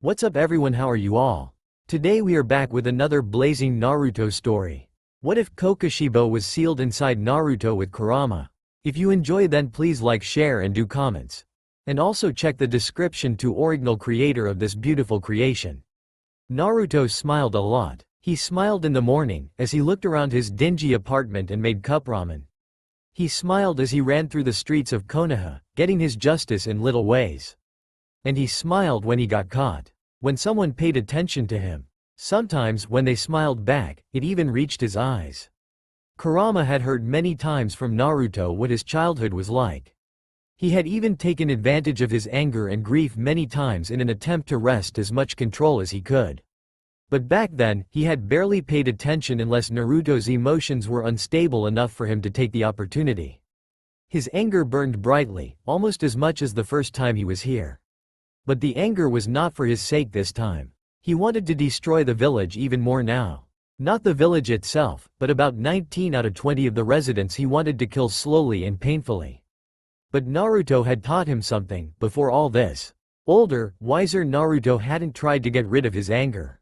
What's up everyone, how are you all? Today we are back with another blazing Naruto story. What if Kokushibo was sealed inside Naruto with Kurama? If you enjoy then please like, share and do comments. And also check the description to original creator of this beautiful creation. Naruto smiled a lot. He smiled in the morning, as he looked around his dingy apartment and made cup ramen. He smiled as he ran through the streets of Konoha, getting his justice in little ways. And he smiled when he got caught. When someone paid attention to him. Sometimes when they smiled back, it even reached his eyes. Kurama had heard many times from Naruto what his childhood was like. He had even taken advantage of his anger and grief many times in an attempt to wrest as much control as he could. But back then, he had barely paid attention unless Naruto's emotions were unstable enough for him to take the opportunity. His anger burned brightly, almost as much as the first time he was here. But the anger was not for his sake this time. He wanted to destroy the village even more now. Not the village itself, but about 19 out of 20 of the residents he wanted to kill slowly and painfully. But Naruto had taught him something before all this. Older, wiser Naruto hadn't tried to get rid of his anger.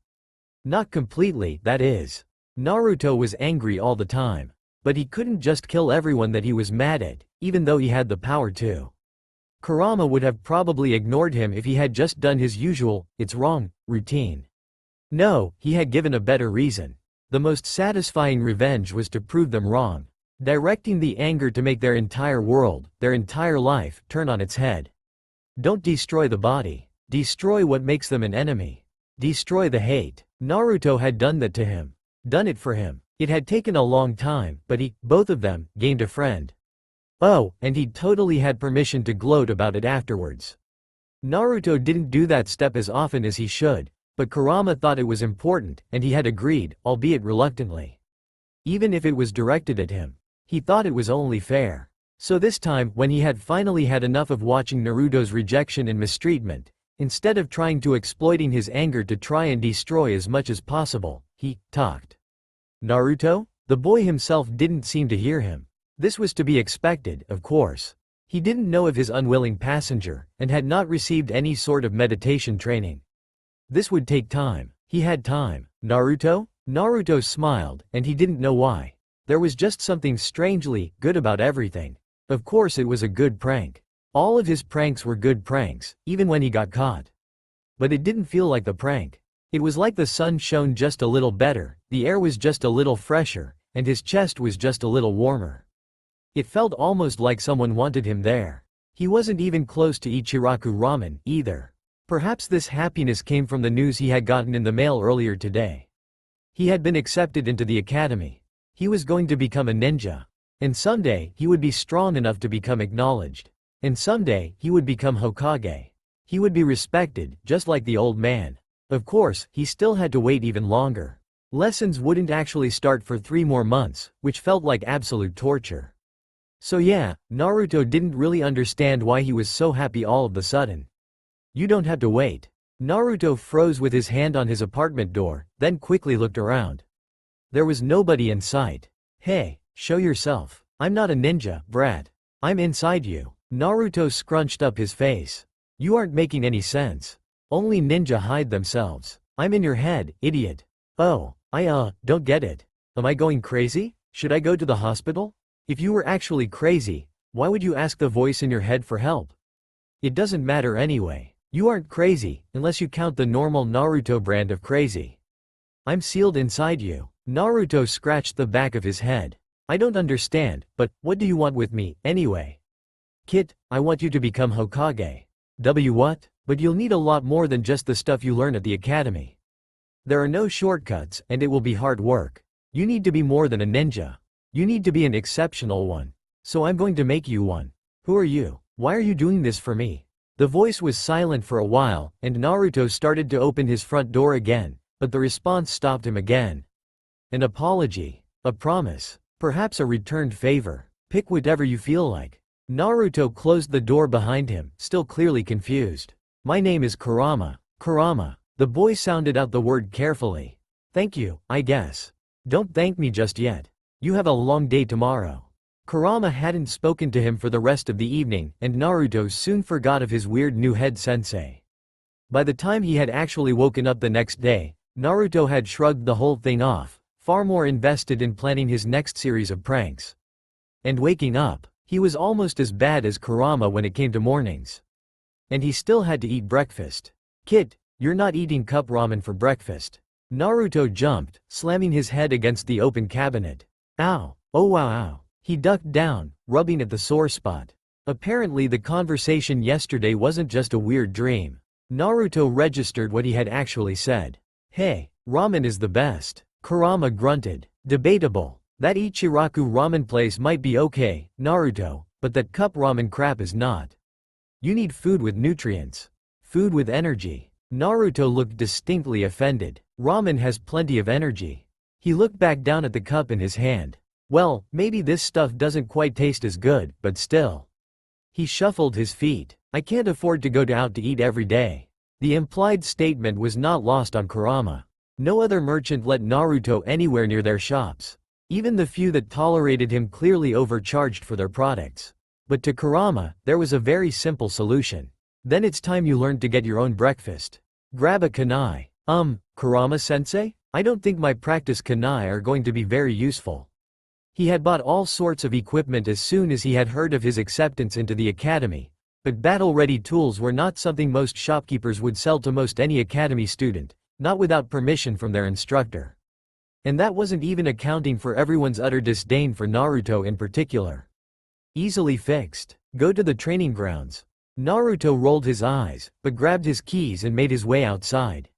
Not completely, that is. Naruto was angry all the time. But he couldn't just kill everyone that he was mad at, even though he had the power to. Kurama would have probably ignored him if he had just done his usual, "it's wrong," routine. No, he had given a better reason. The most satisfying revenge was to prove them wrong. Directing the anger to make their entire world, their entire life, turn on its head. Don't destroy the body. Destroy what makes them an enemy. Destroy the hate. Naruto had done that to him. Done it for him. It had taken a long time, but both of them, gained a friend. Oh, and he totally had permission to gloat about it afterwards. Naruto didn't do that step as often as he should, but Kurama thought it was important, and he had agreed, albeit reluctantly. Even if it was directed at him. He thought it was only fair. So this time, when he had finally had enough of watching Naruto's rejection and mistreatment, instead of trying to exploiting his anger to try and destroy as much as possible, he talked. Naruto? The boy himself didn't seem to hear him. This was to be expected, of course. He didn't know of his unwilling passenger, and had not received any sort of meditation training. This would take time. He had time. Naruto? Naruto smiled, and he didn't know why. There was just something strangely good about everything. Of course it was a good prank. All of his pranks were good pranks, even when he got caught. But it didn't feel like the prank. It was like the sun shone just a little better, the air was just a little fresher, and his chest was just a little warmer. It felt almost like someone wanted him there. He wasn't even close to Ichiraku ramen, either. Perhaps this happiness came from the news he had gotten in the mail earlier today. He had been accepted into the academy. He was going to become a ninja. And someday, he would be strong enough to become acknowledged. And someday, he would become Hokage. He would be respected, just like the old man. Of course, he still had to wait even longer. Lessons wouldn't actually start for 3 more months, which felt like absolute torture. So yeah, Naruto didn't really understand why he was so happy all of the sudden. You don't have to wait. Naruto froze with his hand on his apartment door, then quickly looked around. There was nobody in sight. Hey, show yourself. I'm not a ninja, brat. I'm inside you. Naruto scrunched up his face. You aren't making any sense. Only ninja hide themselves. I'm in your head, idiot. Oh, I don't get it. Am I going crazy? Should I go to the hospital? If you were actually crazy, why would you ask the voice in your head for help? It doesn't matter anyway. You aren't crazy, unless you count the normal Naruto brand of crazy. I'm sealed inside you. Naruto scratched the back of his head. I don't understand, but what do you want with me, anyway? Kid, I want you to become Hokage. What? But you'll need a lot more than just the stuff you learn at the academy. There are no shortcuts, and it will be hard work. You need to be more than a ninja. You need to be an exceptional one. So I'm going to make you one. Who are you? Why are you doing this for me? The voice was silent for a while, and Naruto started to open his front door again, but the response stopped him again. An apology. A promise. Perhaps a returned favor. Pick whatever you feel like. Naruto closed the door behind him, still clearly confused. My name is Kurama. Kurama. The boy sounded out the word carefully. Thank you, I guess. Don't thank me just yet. You have a long day tomorrow. Kurama hadn't spoken to him for the rest of the evening, and Naruto soon forgot of his weird new head sensei. By the time he had actually woken up the next day, Naruto had shrugged the whole thing off, far more invested in planning his next series of pranks. And waking up, he was almost as bad as Kurama when it came to mornings. And he still had to eat breakfast. "Kid, you're not eating cup ramen for breakfast." Naruto jumped, slamming his head against the open cabinet. "Ow, oh wow ow." He ducked down, rubbing at the sore spot. Apparently the conversation yesterday wasn't just a weird dream. Naruto registered what he had actually said. "Hey, ramen is the best." Kurama grunted. "Debatable. That Ichiraku ramen place might be okay, Naruto, but that cup ramen crap is not. You need food with nutrients. Food with energy." Naruto looked distinctly offended. "Ramen has plenty of energy." He looked back down at the cup in his hand. "Well, maybe this stuff doesn't quite taste as good, but still." He shuffled his feet. "I can't afford to go out to eat every day." The implied statement was not lost on Kurama. No other merchant let Naruto anywhere near their shops. Even the few that tolerated him clearly overcharged for their products. But to Kurama, there was a very simple solution. "Then it's time you learned to get your own breakfast. Grab a kunai." Kurama-sensei? I don't think my practice kunai are going to be very useful." He had bought all sorts of equipment as soon as he had heard of his acceptance into the academy, but battle-ready tools were not something most shopkeepers would sell to most any academy student, not without permission from their instructor. And that wasn't even accounting for everyone's utter disdain for Naruto in particular. "Easily fixed. Go to the training grounds." Naruto rolled his eyes, but grabbed his keys and made his way outside.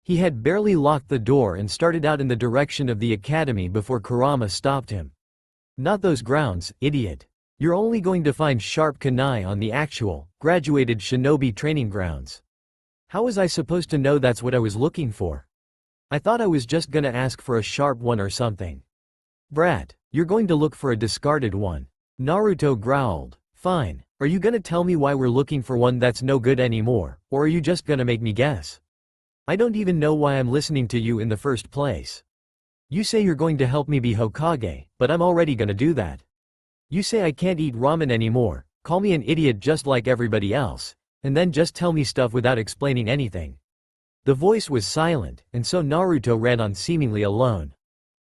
He had barely locked the door and started out in the direction of the academy before Kurama stopped him. "Not those grounds, idiot. You're only going to find sharp kunai on the actual, graduated shinobi training grounds." How was I supposed to know that's what I was looking for? I thought I was just gonna ask for a sharp one or something. "Brat, you're going to look for a discarded one." Naruto growled. "Fine. Are you gonna tell me why we're looking for one that's no good anymore, or are you just gonna make me guess? I don't even know why I'm listening to you in the first place. You say you're going to help me be Hokage, but I'm already gonna do that. You say I can't eat ramen anymore, call me an idiot just like everybody else, and then just tell me stuff without explaining anything." The voice was silent, and so Naruto ran on seemingly alone.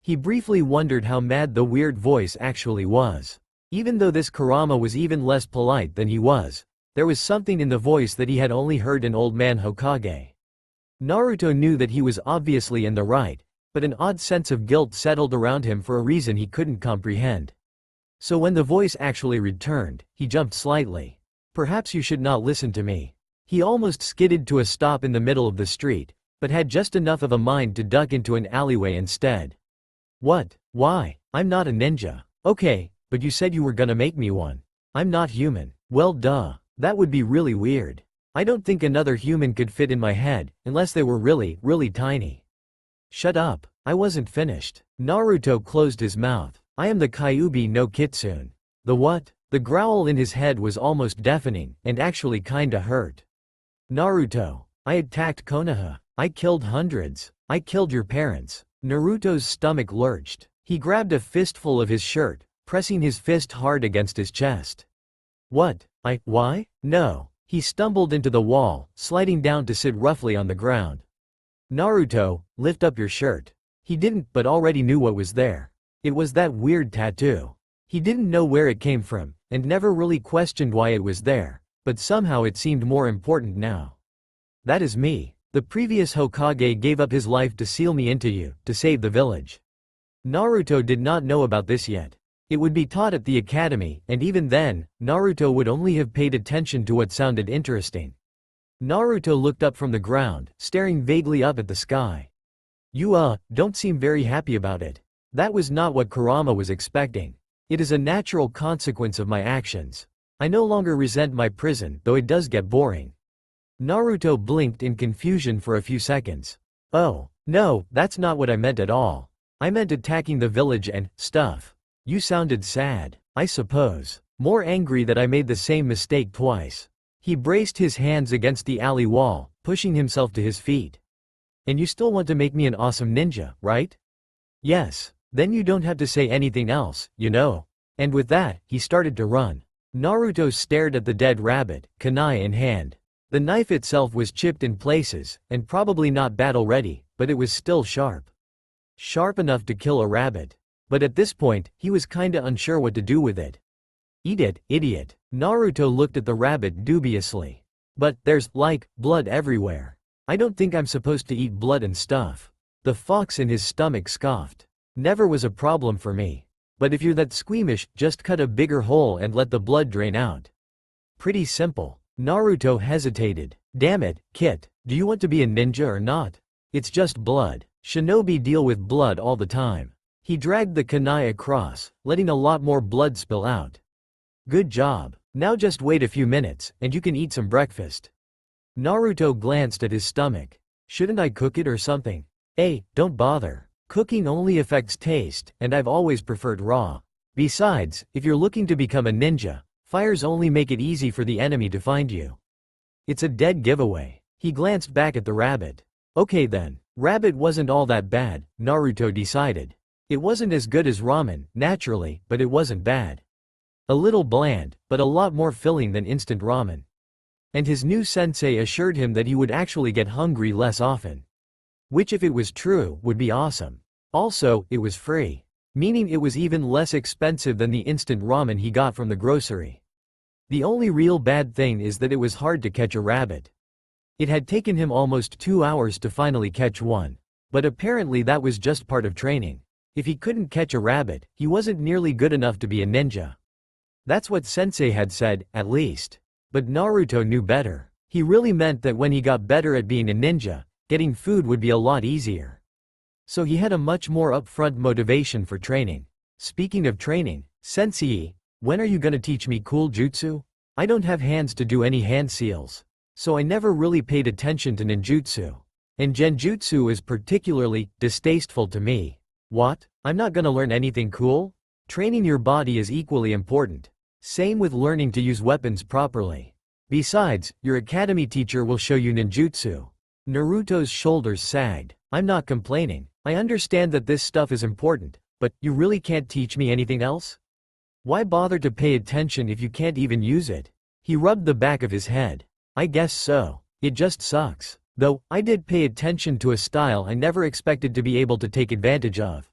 He briefly wondered how mad the weird voice actually was. Even though this Kurama was even less polite than he was, there was something in the voice that he had only heard in Old Man Hokage. Naruto knew that he was obviously in the right, but an odd sense of guilt settled around him for a reason he couldn't comprehend. So when the voice actually returned, he jumped slightly. "Perhaps you should not listen to me." He almost skidded to a stop in the middle of the street, but had just enough of a mind to duck into an alleyway instead. "What? Why? I'm not a ninja." "Okay, but you said you were gonna make me one." "I'm not human." "Well duh. That would be really weird. I don't think another human could fit in my head, unless they were really, really tiny." "Shut up. I wasn't finished." Naruto closed his mouth. "I am the Kyuubi no Kitsune." "The what?" The growl in his head was almost deafening, and actually kinda hurt. "Naruto. I attacked Konoha. I killed hundreds. I killed your parents." Naruto's stomach lurched. He grabbed a fistful of his shirt, pressing his fist hard against his chest. "What? Why? No." He stumbled into the wall, sliding down to sit roughly on the ground. "Naruto, lift up your shirt." He didn't, but already knew what was there. It was that weird tattoo. He didn't know where it came from, and never really questioned why it was there, but somehow it seemed more important now. "That is me. The previous Hokage gave up his life to seal me into you, to save the village." Naruto did not know about this yet. It would be taught at the academy, and even then, Naruto would only have paid attention to what sounded interesting. Naruto looked up from the ground, staring vaguely up at the sky. You don't seem very happy about it." That was not what Kurama was expecting. "It is a natural consequence of my actions. I no longer resent my prison, though it does get boring." Naruto blinked in confusion for a few seconds. "Oh, no, that's not what I meant at all. I meant attacking the village and stuff." "You sounded sad, I suppose. More angry that I made the same mistake twice." He braced his hands against the alley wall, pushing himself to his feet. "And you still want to make me an awesome ninja, right?" "Yes. Then you don't have to say anything else, you know." And with that, he started to run. Naruto stared at the dead rabbit, kunai in hand. The knife itself was chipped in places, and probably not battle-ready, but it was still sharp. Sharp enough to kill a rabbit. But at this point, he was kinda unsure what to do with it. Eat it, idiot. Naruto looked at the rabbit dubiously. But, there's, like, blood everywhere. I don't think I'm supposed to eat blood and stuff. The fox in his stomach scoffed. Never was a problem for me. But if you're that squeamish, just cut a bigger hole and let the blood drain out. Pretty simple. Naruto hesitated. Damn it, Kit, do you want to be a ninja or not? It's just blood. Shinobi deal with blood all the time. He dragged the kunai across, letting a lot more blood spill out. Good job. Now just wait a few minutes, and you can eat some breakfast. Naruto glanced at his stomach. Shouldn't I cook it or something? Hey, don't bother. Cooking only affects taste, and I've always preferred raw. Besides, if you're looking to become a ninja, fires only make it easy for the enemy to find you. It's a dead giveaway. He glanced back at the rabbit. Okay then, rabbit wasn't all that bad, Naruto decided. It wasn't as good as ramen, naturally, but it wasn't bad. A little bland, but a lot more filling than instant ramen. And his new sensei assured him that he would actually get hungry less often. Which, if it was true, would be awesome. Also, it was free. Meaning it was even less expensive than the instant ramen he got from the grocery. The only real bad thing is that it was hard to catch a rabbit. It had taken him almost 2 hours to finally catch one. But apparently that was just part of training. If he couldn't catch a rabbit, he wasn't nearly good enough to be a ninja. That's what Sensei had said, at least. But Naruto knew better. He really meant that when he got better at being a ninja, getting food would be a lot easier. So he had a much more upfront motivation for training. Speaking of training, Sensei, when are you gonna teach me cool jutsu? I don't have hands to do any hand seals. So I never really paid attention to ninjutsu. And genjutsu is particularly distasteful to me. What? I'm not gonna learn anything cool? Training your body is equally important. Same with learning to use weapons properly. Besides, your academy teacher will show you ninjutsu. Naruto's shoulders sagged. I'm not complaining. I understand that this stuff is important, but you really can't teach me anything else? Why bother to pay attention if you can't even use it? He rubbed the back of his head. I guess so. It just sucks. Though, I did pay attention to a style I never expected to be able to take advantage of.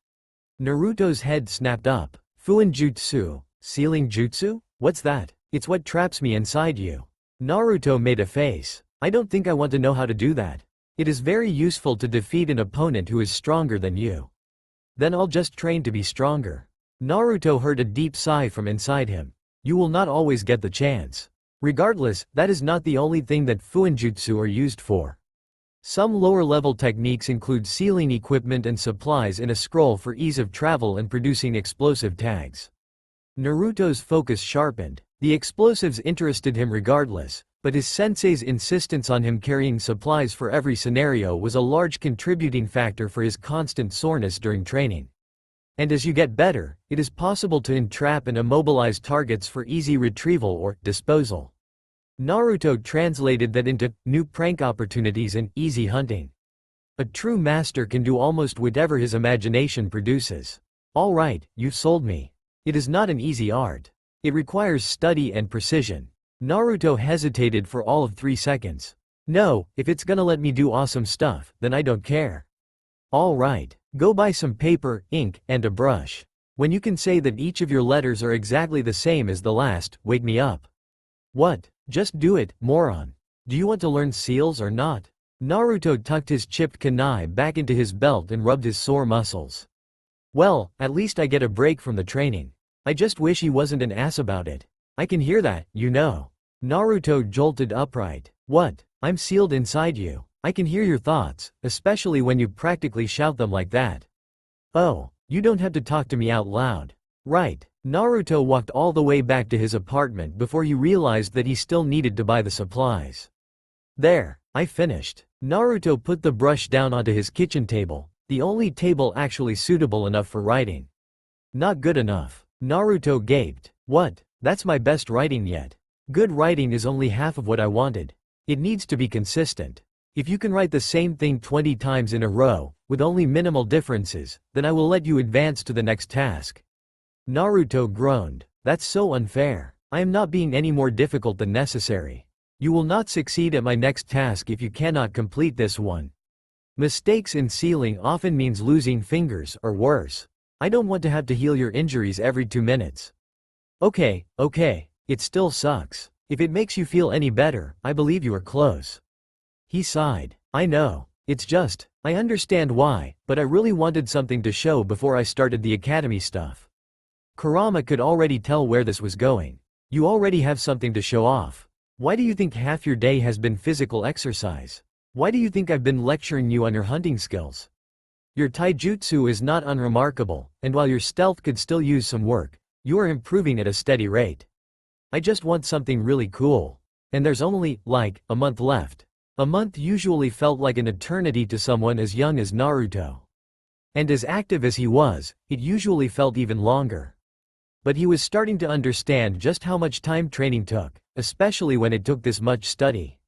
Naruto's head snapped up. Fuinjutsu. Sealing jutsu? What's that? It's what traps me inside you. Naruto made a face. I don't think I want to know how to do that. It is very useful to defeat an opponent who is stronger than you. Then I'll just train to be stronger. Naruto heard a deep sigh from inside him. You will not always get the chance. Regardless, that is not the only thing that fuinjutsu are used for. Some lower-level techniques include sealing equipment and supplies in a scroll for ease of travel and producing explosive tags. Naruto's focus sharpened. The explosives interested him regardless, but his sensei's insistence on him carrying supplies for every scenario was a large contributing factor for his constant soreness during training. And as you get better, it is possible to entrap and immobilize targets for easy retrieval or disposal. Naruto translated that into new prank opportunities and easy hunting. A true master can do almost whatever his imagination produces. All right, you've sold me. It is not an easy art. It requires study and precision. Naruto hesitated for all of 3 seconds. No, if it's gonna let me do awesome stuff, then I don't care. All right, go buy some paper, ink, and a brush. When you can say that each of your letters are exactly the same as the last, wake me up. What? Just do it, moron. Do you want to learn seals or not? Naruto tucked his chipped kunai back into his belt and rubbed his sore muscles. Well, at least I get a break from the training. I just wish he wasn't an ass about it. I can hear that, you know. Naruto jolted upright. What? I'm sealed inside you. I can hear your thoughts, especially when you practically shout them like that. Oh, you don't have to talk to me out loud. Right. Naruto walked all the way back to his apartment before he realized that he still needed to buy the supplies. There, I finished. Naruto put the brush down onto his kitchen table, the only table actually suitable enough for writing. Not good enough. Naruto gaped. What? That's my best writing yet. Good writing is only half of what I wanted. It needs to be consistent. If you can write the same thing 20 times in a row, with only minimal differences, then I will let you advance to the next task. Naruto groaned. That's so unfair. I am not being any more difficult than necessary. You will not succeed at my next task if you cannot complete this one. Mistakes in sealing often means losing fingers or worse. I don't want to have to heal your injuries every 2 minutes. Okay, it still sucks. If it makes you feel any better, I believe you are close. He sighed. I know. It's just, I understand why, but I really wanted something to show before I started the academy stuff. Kurama could already tell where this was going. You already have something to show off. Why do you think half your day has been physical exercise? Why do you think I've been lecturing you on your hunting skills? Your taijutsu is not unremarkable, and while your stealth could still use some work, you are improving at a steady rate. I just want something really cool. And there's only, like, a month left. A month usually felt like an eternity to someone as young as Naruto. And as active as he was, it usually felt even longer. But he was starting to understand just how much time training took, especially when it took this much study.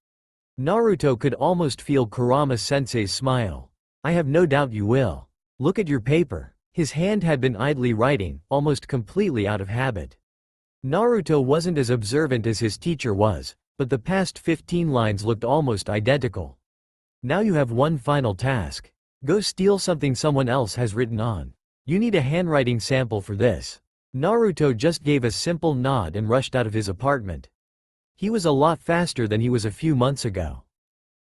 Naruto could almost feel Kurama-sensei's smile. I have no doubt you will. Look at your paper. His hand had been idly writing, almost completely out of habit. Naruto wasn't as observant as his teacher was, but the past 15 lines looked almost identical. Now you have one final task. Go steal something someone else has written on. You need a handwriting sample for this. Naruto just gave a simple nod and rushed out of his apartment. He was a lot faster than he was a few months ago.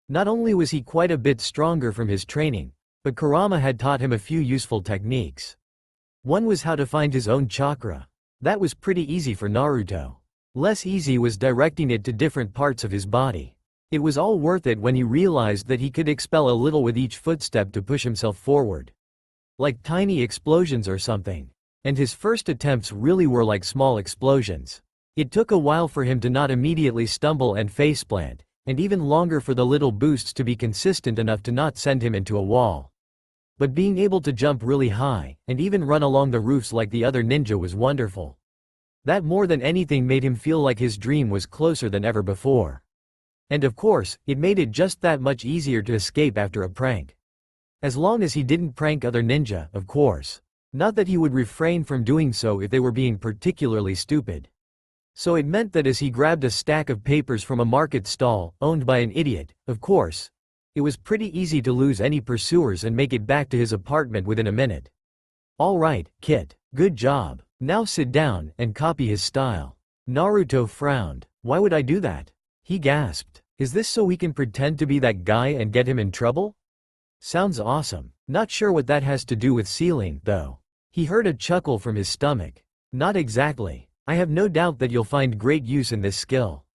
Not only was he quite a bit stronger from his training, but Kurama had taught him a few useful techniques. One was how to find his own chakra. That was pretty easy for Naruto. Less easy was directing it to different parts of his body. It was all worth it when he realized that he could expel a little with each footstep to push himself forward. Like tiny explosions or something. And his first attempts really were like small explosions. It took a while for him to not immediately stumble and faceplant, and even longer for the little boosts to be consistent enough to not send him into a wall. But being able to jump really high, and even run along the roofs like the other ninja was wonderful. That more than anything made him feel like his dream was closer than ever before. And of course, it made it just that much easier to escape after a prank. As long as he didn't prank other ninja, of course. Not that he would refrain from doing so if they were being particularly stupid. So it meant that as he grabbed a stack of papers from a market stall, owned by an idiot, of course, it was pretty easy to lose any pursuers and make it back to his apartment within a minute. All right, Kit. Good job. Now sit down and copy his style. Naruto frowned. Why would I do that? He gasped. Is this so we can pretend to be that guy and get him in trouble? Sounds awesome. Not sure what that has to do with sealing, though. He heard a chuckle from his stomach. Not exactly. I have no doubt that you'll find great use in this skill.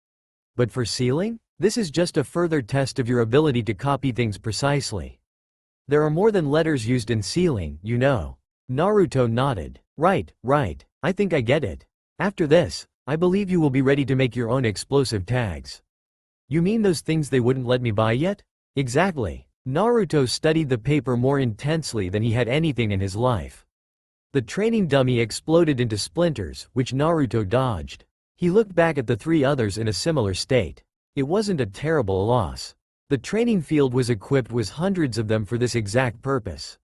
But for sealing? This is just a further test of your ability to copy things precisely. There are more than letters used in sealing, you know. Naruto nodded. Right. I think I get it. After this, I believe you will be ready to make your own explosive tags. You mean those things they wouldn't let me buy yet? Exactly. Naruto studied the paper more intensely than he had anything in his life. The training dummy exploded into splinters, which Naruto dodged. He looked back at the 3 others in a similar state. It wasn't a terrible loss. The training field was equipped with hundreds of them for this exact purpose.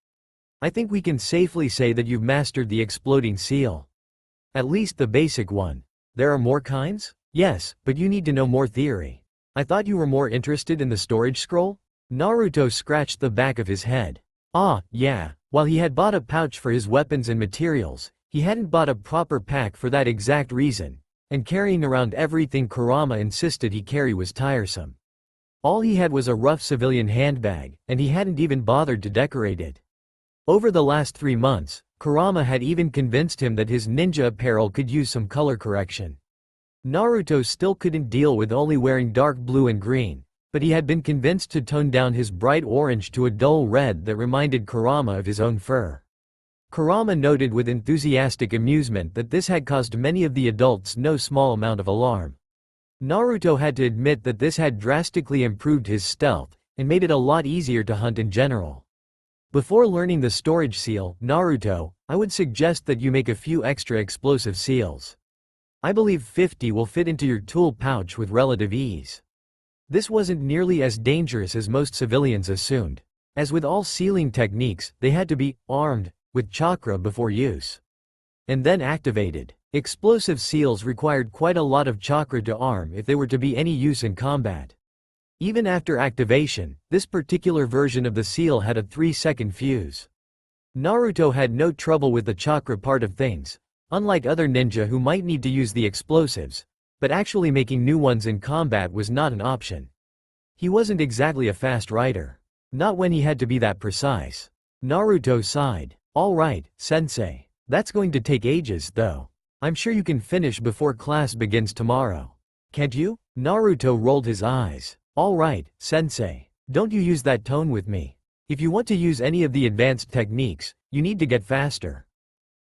I think we can safely say that you've mastered the exploding seal. At least the basic one. There are more kinds? Yes, but you need to know more theory. I thought you were more interested in the storage scroll? Naruto scratched the back of his head. Ah, yeah. While he had bought a pouch for his weapons and materials, he hadn't bought a proper pack for that exact reason, and carrying around everything Kurama insisted he carry was tiresome. All he had was a rough civilian handbag, and he hadn't even bothered to decorate it. Over the last 3 months, Kurama had even convinced him that his ninja apparel could use some color correction. Naruto still couldn't deal with only wearing dark blue and green, but he had been convinced to tone down his bright orange to a dull red that reminded Kurama of his own fur. Kurama noted with enthusiastic amusement that this had caused many of the adults no small amount of alarm. Naruto had to admit that this had drastically improved his stealth, and made it a lot easier to hunt in general. Before learning the storage seal, Naruto, I would suggest that you make a few extra explosive seals. I believe 50 will fit into your tool pouch with relative ease. This wasn't nearly as dangerous as most civilians assumed. As with all sealing techniques, they had to be armed with chakra before use. And then activated. Explosive seals required quite a lot of chakra to arm if they were to be any use in combat. Even after activation, this particular version of the seal had a 3-second fuse. Naruto had no trouble with the chakra part of things, unlike other ninja who might need to use the explosives, but actually making new ones in combat was not an option. He wasn't exactly a fast writer. Not when he had to be that precise. Naruto sighed. Alright, sensei. That's going to take ages, though. I'm sure you can finish before class begins tomorrow. Can't you? Naruto rolled his eyes. Alright, sensei. Don't you use that tone with me. If you want to use any of the advanced techniques, you need to get faster.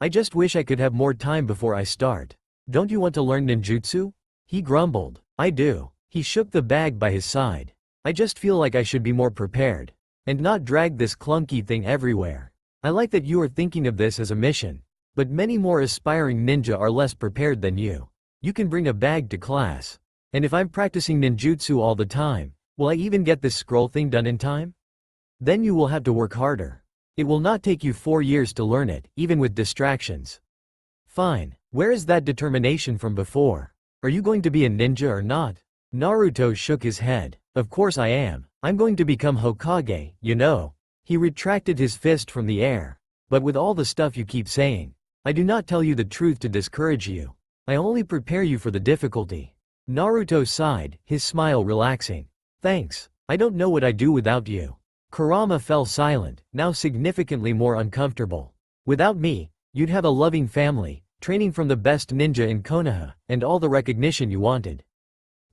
I just wish I could have more time before I start. Don't you want to learn ninjutsu? He grumbled. I do. He shook the bag by his side. I just feel like I should be more prepared. And not drag this clunky thing everywhere. I like that you are thinking of this as a mission. But many more aspiring ninja are less prepared than you. You can bring a bag to class. And if I'm practicing ninjutsu all the time, will I even get this scroll thing done in time? Then you will have to work harder. It will not take you 4 years to learn it, even with distractions. Fine. Where is that determination from before? Are you going to be a ninja or not? Naruto shook his head. Of course I am. I'm going to become Hokage, you know. He retracted his fist from the air. But with all the stuff you keep saying, I do not tell you the truth to discourage you. I only prepare you for the difficulty. Naruto sighed, his smile relaxing. Thanks. I don't know what I'd do without you. Kurama fell silent, now significantly more uncomfortable. Without me, you'd have a loving family, training from the best ninja in Konoha, and all the recognition you wanted.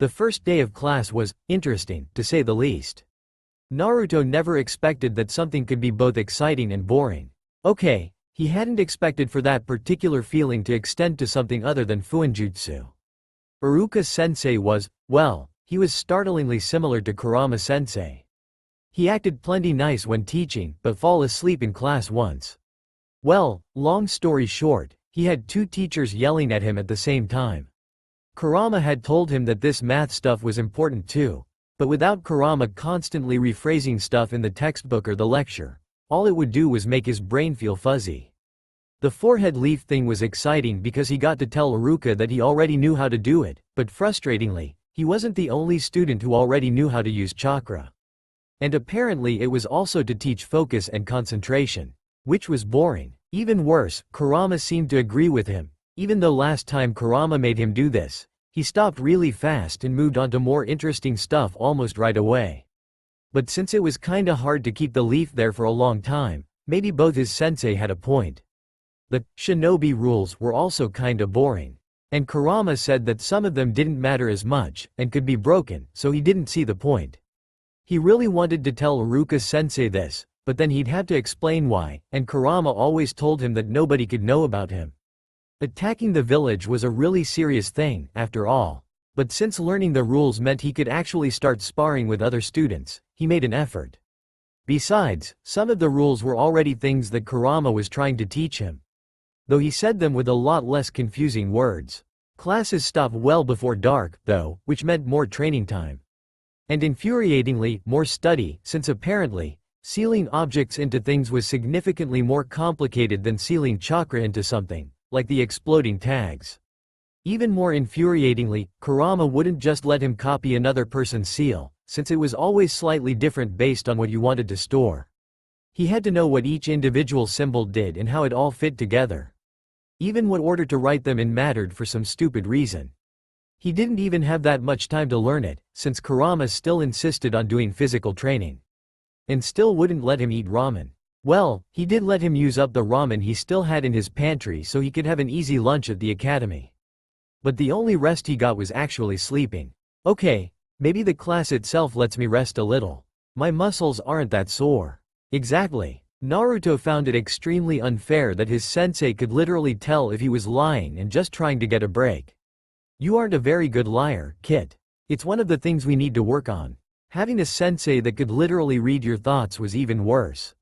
The first day of class was interesting, to say the least. Naruto never expected that something could be both exciting and boring. Okay, he hadn't expected for that particular feeling to extend to something other than Fuinjutsu. Iruka Sensei was, well, he was startlingly similar to Kurama Sensei. He acted plenty nice when teaching, but fall asleep in class once. Well, long story short, he had 2 teachers yelling at him at the same time. Kurama had told him that this math stuff was important too, but without Kurama constantly rephrasing stuff in the textbook or the lecture, all it would do was make his brain feel fuzzy. The forehead leaf thing was exciting because he got to tell Iruka that he already knew how to do it, but frustratingly, he wasn't the only student who already knew how to use chakra. And apparently it was also to teach focus and concentration, which was boring. Even worse, Kurama seemed to agree with him. Even though last time Kurama made him do this, he stopped really fast and moved on to more interesting stuff almost right away. But since it was kinda hard to keep the leaf there for a long time, maybe both his sensei had a point. The shinobi rules were also kinda boring. And Kurama said that some of them didn't matter as much, and could be broken, so he didn't see the point. He really wanted to tell Iruka Sensei this, but then he'd have to explain why, and Kurama always told him that nobody could know about him. Attacking the village was a really serious thing, after all. But since learning the rules meant he could actually start sparring with other students, he made an effort. Besides, some of the rules were already things that Kurama was trying to teach him. Though he said them with a lot less confusing words. Classes stopped well before dark, though, which meant more training time. And infuriatingly, more study, since apparently, sealing objects into things was significantly more complicated than sealing chakra into something, like the exploding tags. Even more infuriatingly, Kurama wouldn't just let him copy another person's seal, since it was always slightly different based on what you wanted to store. He had to know what each individual symbol did and how it all fit together. Even what order to write them in mattered for some stupid reason. He didn't even have that much time to learn it, since Kurama still insisted on doing physical training. And still wouldn't let him eat ramen. Well, he did let him use up the ramen he still had in his pantry so he could have an easy lunch at the academy. But the only rest he got was actually sleeping. Okay, maybe the class itself lets me rest a little. My muscles aren't that sore. Exactly. Naruto found it extremely unfair that his sensei could literally tell if he was lying and just trying to get a break. You aren't a very good liar, kid. It's one of the things we need to work on. Having a sensei that could literally read your thoughts was even worse.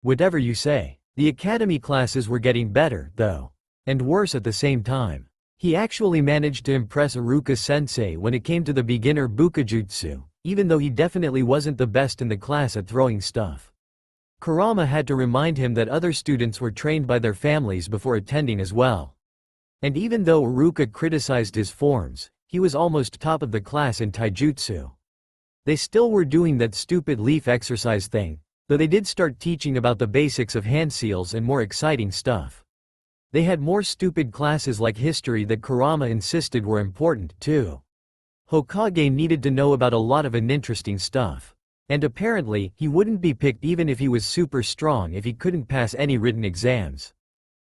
Whatever you say. The academy classes were getting better, though. And worse at the same time. He actually managed to impress Iruka Sensei when it came to the beginner Bukajutsu, even though he definitely wasn't the best in the class at throwing stuff. Kurama had to remind him that other students were trained by their families before attending as well. And even though Iruka criticized his forms, he was almost top of the class in taijutsu. They still were doing that stupid leaf exercise thing, though they did start teaching about the basics of hand seals and more exciting stuff. They had more stupid classes like history that Kurama insisted were important, too. Hokage needed to know about a lot of uninteresting stuff. And apparently, he wouldn't be picked even if he was super strong if he couldn't pass any written exams.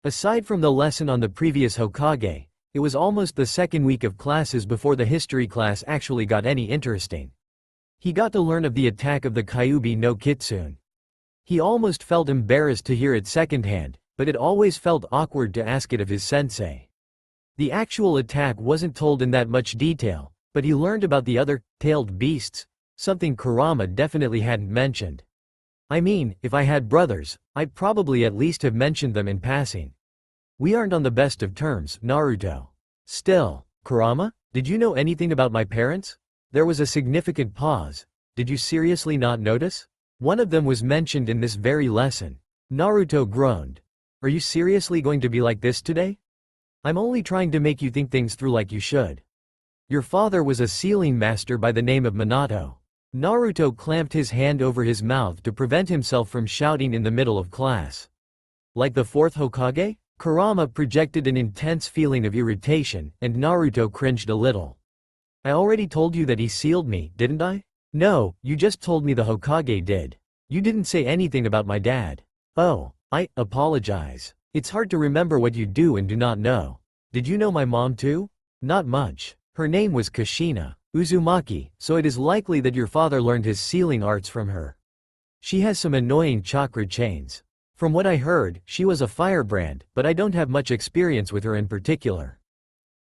Aside from the lesson on the previous Hokage, it was almost the second week of classes before the history class actually got any interesting. He got to learn of the attack of the Kyuubi no Kitsune. He almost felt embarrassed to hear it secondhand, but it always felt awkward to ask it of his sensei. The actual attack wasn't told in that much detail, but he learned about the other, tailed beasts, something Kurama definitely hadn't mentioned. I mean, if I had brothers, I'd probably at least have mentioned them in passing. We aren't on the best of terms, Naruto. Still, Kurama, did you know anything about my parents? There was a significant pause. Did you seriously not notice? One of them was mentioned in this very lesson. Naruto groaned. Are you seriously going to be like this today? I'm only trying to make you think things through like you should. Your father was a sealing master by the name of Minato. Naruto clamped his hand over his mouth to prevent himself from shouting in the middle of class. Like the fourth Hokage? Kurama projected an intense feeling of irritation, and Naruto cringed a little. I already told you that he sealed me, didn't I? No, you just told me the Hokage did. You didn't say anything about my dad. Oh, I apologize. It's hard to remember what you do and do not know. Did you know my mom too? Not much. Her name was Kushina Uzumaki, so it is likely that your father learned his sealing arts from her. She has some annoying chakra chains. From what I heard, she was a firebrand, but I don't have much experience with her in particular.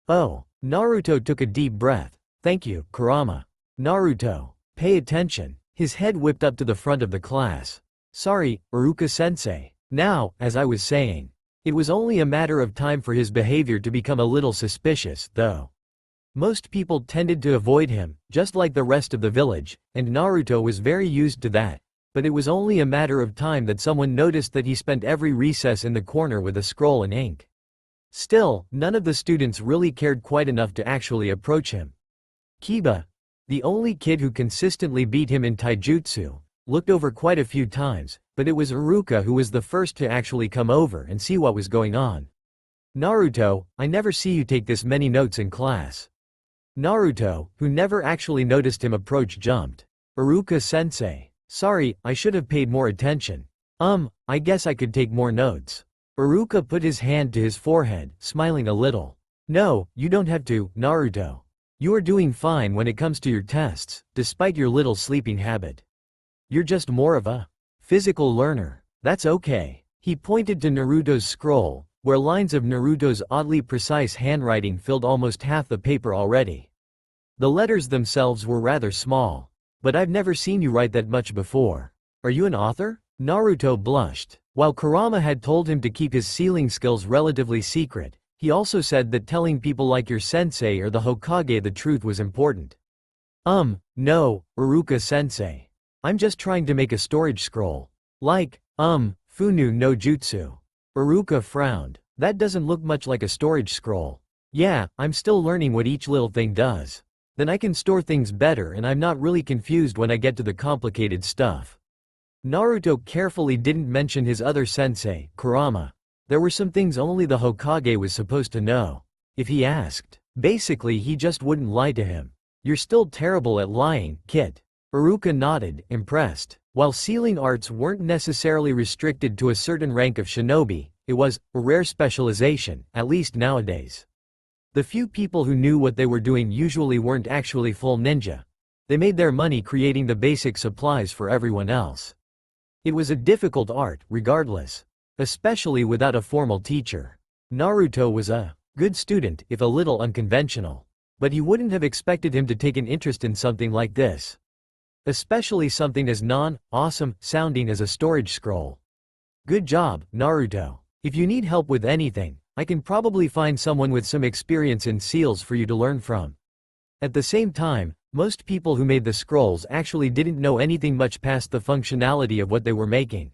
Oh, Naruto took a deep breath. Thank you, Kurama. Naruto, pay attention. His head whipped up to the front of the class. Sorry, Iruka-sensei. Now, as I was saying, it was only a matter of time for his behavior to become a little suspicious, though. Most people tended to avoid him, just like the rest of the village, and Naruto was very used to that. But it was only a matter of time that someone noticed that he spent every recess in the corner with a scroll and ink. Still, none of the students really cared quite enough to actually approach him. Kiba, the only kid who consistently beat him in taijutsu, looked over quite a few times, but it was Iruka who was the first to actually come over and see what was going on. Naruto, I never see you take this many notes in class. Naruto, who never actually noticed him approach, jumped. Iruka-sensei. Sorry, I should have paid more attention. I guess I could take more notes. Iruka put his hand to his forehead, smiling a little. No, you don't have to, Naruto. You are doing fine when it comes to your tests, despite your little sleeping habit. You're just more of a physical learner. That's okay. He pointed to Naruto's scroll, where lines of Naruto's oddly precise handwriting filled almost half the paper already. The letters themselves were rather small. But I've never seen you write that much before. Are you an author? Naruto blushed. While Kurama had told him to keep his sealing skills relatively secret, he also said that telling people like your sensei or the Hokage the truth was important. No, Iruka-sensei. I'm just trying to make a storage scroll. Like, Funu no Jutsu. Iruka frowned. That doesn't look much like a storage scroll. Yeah, I'm still learning what each little thing does. Then I can store things better and I'm not really confused when I get to the complicated stuff. Naruto carefully didn't mention his other sensei, Kurama. There were some things only the Hokage was supposed to know. If he asked, basically he just wouldn't lie to him. You're still terrible at lying, Kit. Iruka nodded, impressed. While sealing arts weren't necessarily restricted to a certain rank of shinobi, it was a rare specialization, at least nowadays. The few people who knew what they were doing usually weren't actually full ninja. They made their money creating the basic supplies for everyone else. It was a difficult art, regardless. Especially without a formal teacher. Naruto was a good student, if a little unconventional. But he wouldn't have expected him to take an interest in something like this. Especially something as awesome sounding as a storage scroll. Good job, Naruto. If you need help with anything, I can probably find someone with some experience in seals for you to learn from. At the same time, most people who made the scrolls actually didn't know anything much past the functionality of what they were making.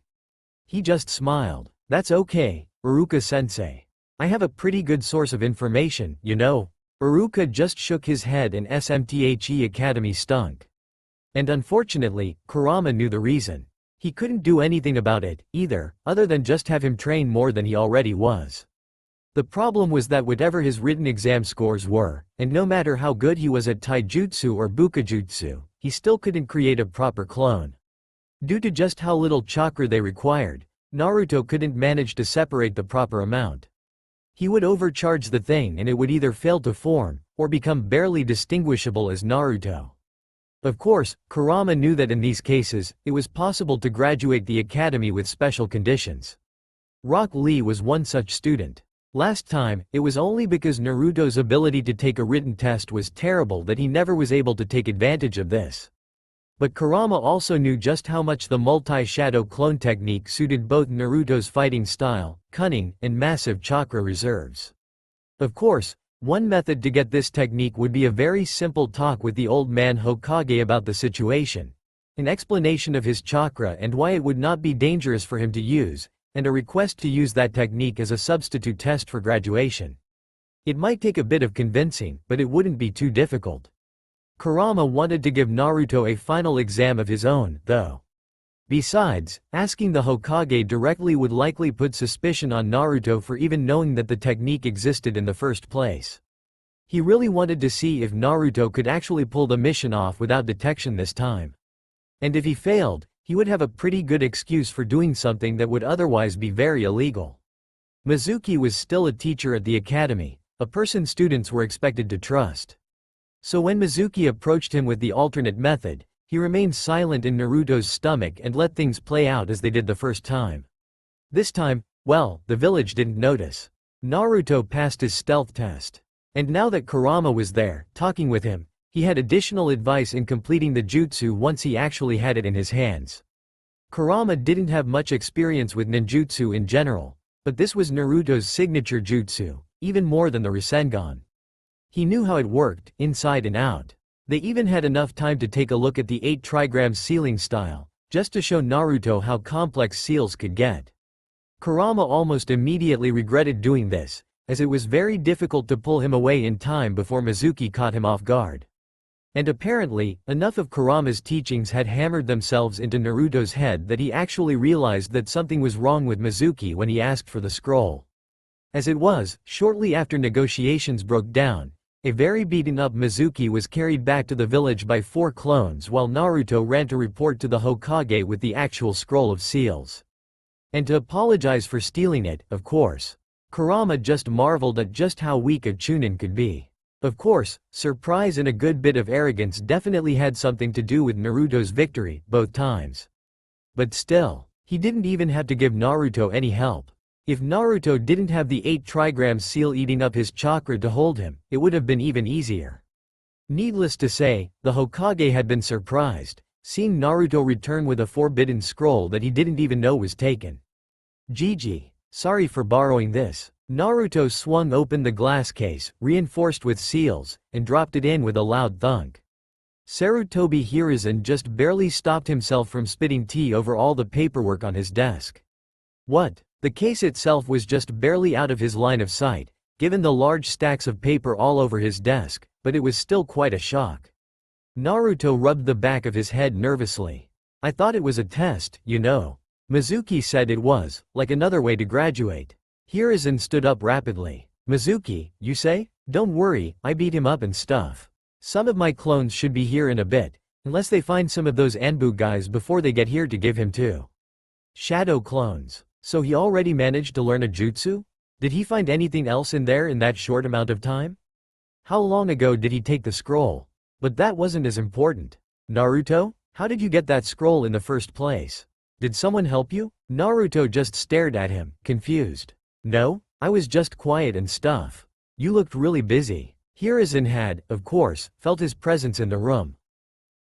He just smiled. That's okay, Iruka-sensei. I have a pretty good source of information, you know. Iruka just shook his head and SMTHE Academy stunk. And unfortunately, Kurama knew the reason. He couldn't do anything about it, either, other than just have him train more than he already was. The problem was that whatever his written exam scores were, and no matter how good he was at taijutsu or bukajutsu, he still couldn't create a proper clone. Due to just how little chakra they required, Naruto couldn't manage to separate the proper amount. He would overcharge the thing and it would either fail to form, or become barely distinguishable as Naruto. Of course, Kurama knew that in these cases, it was possible to graduate the academy with special conditions. Rock Lee was one such student. Last time, it was only because Naruto's ability to take a written test was terrible that he never was able to take advantage of this. But Kurama also knew just how much the multi-shadow clone technique suited both Naruto's fighting style, cunning, and massive chakra reserves. Of course, one method to get this technique would be a very simple talk with the old man Hokage about the situation, an explanation of his chakra and why it would not be dangerous for him to use, and a request to use that technique as a substitute test for graduation. It might take a bit of convincing, but it wouldn't be too difficult. Kurama wanted to give Naruto a final exam of his own, though. Besides, asking the Hokage directly would likely put suspicion on Naruto for even knowing that the technique existed in the first place. He really wanted to see if Naruto could actually pull the mission off without detection this time. And if he failed, he would have a pretty good excuse for doing something that would otherwise be very illegal. Mizuki was still a teacher at the academy, a person students were expected to trust. So when Mizuki approached him with the alternate method, he remained silent in Naruto's stomach and let things play out as they did the first time. This time, well, the village didn't notice. Naruto passed his stealth test. And now that Kurama was there, talking with him, he had additional advice in completing the jutsu once he actually had it in his hands. Kurama didn't have much experience with ninjutsu in general, but this was Naruto's signature jutsu, even more than the Rasengan. He knew how it worked, inside and out. They even had enough time to take a look at the 8 trigram sealing style, just to show Naruto how complex seals could get. Kurama almost immediately regretted doing this, as it was very difficult to pull him away in time before Mizuki caught him off guard. And apparently, enough of Kurama's teachings had hammered themselves into Naruto's head that he actually realized that something was wrong with Mizuki when he asked for the scroll. As it was, shortly after negotiations broke down, a very beaten-up Mizuki was carried back to the village by 4 clones while Naruto ran to report to the Hokage with the actual scroll of seals. And to apologize for stealing it, of course. Kurama just marveled at just how weak a Chunin could be. Of course, surprise and a good bit of arrogance definitely had something to do with Naruto's victory, both times. But still, he didn't even have to give Naruto any help. If Naruto didn't have the 8 trigram seal eating up his chakra to hold him, it would have been even easier. Needless to say, the Hokage had been surprised, seeing Naruto return with a forbidden scroll that he didn't even know was taken. Gigi, sorry for borrowing this. Naruto swung open the glass case, reinforced with seals, and dropped it in with a loud thunk. Sarutobi Hiruzen just barely stopped himself from spitting tea over all the paperwork on his desk. What? The case itself was just barely out of his line of sight, given the large stacks of paper all over his desk, but it was still quite a shock. Naruto rubbed the back of his head nervously. I thought it was a test, you know. Mizuki said it was, like another way to graduate. Hiruzen stood up rapidly. Mizuki, you say? Don't worry, I beat him up and stuff. Some of my clones should be here in a bit, unless they find some of those Anbu guys before they get here to give him to. Shadow clones. So he already managed to learn a jutsu? Did he find anything else in there in that short amount of time? How long ago did he take the scroll? But that wasn't as important. Naruto, how did you get that scroll in the first place? Did someone help you? Naruto just stared at him, confused. No, I was just quiet and stuff. You looked really busy. Hiruzen had, of course, felt his presence in the room.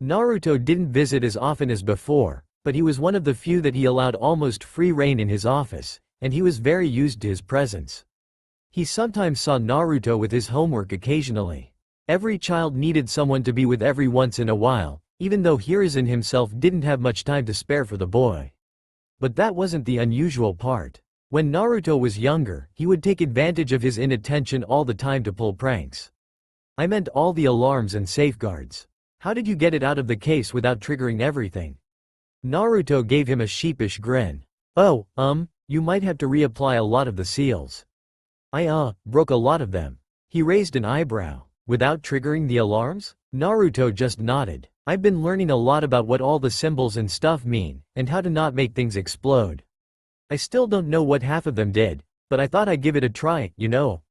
Naruto didn't visit as often as before, but he was one of the few that he allowed almost free reign in his office, and he was very used to his presence. He sometimes saw Naruto with his homework occasionally. Every child needed someone to be with every once in a while, even though Hiruzen himself didn't have much time to spare for the boy. But that wasn't the unusual part. When Naruto was younger, he would take advantage of his inattention all the time to pull pranks. I meant all the alarms and safeguards. How did you get it out of the case without triggering everything? Naruto gave him a sheepish grin. Oh, you might have to reapply a lot of the seals. I broke a lot of them. He raised an eyebrow. Without triggering the alarms? Naruto just nodded. I've been learning a lot about what all the symbols and stuff mean, and how to not make things explode. I still don't know what half of them did, but I thought I'd give it a try, you know.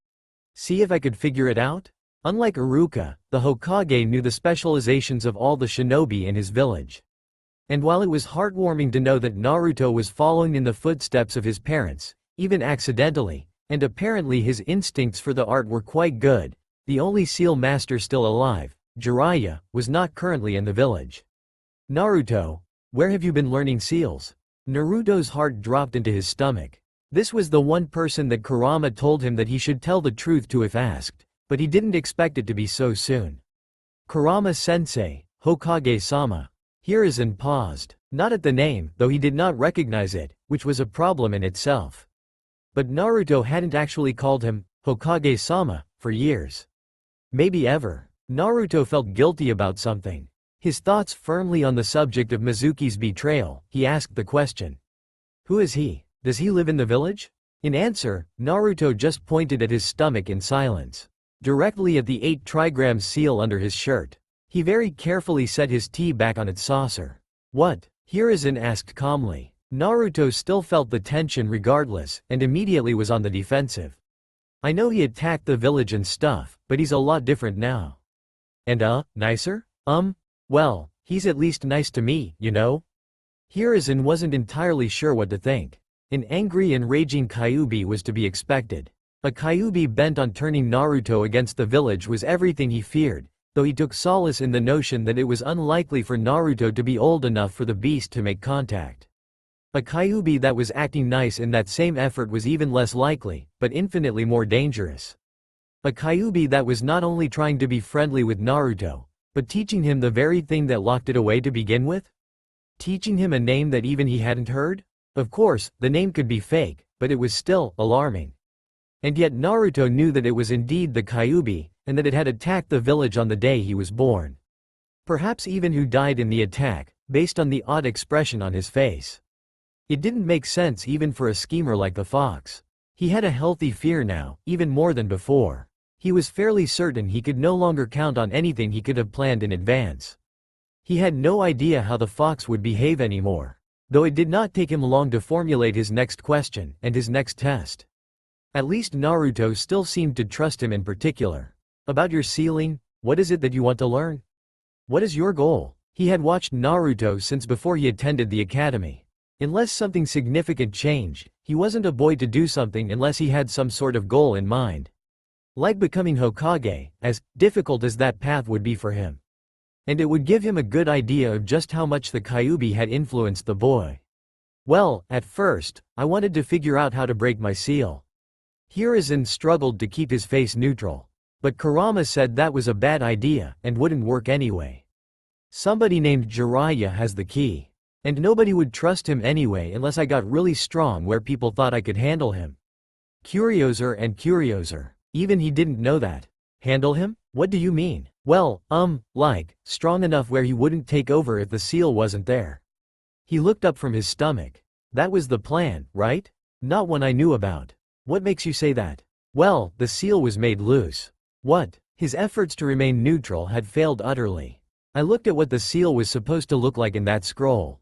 See if I could figure it out? Unlike Iruka, the Hokage knew the specializations of all the shinobi in his village. And while it was heartwarming to know that Naruto was following in the footsteps of his parents, even accidentally, and apparently his instincts for the art were quite good, the only seal master still alive, Jiraiya, was not currently in the village. Naruto, where have you been learning seals? Naruto's heart dropped into his stomach. This was the one person that Kurama told him that he should tell the truth to if asked, but he didn't expect it to be so soon. Kurama-sensei, Hokage-sama. Hiruzen paused, not at the name, though he did not recognize it, which was a problem in itself. But Naruto hadn't actually called him Hokage-sama for years. Maybe ever. Naruto felt guilty about something. His thoughts firmly on the subject of Mizuki's betrayal, he asked the question. Who is he? Does he live in the village? In answer, Naruto just pointed at his stomach in silence. Directly at the 8 trigram seal under his shirt. He very carefully set his tea back on its saucer. What? Hiruzen asked calmly. Naruto still felt the tension regardless, and immediately was on the defensive. I know he attacked the village and stuff, but he's a lot different now. And nicer? Well, he's at least nice to me, you know? Hiruzen wasn't entirely sure what to think. An angry and raging Kyuubi was to be expected. A Kyuubi bent on turning Naruto against the village was everything he feared, though he took solace in the notion that it was unlikely for Naruto to be old enough for the beast to make contact. A Kyuubi that was acting nice in that same effort was even less likely, but infinitely more dangerous. A Kyuubi that was not only trying to be friendly with Naruto, but teaching him the very thing that locked it away to begin with? Teaching him a name that even he hadn't heard? Of course, the name could be fake, but it was still alarming. And yet Naruto knew that it was indeed the Kyuubi, and that it had attacked the village on the day he was born. Perhaps even who died in the attack, based on the odd expression on his face. It didn't make sense even for a schemer like the fox. He had a healthy fear now, even more than before. He was fairly certain he could no longer count on anything he could have planned in advance. He had no idea how the fox would behave anymore, though it did not take him long to formulate his next question and his next test. At least Naruto still seemed to trust him in particular. About your sealing, what is it that you want to learn? What is your goal? He had watched Naruto since before he attended the academy. Unless something significant changed, he wasn't a boy to do something unless he had some sort of goal in mind. Like becoming Hokage, as difficult as that path would be for him. And it would give him a good idea of just how much the Kyuubi had influenced the boy. Well, at first, I wanted to figure out how to break my seal. Hiruzen struggled to keep his face neutral. But Kurama said that was a bad idea, and wouldn't work anyway. Somebody named Jiraiya has the key. And nobody would trust him anyway unless I got really strong where people thought I could handle him. Curioser and curioser. Even he didn't know that. Handle him? What do you mean? Well, like, strong enough where he wouldn't take over if the seal wasn't there. He looked up from his stomach. That was the plan, right? Not one I knew about. What makes you say that? Well, the seal was made loose. What? His efforts to remain neutral had failed utterly. I looked at what the seal was supposed to look like in that scroll.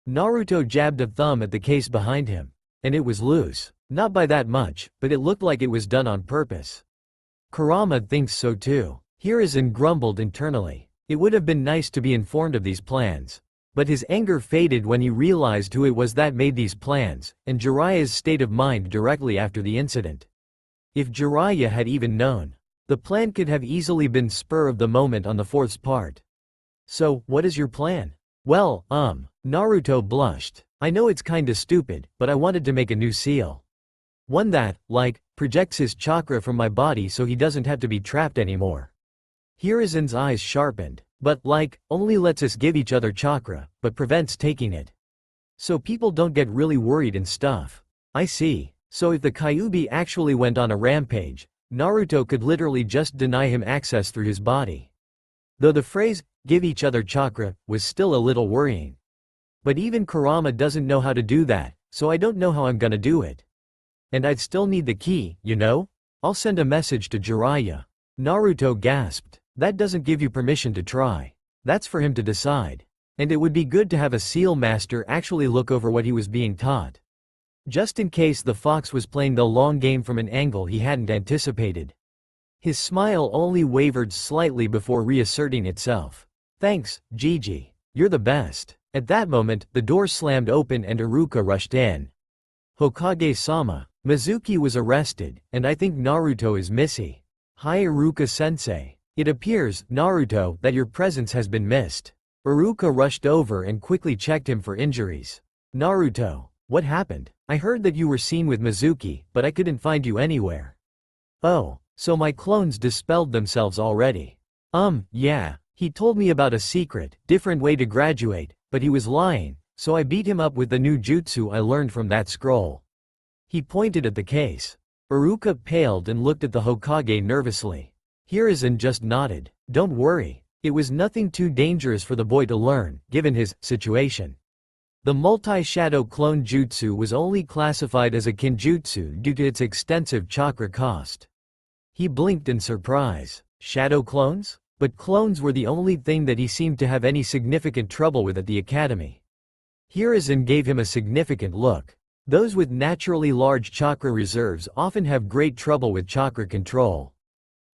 Naruto jabbed a thumb at the case behind him. And it was loose. Not by that much, but it looked like it was done on purpose. Kurama thinks so too. Hiruzen grumbled internally. It would have been nice to be informed of these plans. But his anger faded when he realized who it was that made these plans, and Jiraiya's state of mind directly after the incident. If Jiraiya had even known, the plan could have easily been spur of the moment on the fourth's part. So, what is your plan? Well, Naruto blushed. I know it's kinda stupid, but I wanted to make a new seal. One that, like, projects his chakra from my body so he doesn't have to be trapped anymore. Hiruzen's eyes sharpened. But, like, only lets us give each other chakra, but prevents taking it. So people don't get really worried and stuff. I see. So if the Kyuubi actually went on a rampage, Naruto could literally just deny him access through his body. Though the phrase, give each other chakra, was still a little worrying. But even Kurama doesn't know how to do that, so I don't know how I'm gonna do it. And I'd still need the key, you know? I'll send a message to Jiraiya. Naruto gasped. That doesn't give you permission to try. That's for him to decide. And it would be good to have a seal master actually look over what he was being taught. Just in case the fox was playing the long game from an angle he hadn't anticipated. His smile only wavered slightly before reasserting itself. Thanks, Gigi. You're the best. At that moment, the door slammed open and Iruka rushed in. Hokage-sama. Mizuki was arrested, and I think Naruto is missing. Hi Iruka-sensei. It appears, Naruto, that your presence has been missed. Iruka rushed over and quickly checked him for injuries. Naruto, what happened? I heard that you were seen with Mizuki, but I couldn't find you anywhere. Oh, so my clones dispelled themselves already. Yeah, he told me about a secret, different way to graduate, but he was lying, so I beat him up with the new jutsu I learned from that scroll. He pointed at the case. Iruka paled and looked at the Hokage nervously. Hiruzen just nodded. Don't worry. It was nothing too dangerous for the boy to learn, given his situation. The multi-shadow clone jutsu was only classified as a kinjutsu due to its extensive chakra cost. He blinked in surprise. Shadow clones? But clones were the only thing that he seemed to have any significant trouble with at the academy. Hiruzen gave him a significant look. Those with naturally large chakra reserves often have great trouble with chakra control.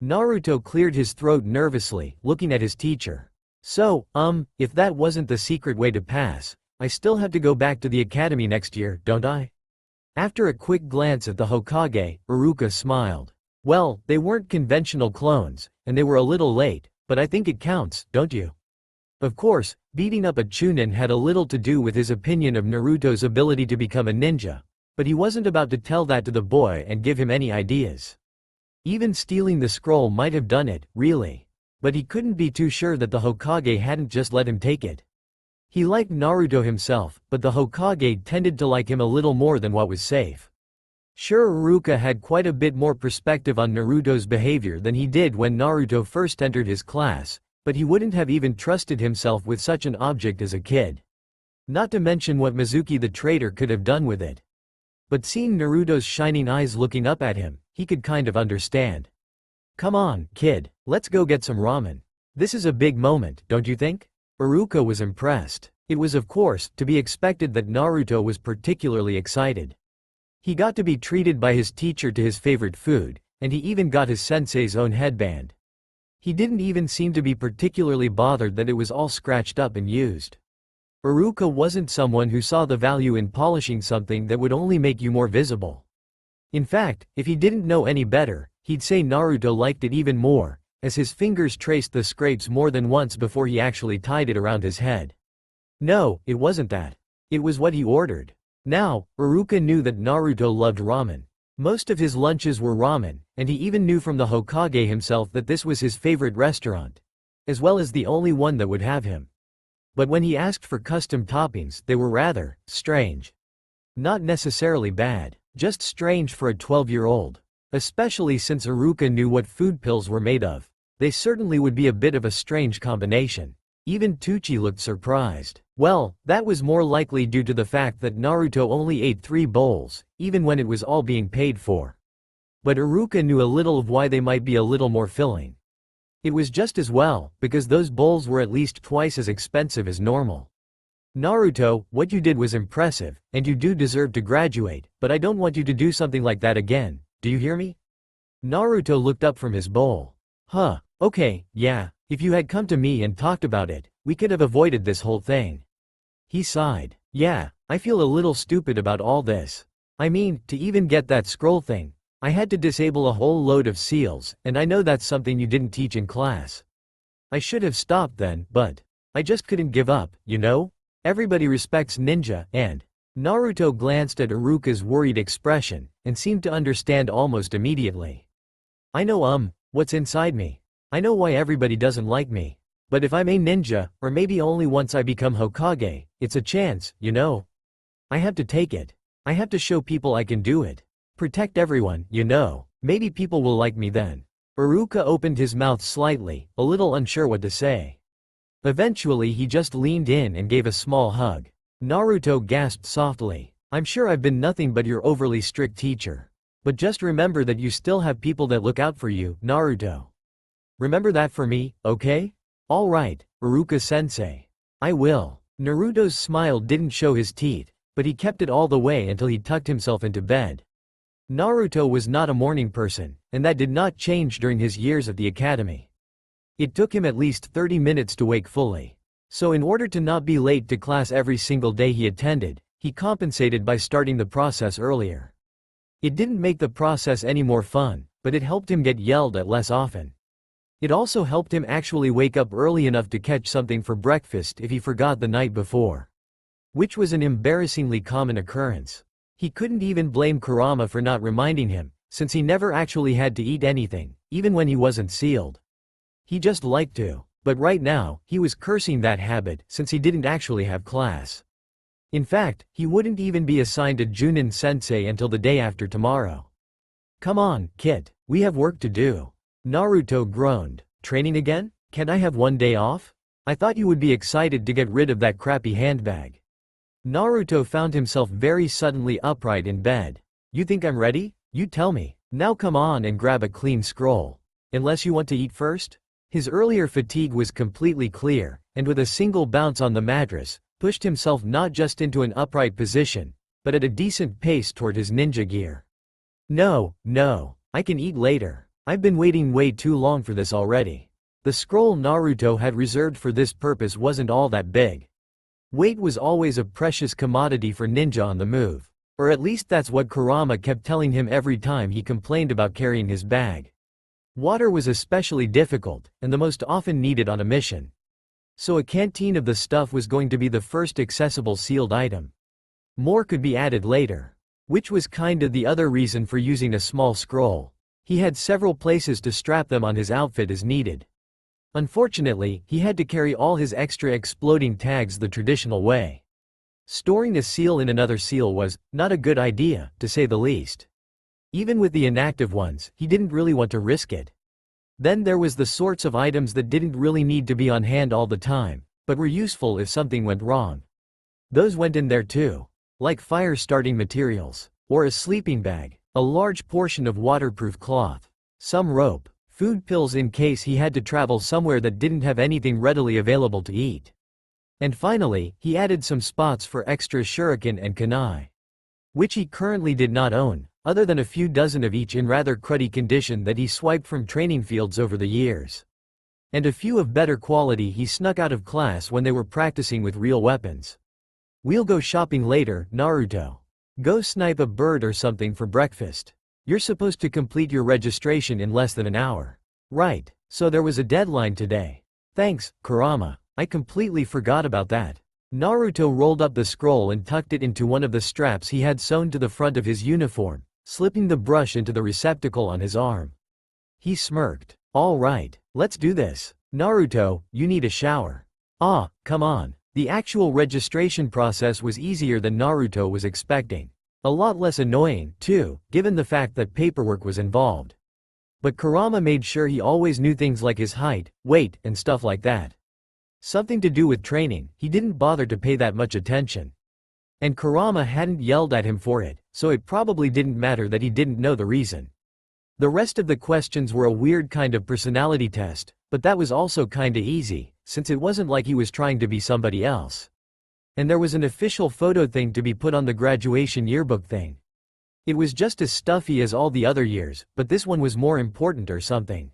Naruto cleared his throat nervously, looking at his teacher. So, if that wasn't the secret way to pass, I still have to go back to the academy next year, don't I? After a quick glance at the Hokage, Iruka smiled. Well, they weren't conventional clones, and they were a little late, but I think it counts, don't you? Of course, beating up a Chunin had a little to do with his opinion of Naruto's ability to become a ninja, but he wasn't about to tell that to the boy and give him any ideas. Even stealing the scroll might have done it, really. But he couldn't be too sure that the Hokage hadn't just let him take it. He liked Naruto himself, but the Hokage tended to like him a little more than what was safe. Sure, Iruka had quite a bit more perspective on Naruto's behavior than he did when Naruto first entered his class, but he wouldn't have even trusted himself with such an object as a kid. Not to mention what Mizuki the traitor could have done with it. But seeing Naruto's shining eyes looking up at him, he could kind of understand. Come on, kid, let's go get some ramen. This is a big moment, don't you think? Iruka was impressed. It was of course, to be expected that Naruto was particularly excited. He got to be treated by his teacher to his favorite food, and he even got his sensei's own headband. He didn't even seem to be particularly bothered that it was all scratched up and used. Iruka wasn't someone who saw the value in polishing something that would only make you more visible. In fact, if he didn't know any better, he'd say Naruto liked it even more, as his fingers traced the scrapes more than once before he actually tied it around his head. No, it wasn't that. It was what he ordered. Now, Iruka knew that Naruto loved ramen. Most of his lunches were ramen, and he even knew from the Hokage himself that this was his favorite restaurant, as well as the only one that would have him. But when he asked for custom toppings, they were rather strange. Not necessarily bad, just strange for a 12-year-old. Especially since Iruka knew what food pills were made of. They certainly would be a bit of a strange combination. Even Tucci looked surprised. Well, that was more likely due to the fact that Naruto only ate 3 bowls, even when it was all being paid for. But Iruka knew a little of why they might be a little more filling. It was just as well, because those bowls were at least twice as expensive as normal. Naruto, what you did was impressive, and you do deserve to graduate, but I don't want you to do something like that again, do you hear me? Naruto looked up from his bowl. Huh, okay, yeah, if you had come to me and talked about it, we could have avoided this whole thing. He sighed. Yeah, I feel a little stupid about all this. I mean, to even get that scroll thing, I had to disable a whole load of seals, and I know that's something you didn't teach in class. I should have stopped then, but I just couldn't give up, you know? Everybody respects ninja, and Naruto glanced at Iruka's worried expression, and seemed to understand almost immediately. I know what's inside me. I know why everybody doesn't like me. But if I'm a ninja, or maybe only once I become Hokage, it's a chance, you know? I have to take it. I have to show people I can do it. Protect everyone, you know. Maybe people will like me then. Iruka opened his mouth slightly, a little unsure what to say. Eventually he just leaned in and gave a small hug. Naruto gasped softly. I'm sure I've been nothing but your overly strict teacher. But just remember that you still have people that look out for you, Naruto. Remember that for me, okay? Alright, Iruka-sensei. I will. Naruto's smile didn't show his teeth, but he kept it all the way until he tucked himself into bed. Naruto was not a morning person, and that did not change during his years at the academy. It took him at least 30 minutes to wake fully. So in order to not be late to class every single day he attended, he compensated by starting the process earlier. It didn't make the process any more fun, but it helped him get yelled at less often. It also helped him actually wake up early enough to catch something for breakfast if he forgot the night before. Which was an embarrassingly common occurrence. He couldn't even blame Kurama for not reminding him, since he never actually had to eat anything, even when he wasn't sealed. He just liked to, but right now, he was cursing that habit since he didn't actually have class. In fact, he wouldn't even be assigned a Junin sensei until the day after tomorrow. Come on, Kit, we have work to do. Naruto groaned. Training again? Can't I have one day off? I thought you would be excited to get rid of that crappy handbag. Naruto found himself very suddenly upright in bed. You think I'm ready? You tell me. Now come on and grab a clean scroll. Unless you want to eat first? His earlier fatigue was completely clear, and with a single bounce on the mattress, pushed himself not just into an upright position, but at a decent pace toward his ninja gear. No, I can eat later. I've been waiting way too long for this already. The scroll Naruto had reserved for this purpose wasn't all that big. Weight was always a precious commodity for ninja on the move. Or at least that's what Kurama kept telling him every time he complained about carrying his bag. Water was especially difficult, and the most often needed on a mission. So a canteen of the stuff was going to be the first accessible sealed item. More could be added later. Which was kinda the other reason for using a small scroll. He had several places to strap them on his outfit as needed. Unfortunately, he had to carry all his extra exploding tags the traditional way. Storing a seal in another seal was not a good idea, to say the least. Even with the inactive ones, he didn't really want to risk it. Then there was the sorts of items that didn't really need to be on hand all the time, but were useful if something went wrong. Those went in there too. Like fire-starting materials, or a sleeping bag, a large portion of waterproof cloth, some rope, food pills in case he had to travel somewhere that didn't have anything readily available to eat. And finally, he added some spots for extra shuriken and kunai. Which he currently did not own, other than a few dozen of each in rather cruddy condition that he swiped from training fields over the years. And a few of better quality he snuck out of class when they were practicing with real weapons. We'll go shopping later, Naruto. Go snipe a bird or something for breakfast. You're supposed to complete your registration in less than an hour. Right, so there was a deadline today. Thanks, Kurama. I completely forgot about that. Naruto rolled up the scroll and tucked it into one of the straps he had sewn to the front of his uniform, slipping the brush into the receptacle on his arm. He smirked. All right, let's do this. Naruto, you need a shower. Ah, come on. The actual registration process was easier than Naruto was expecting. A lot less annoying, too, given the fact that paperwork was involved. But Kurama made sure he always knew things like his height, weight, and stuff like that. Something to do with training, he didn't bother to pay that much attention. And Kurama hadn't yelled at him for it, so it probably didn't matter that he didn't know the reason. The rest of the questions were a weird kind of personality test, but that was also kinda easy, since it wasn't like he was trying to be somebody else. And there was an official photo thing to be put on the graduation yearbook thing. It was just as stuffy as all the other years, but this one was more important or something.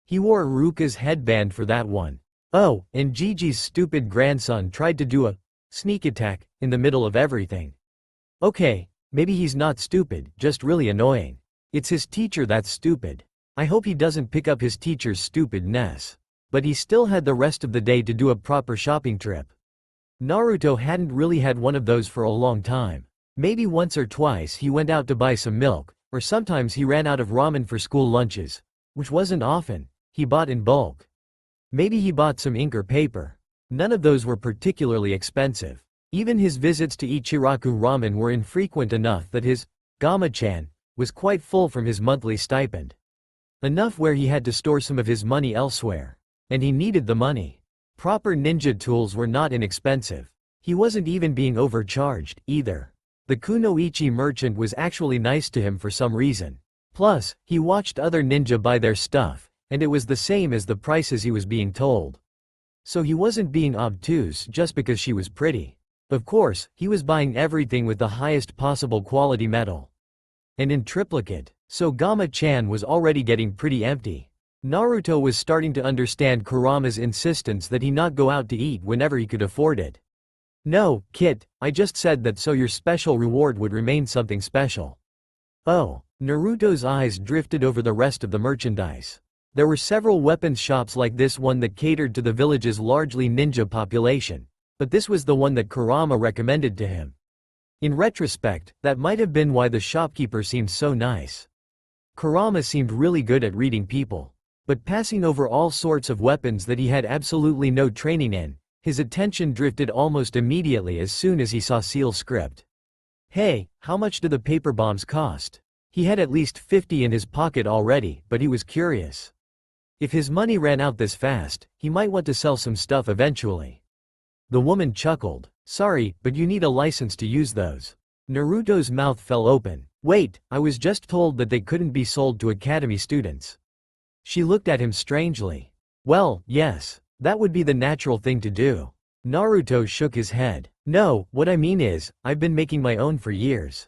He wore Iruka's headband for that one. Oh, and Gigi's stupid grandson tried to do a sneak attack in the middle of everything. Okay, maybe he's not stupid, just really annoying. It's his teacher that's stupid. I hope he doesn't pick up his teacher's stupidness. But he still had the rest of the day to do a proper shopping trip. Naruto hadn't really had one of those for a long time. Maybe once or twice he went out to buy some milk, or sometimes he ran out of ramen for school lunches, which wasn't often. He bought in bulk. Maybe he bought some ink or paper. None of those were particularly expensive. Even his visits to Ichiraku Ramen were infrequent enough that his Gama-chan was quite full from his monthly stipend. Enough where he had to store some of his money elsewhere. And he needed the money. Proper ninja tools were not inexpensive. He wasn't even being overcharged, either. The Kunoichi merchant was actually nice to him for some reason. Plus, he watched other ninja buy their stuff, and it was the same as the prices he was being told. So he wasn't being obtuse just because she was pretty. Of course, he was buying everything with the highest possible quality metal. And in triplicate, so Gama-chan was already getting pretty empty. Naruto was starting to understand Kurama's insistence that he not go out to eat whenever he could afford it. No, Kit, I just said that so your special reward would remain something special. Oh, Naruto's eyes drifted over the rest of the merchandise. There were several weapons shops like this one that catered to the village's largely ninja population, but this was the one that Kurama recommended to him. In retrospect, that might have been why the shopkeeper seemed so nice. Kurama seemed really good at reading people. But passing over all sorts of weapons that he had absolutely no training in, his attention drifted almost immediately as soon as he saw seal script. Hey, how much do the paper bombs cost? He had at least 50 in his pocket already, but he was curious. If his money ran out this fast, he might want to sell some stuff eventually. The woman chuckled. Sorry, but you need a license to use those. Naruto's mouth fell open. Wait, I was just told that they couldn't be sold to academy students. She looked at him strangely. Well, yes, that would be the natural thing to do. Naruto shook his head. No, what I mean is, I've been making my own for years.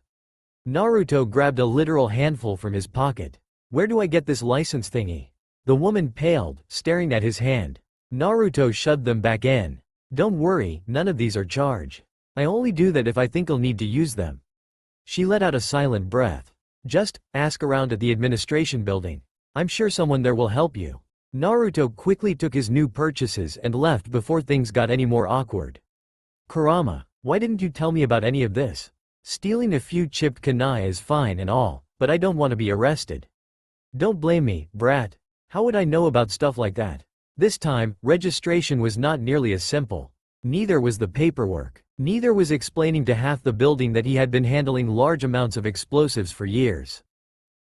Naruto grabbed a literal handful from his pocket. Where do I get this license thingy? The woman paled, staring at his hand. Naruto shoved them back in. Don't worry, none of these are charged. I only do that if I think I'll need to use them. She let out a silent breath. Just ask around at the administration building. I'm sure someone there will help you. Naruto quickly took his new purchases and left before things got any more awkward. Kurama, why didn't you tell me about any of this? Stealing a few chipped kunai is fine and all, but I don't want to be arrested. Don't blame me, brat. How would I know about stuff like that? This time, registration was not nearly as simple. Neither was the paperwork. Neither was explaining to half the building that he had been handling large amounts of explosives for years.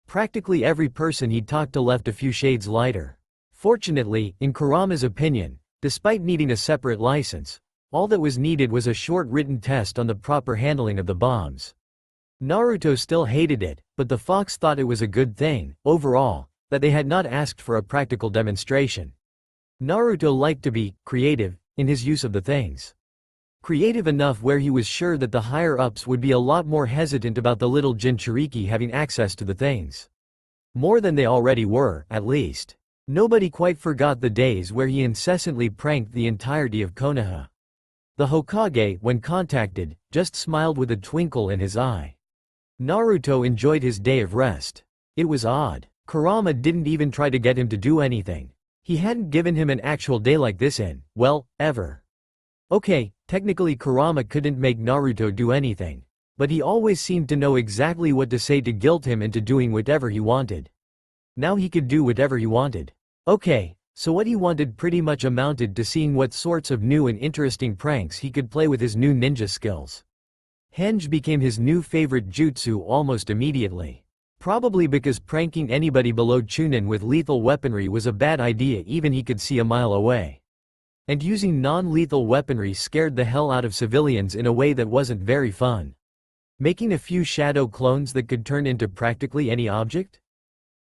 Practically every person he talked to left a few shades lighter. Fortunately, in Kurama's opinion, despite needing a separate license, all that was needed was a short written test on the proper handling of the bombs. Naruto still hated it, but the fox thought it was a good thing, overall, that they had not asked for a practical demonstration. Naruto liked to be creative in his use of the things. Creative enough where he was sure that the higher-ups would be a lot more hesitant about the little Jinchuriki having access to the things. More than they already were, at least. Nobody quite forgot the days where he incessantly pranked the entirety of Konoha. The Hokage, when contacted, just smiled with a twinkle in his eye. Naruto enjoyed his day of rest. It was odd. Kurama didn't even try to get him to do anything. He hadn't given him an actual day like this in, well, ever. Okay, technically Kurama couldn't make Naruto do anything. But he always seemed to know exactly what to say to guilt him into doing whatever he wanted. Now he could do whatever he wanted. Okay, so what he wanted pretty much amounted to seeing what sorts of new and interesting pranks he could play with his new ninja skills. Henge became his new favorite jutsu almost immediately. Probably because pranking anybody below Chunin with lethal weaponry was a bad idea even he could see a mile away. And using non-lethal weaponry scared the hell out of civilians in a way that wasn't very fun. Making a few shadow clones that could turn into practically any object?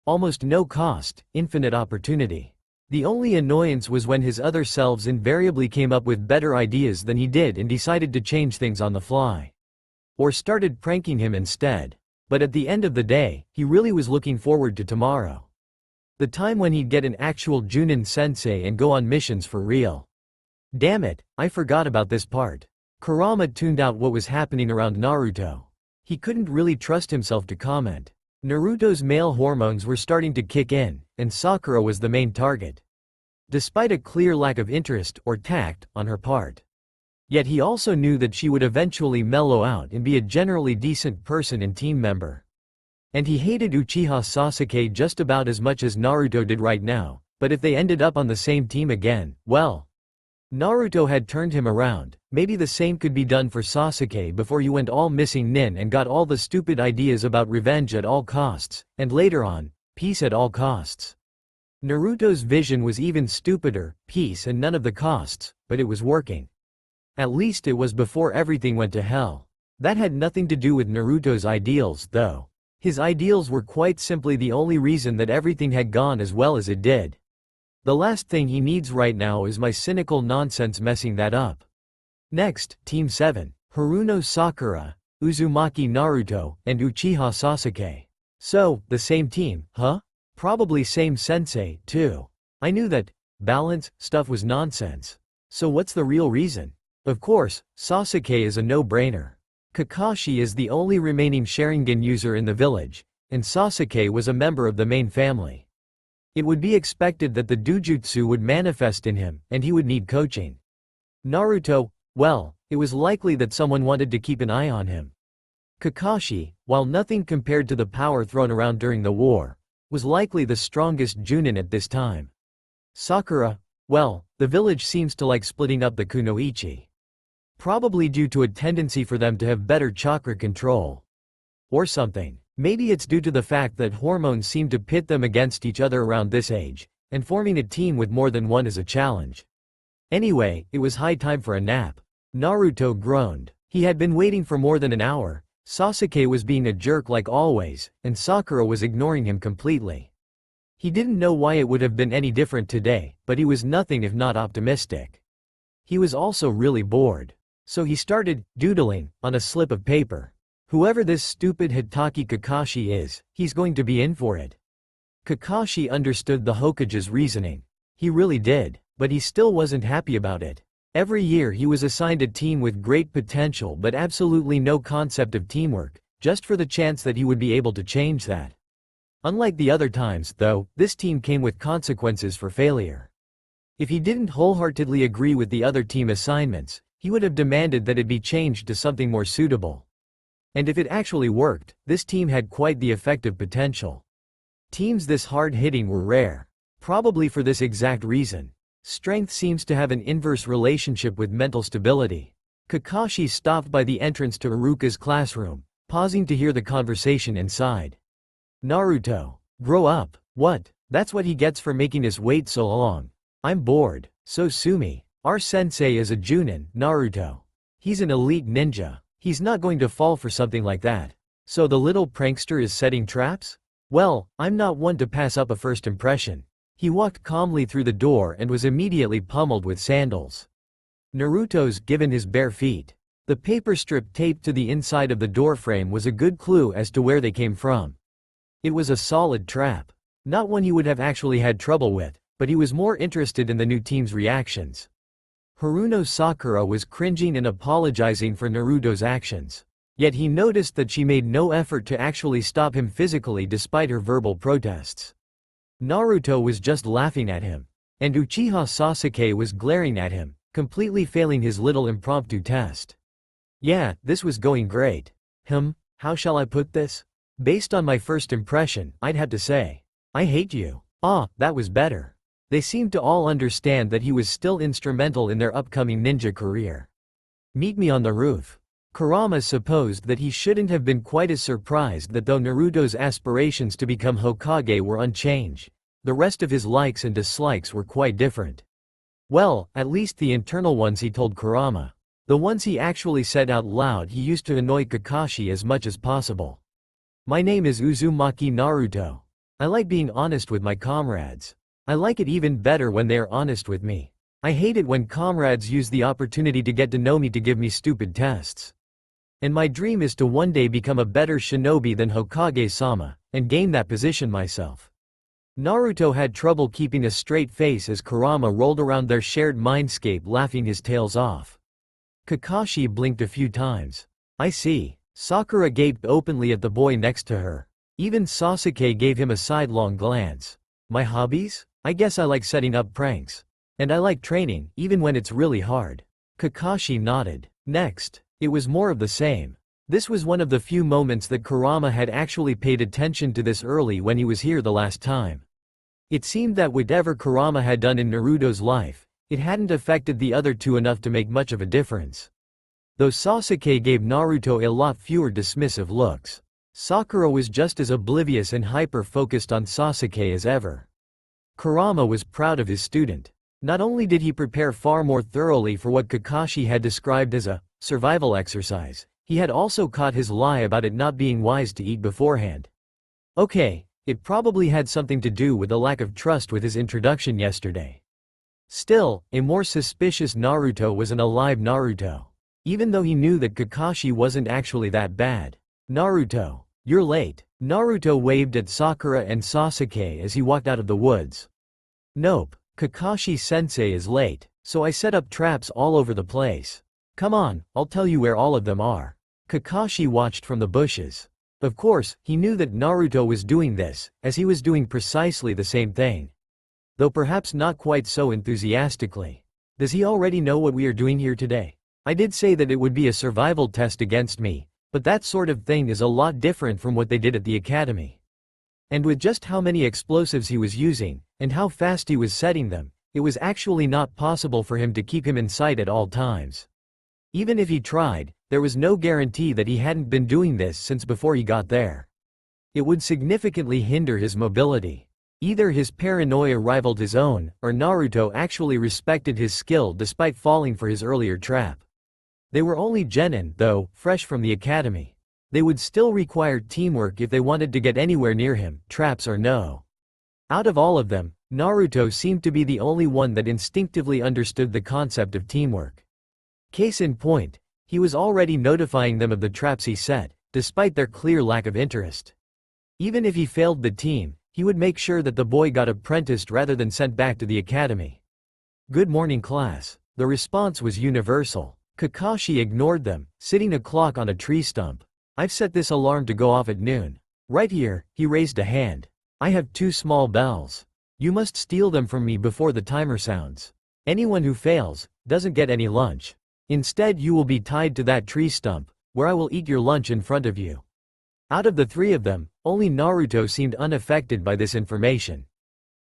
Almost no cost, infinite opportunity. The only annoyance was when his other selves invariably came up with better ideas than he did and decided to change things on the fly. Or started pranking him instead. But at the end of the day, he really was looking forward to tomorrow. The time when he'd get an actual Junin sensei and go on missions for real. Damn it, I forgot about this part. Kurama tuned out what was happening around Naruto. He couldn't really trust himself to comment. Naruto's male hormones were starting to kick in, and Sakura was the main target. Despite a clear lack of interest or tact on her part. Yet he also knew that she would eventually mellow out and be a generally decent person and team member. And he hated Uchiha Sasuke just about as much as Naruto did right now, but if they ended up on the same team again, well. Naruto had turned him around. Maybe the same could be done for Sasuke before you went all missing nin and got all the stupid ideas about revenge at all costs, and later on, peace at all costs. Naruto's vision was even stupider, peace and none of the costs, but it was working. At least it was before everything went to hell. That had nothing to do with Naruto's ideals, though. His ideals were quite simply the only reason that everything had gone as well as it did. The last thing he needs right now is my cynical nonsense messing that up. Next, Team 7. Haruno Sakura, Uzumaki Naruto, and Uchiha Sasuke. So, the same team, huh? Probably same sensei, too. I knew that balance stuff was nonsense. So what's the real reason? Of course, Sasuke is a no-brainer. Kakashi is the only remaining Sharingan user in the village, and Sasuke was a member of the main family. It would be expected that the Dujutsu would manifest in him, and he would need coaching. Naruto, well, it was likely that someone wanted to keep an eye on him. Kakashi, while nothing compared to the power thrown around during the war, was likely the strongest Junin at this time. Sakura, well, the village seems to like splitting up the kunoichi. Probably due to a tendency for them to have better chakra control. Or something. Maybe it's due to the fact that hormones seem to pit them against each other around this age, and forming a team with more than one is a challenge. Anyway, it was high time for a nap. Naruto groaned. He had been waiting for more than an hour. Sasuke was being a jerk like always, and Sakura was ignoring him completely. He didn't know why it would have been any different today, but he was nothing if not optimistic. He was also really bored. So he started doodling on a slip of paper. Whoever this stupid Hitaki Kakashi is, he's going to be in for it. Kakashi understood the Hokage's reasoning. He really did, but he still wasn't happy about it. Every year he was assigned a team with great potential but absolutely no concept of teamwork, just for the chance that he would be able to change that. Unlike the other times, though, this team came with consequences for failure. If he didn't wholeheartedly agree with the other team assignments, he would have demanded that it be changed to something more suitable. And if it actually worked, this team had quite the effective potential. Teams this hard-hitting were rare. Probably for this exact reason. Strength seems to have an inverse relationship with mental stability. Kakashi stopped by the entrance to Iruka's classroom, pausing to hear the conversation inside. Naruto. Grow up. What? That's what he gets for making us wait so long. I'm bored. So sue me. Our sensei is a Junin, Naruto. He's an elite ninja. He's not going to fall for something like that. So the little prankster is setting traps? Well, I'm not one to pass up a first impression. He walked calmly through the door and was immediately pummeled with sandals. Naruto's given his bare feet. The paper strip taped to the inside of the doorframe was a good clue as to where they came from. It was a solid trap. Not one he would have actually had trouble with, but he was more interested in the new team's reactions. Haruno Sakura was cringing and apologizing for Naruto's actions. Yet he noticed that she made no effort to actually stop him physically despite her verbal protests. Naruto was just laughing at him. And Uchiha Sasuke was glaring at him, completely failing his little impromptu test. Yeah, this was going great. How shall I put this? Based on my first impression, I'd have to say, I hate you. Ah, that was better. They seemed to all understand that he was still instrumental in their upcoming ninja career. Meet me on the roof. Kurama supposed that he shouldn't have been quite as surprised that though Naruto's aspirations to become Hokage were unchanged, the rest of his likes and dislikes were quite different. Well, at least the internal ones, he told Kurama. The ones he actually said out loud he used to annoy Kakashi as much as possible. My name is Uzumaki Naruto. I like being honest with my comrades. I like it even better when they are honest with me. I hate it when comrades use the opportunity to get to know me to give me stupid tests. And my dream is to one day become a better shinobi than Hokage-sama, and gain that position myself. Naruto had trouble keeping a straight face as Kurama rolled around their shared mindscape laughing his tails off. Kakashi blinked a few times. I see. Sakura gaped openly at the boy next to her. Even Sasuke gave him a sidelong glance. My hobbies? I guess I like setting up pranks. And I like training, even when it's really hard. Kakashi nodded. Next. It was more of the same. This was one of the few moments that Kurama had actually paid attention to this early when he was here the last time. It seemed that whatever Kurama had done in Naruto's life, It hadn't affected the other two enough to make much of a difference. Though Sasuke gave Naruto a lot fewer dismissive looks. Sakura was just as oblivious and hyper-focused on Sasuke as ever. Kurama was proud of his student. Not only did he prepare far more thoroughly for what Kakashi had described as a survival exercise, he had also caught his lie about it not being wise to eat beforehand. Okay, it probably had something to do with the lack of trust with his introduction yesterday. Still, a more suspicious Naruto was an alive Naruto. Even though he knew that Kakashi wasn't actually that bad. Naruto, you're late. Naruto waved at Sakura and Sasuke as he walked out of the woods. Nope, Kakashi-sensei is late, so I set up traps all over the place. Come on, I'll tell you where all of them are. Kakashi watched from the bushes. Of course, he knew that Naruto was doing this, as he was doing precisely the same thing. Though perhaps not quite so enthusiastically. Does he already know what we are doing here today? I did say that it would be a survival test against me, but that sort of thing is a lot different from what they did at the academy. And with just how many explosives he was using, and how fast he was setting them, it was actually not possible for him to keep him in sight at all times. Even if he tried, there was no guarantee that he hadn't been doing this since before he got there. It would significantly hinder his mobility. Either his paranoia rivaled his own, or Naruto actually respected his skill despite falling for his earlier trap. They were only genin, though, fresh from the academy. They would still require teamwork if they wanted to get anywhere near him, traps or no. Out of all of them, Naruto seemed to be the only one that instinctively understood the concept of teamwork. Case in point, he was already notifying them of the traps he set, despite their clear lack of interest. Even if he failed the team, he would make sure that the boy got apprenticed rather than sent back to the academy. Good morning, class. The response was universal. Kakashi ignored them, sitting a clock on a tree stump. I've set this alarm to go off at noon. Right here, he raised a hand. I have 2 small bells. You must steal them from me before the timer sounds. Anyone who fails, doesn't get any lunch. Instead you will be tied to that tree stump, where I will eat your lunch in front of you. Out of the 3 of them, only Naruto seemed unaffected by this information.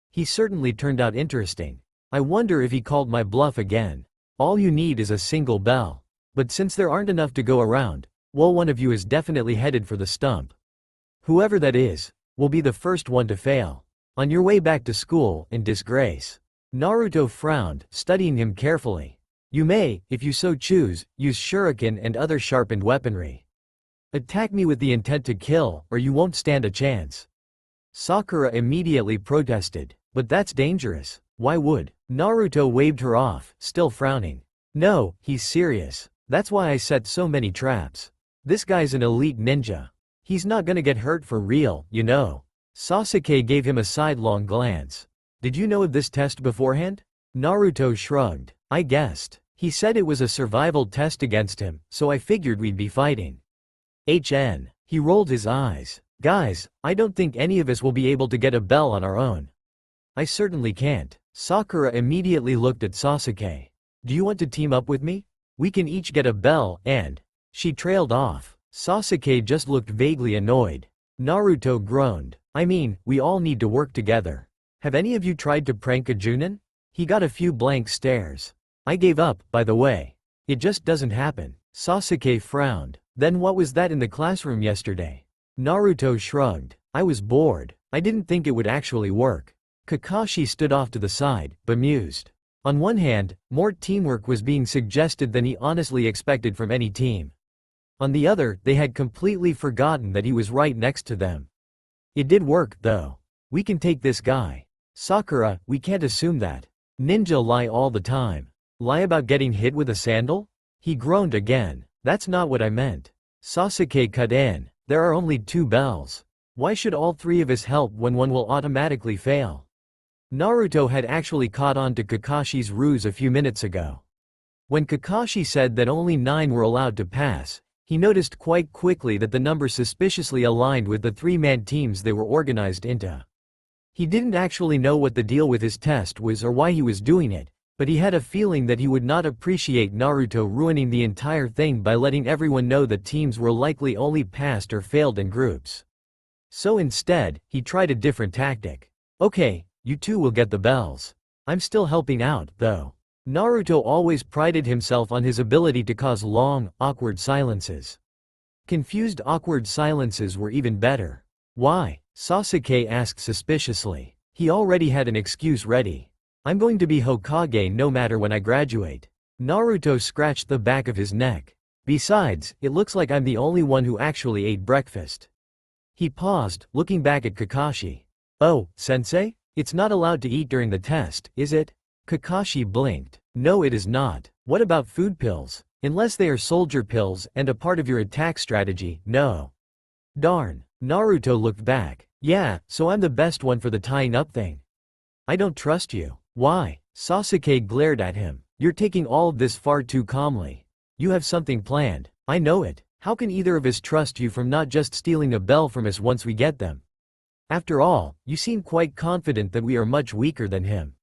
He certainly turned out interesting. I wonder if he called my bluff again. All you need is a single bell. But since there aren't enough to go around, well, one of you is definitely headed for the stump. Whoever that is, will be the first one to fail. On your way back to school, in disgrace. Naruto frowned, studying him carefully. You may, if you so choose, use shuriken and other sharpened weaponry. Attack me with the intent to kill, or you won't stand a chance. Sakura immediately protested, but that's dangerous. Why would? Naruto waved her off, still frowning. No, he's serious. That's why I set so many traps. This guy's an elite ninja. He's not gonna get hurt for real, you know. Sasuke gave him a sidelong glance. Did you know of this test beforehand? Naruto shrugged. I guessed. He said it was a survival test against him, so I figured we'd be fighting. He rolled his eyes. Guys, I don't think any of us will be able to get a bell on our own. I certainly can't. Sakura immediately looked at Sasuke. Do you want to team up with me? We can each get a bell, and… She trailed off. Sasuke just looked vaguely annoyed. Naruto groaned. I mean, we all need to work together. Have any of you tried to prank a Junin? He got a few blank stares. I gave up, by the way. It just doesn't happen. Sasuke frowned. Then what was that in the classroom yesterday? Naruto shrugged. I was bored. I didn't think it would actually work. Kakashi stood off to the side, bemused. On one hand, more teamwork was being suggested than he honestly expected from any team. On the other, they had completely forgotten that he was right next to them. It did work, though. We can take this guy. Sakura, we can't assume that. Ninja lie all the time. Lie about getting hit with a sandal? He groaned again. That's not what I meant. Sasuke cut in. There are only 2 bells. Why should all 3 of us help when one will automatically fail? Naruto had actually caught on to Kakashi's ruse a few minutes ago. When Kakashi said that only 9 were allowed to pass, he noticed quite quickly that the number suspiciously aligned with the 3-man teams they were organized into. He didn't actually know what the deal with his test was or why he was doing it, but he had a feeling that he would not appreciate Naruto ruining the entire thing by letting everyone know that teams were likely only passed or failed in groups. So instead, he tried a different tactic. Okay, you 2 will get the bells. I'm still helping out, though. Naruto always prided himself on his ability to cause long, awkward silences. Confused awkward silences were even better. Why? Sasuke asked suspiciously. He already had an excuse ready. I'm going to be Hokage no matter when I graduate. Naruto scratched the back of his neck. Besides, it looks like I'm the only one who actually ate breakfast. He paused, looking back at Kakashi. Oh, Sensei? It's not allowed to eat during the test, is it? Kakashi blinked. No, it is not. What about food pills? Unless they are soldier pills and a part of your attack strategy, no. Darn. Naruto looked back. Yeah, so I'm the best one for the tying up thing. I don't trust you. Why? Sasuke glared at him. You're taking all of this far too calmly. You have something planned. I know it. How can either of us trust you from not just stealing a bell from us once we get them? After all, you seem quite confident that we are much weaker than him.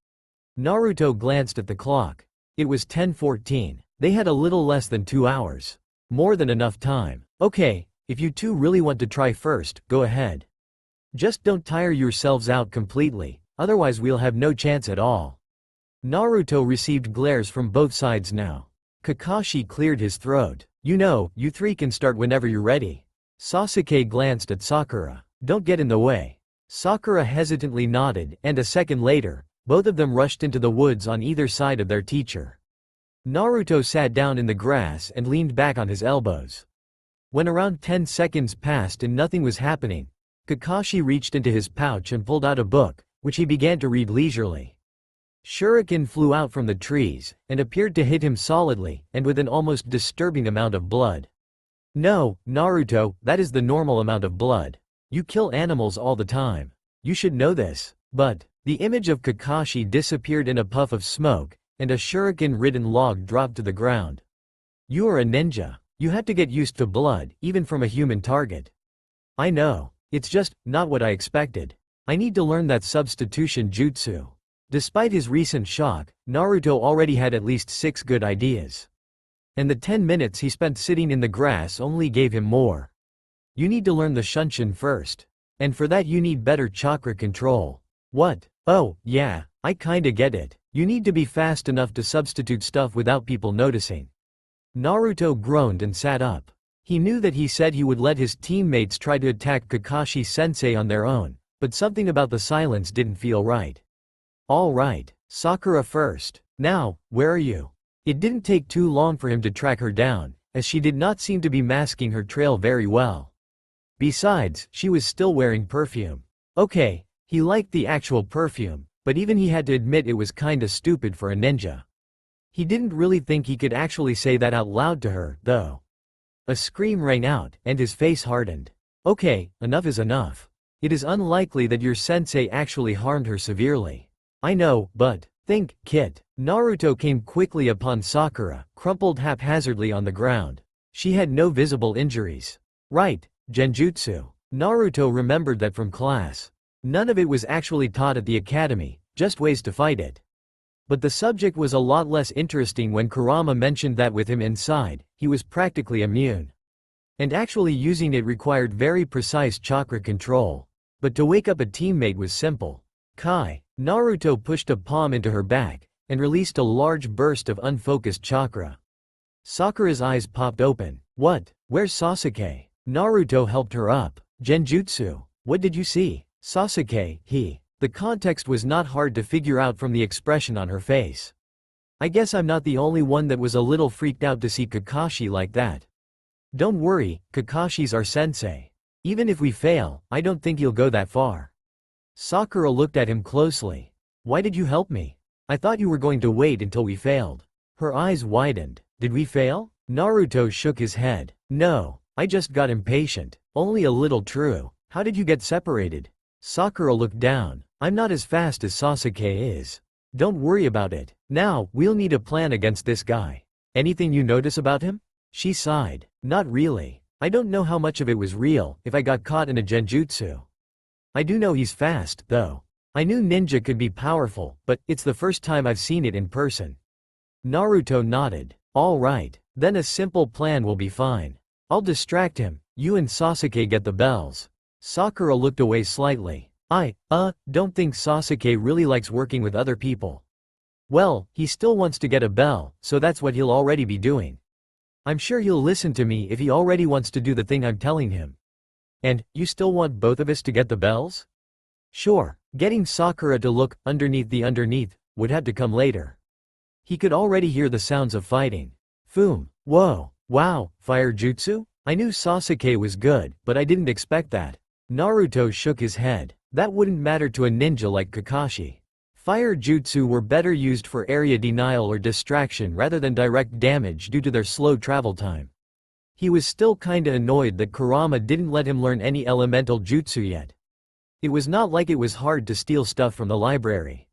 Naruto glanced at the clock. It was 10:14. They had a little less than 2 hours. More than enough time. Okay, if you two really want to try first, go ahead. Just don't tire yourselves out completely, otherwise we'll have no chance at all. Naruto received glares from both sides now. Kakashi cleared his throat. You know, you three can start whenever you're ready. Sasuke glanced at Sakura. Don't get in the way. Sakura hesitantly nodded, and a second later, both of them rushed into the woods on either side of their teacher. Naruto sat down in the grass and leaned back on his elbows. When around 10 seconds passed and nothing was happening, Kakashi reached into his pouch and pulled out a book, which he began to read leisurely. Shuriken flew out from the trees, and appeared to hit him solidly, and with an almost disturbing amount of blood. No, Naruto, that is the normal amount of blood. You kill animals all the time. You should know this. But, the image of Kakashi disappeared in a puff of smoke, and a shuriken-ridden log dropped to the ground. You are a ninja. You had to get used to blood, even from a human target. I know. It's just, not what I expected. I need to learn that substitution jutsu. Despite his recent shock, Naruto already had at least 6 good ideas. And the 10 minutes he spent sitting in the grass only gave him more. You need to learn the Shunshin first. And for that you need better chakra control. What? Oh, yeah, I kinda get it. You need to be fast enough to substitute stuff without people noticing. Naruto groaned and sat up. He knew that he said he would let his teammates try to attack Kakashi-sensei on their own, but something about the silence didn't feel right. All right, Sakura first. Now, where are you? It didn't take too long for him to track her down, as she did not seem to be masking her trail very well. Besides, she was still wearing perfume. Okay, he liked the actual perfume, but even he had to admit it was kinda stupid for a ninja. He didn't really think he could actually say that out loud to her, though. A scream rang out, and his face hardened. Okay, enough is enough. It is unlikely that your sensei actually harmed her severely. I know, but, think, kid. Naruto came quickly upon Sakura, crumpled haphazardly on the ground. She had no visible injuries. Right, genjutsu. Naruto remembered that from class. None of it was actually taught at the academy, just ways to fight it. But the subject was a lot less interesting when Kurama mentioned that with him inside, he was practically immune. And actually using it required very precise chakra control. But to wake up a teammate was simple. Kai. Naruto pushed a palm into her back, and released a large burst of unfocused chakra. Sakura's eyes popped open. What? Where's Sasuke? Naruto helped her up. Genjutsu. What did you see? Sasuke, he. The context was not hard to figure out from the expression on her face. I guess I'm not the only one that was a little freaked out to see Kakashi like that. Don't worry, Kakashi's our sensei. Even if we fail, I don't think he'll go that far. Sakura looked at him closely. Why did you help me? I thought you were going to wait until we failed. Her eyes widened. Did we fail? Naruto shook his head. No, I just got impatient. Only a little true. How did you get separated? Sakura looked down. I'm not as fast as Sasuke is. Don't worry about it. Now, we'll need a plan against this guy. Anything you notice about him? She sighed. Not really. I don't know how much of it was real, if I got caught in a genjutsu. I do know he's fast, though. I knew ninja could be powerful, but it's the first time I've seen it in person. Naruto nodded. All right, then a simple plan will be fine. I'll distract him. You and Sasuke get the bells. Sakura looked away slightly. I don't think Sasuke really likes working with other people. Well, he still wants to get a bell, so that's what he'll already be doing. I'm sure he'll listen to me if he already wants to do the thing I'm telling him. And, you still want both of us to get the bells? Sure, getting Sakura to look underneath would have to come later. He could already hear the sounds of fighting. Foom. Whoa. Wow, fire jutsu? I knew Sasuke was good, but I didn't expect that. Naruto shook his head. That wouldn't matter to a ninja like Kakashi. Fire jutsu were better used for area denial or distraction rather than direct damage due to their slow travel time. He was still kinda annoyed that Kurama didn't let him learn any elemental jutsu yet. It was not like it was hard to steal stuff from the library.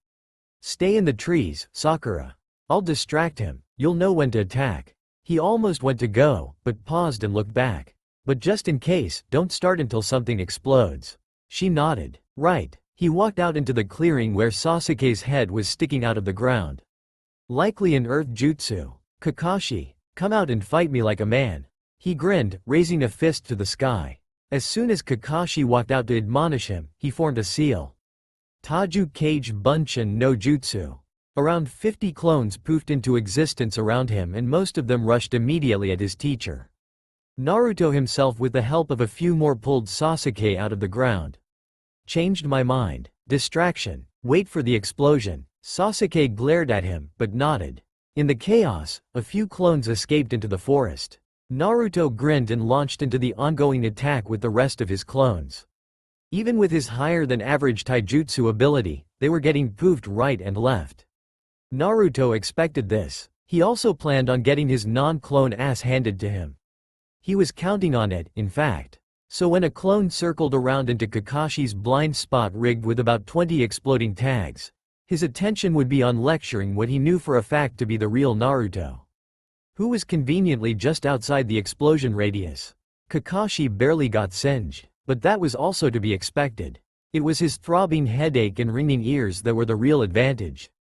Stay in the trees, Sakura. I'll distract him, you'll know when to attack. He almost went to go, but paused and looked back. But just in case, don't start until something explodes. She nodded. Right. He walked out into the clearing where Sasuke's head was sticking out of the ground. Likely an earth jutsu. Kakashi, come out and fight me like a man. He grinned, raising a fist to the sky. As soon as Kakashi walked out to admonish him, he formed a seal. Taju Kage Bunshin no Jutsu. Around 50 clones poofed into existence around him and most of them rushed immediately at his teacher. Naruto himself with the help of a few more pulled Sasuke out of the ground. Changed my mind. Distraction. Wait for the explosion. Sasuke glared at him, but nodded. In the chaos, a few clones escaped into the forest. Naruto grinned and launched into the ongoing attack with the rest of his clones. Even with his higher-than-average taijutsu ability, they were getting poofed right and left. Naruto expected this. He also planned on getting his non-clone ass handed to him. He was counting on it, in fact. So when a clone circled around into Kakashi's blind spot rigged with about 20 exploding tags, his attention would be on lecturing what he knew for a fact to be the real Naruto, who was conveniently just outside the explosion radius. Kakashi barely got singed, but that was also to be expected. It was his throbbing headache and ringing ears that were the real advantage.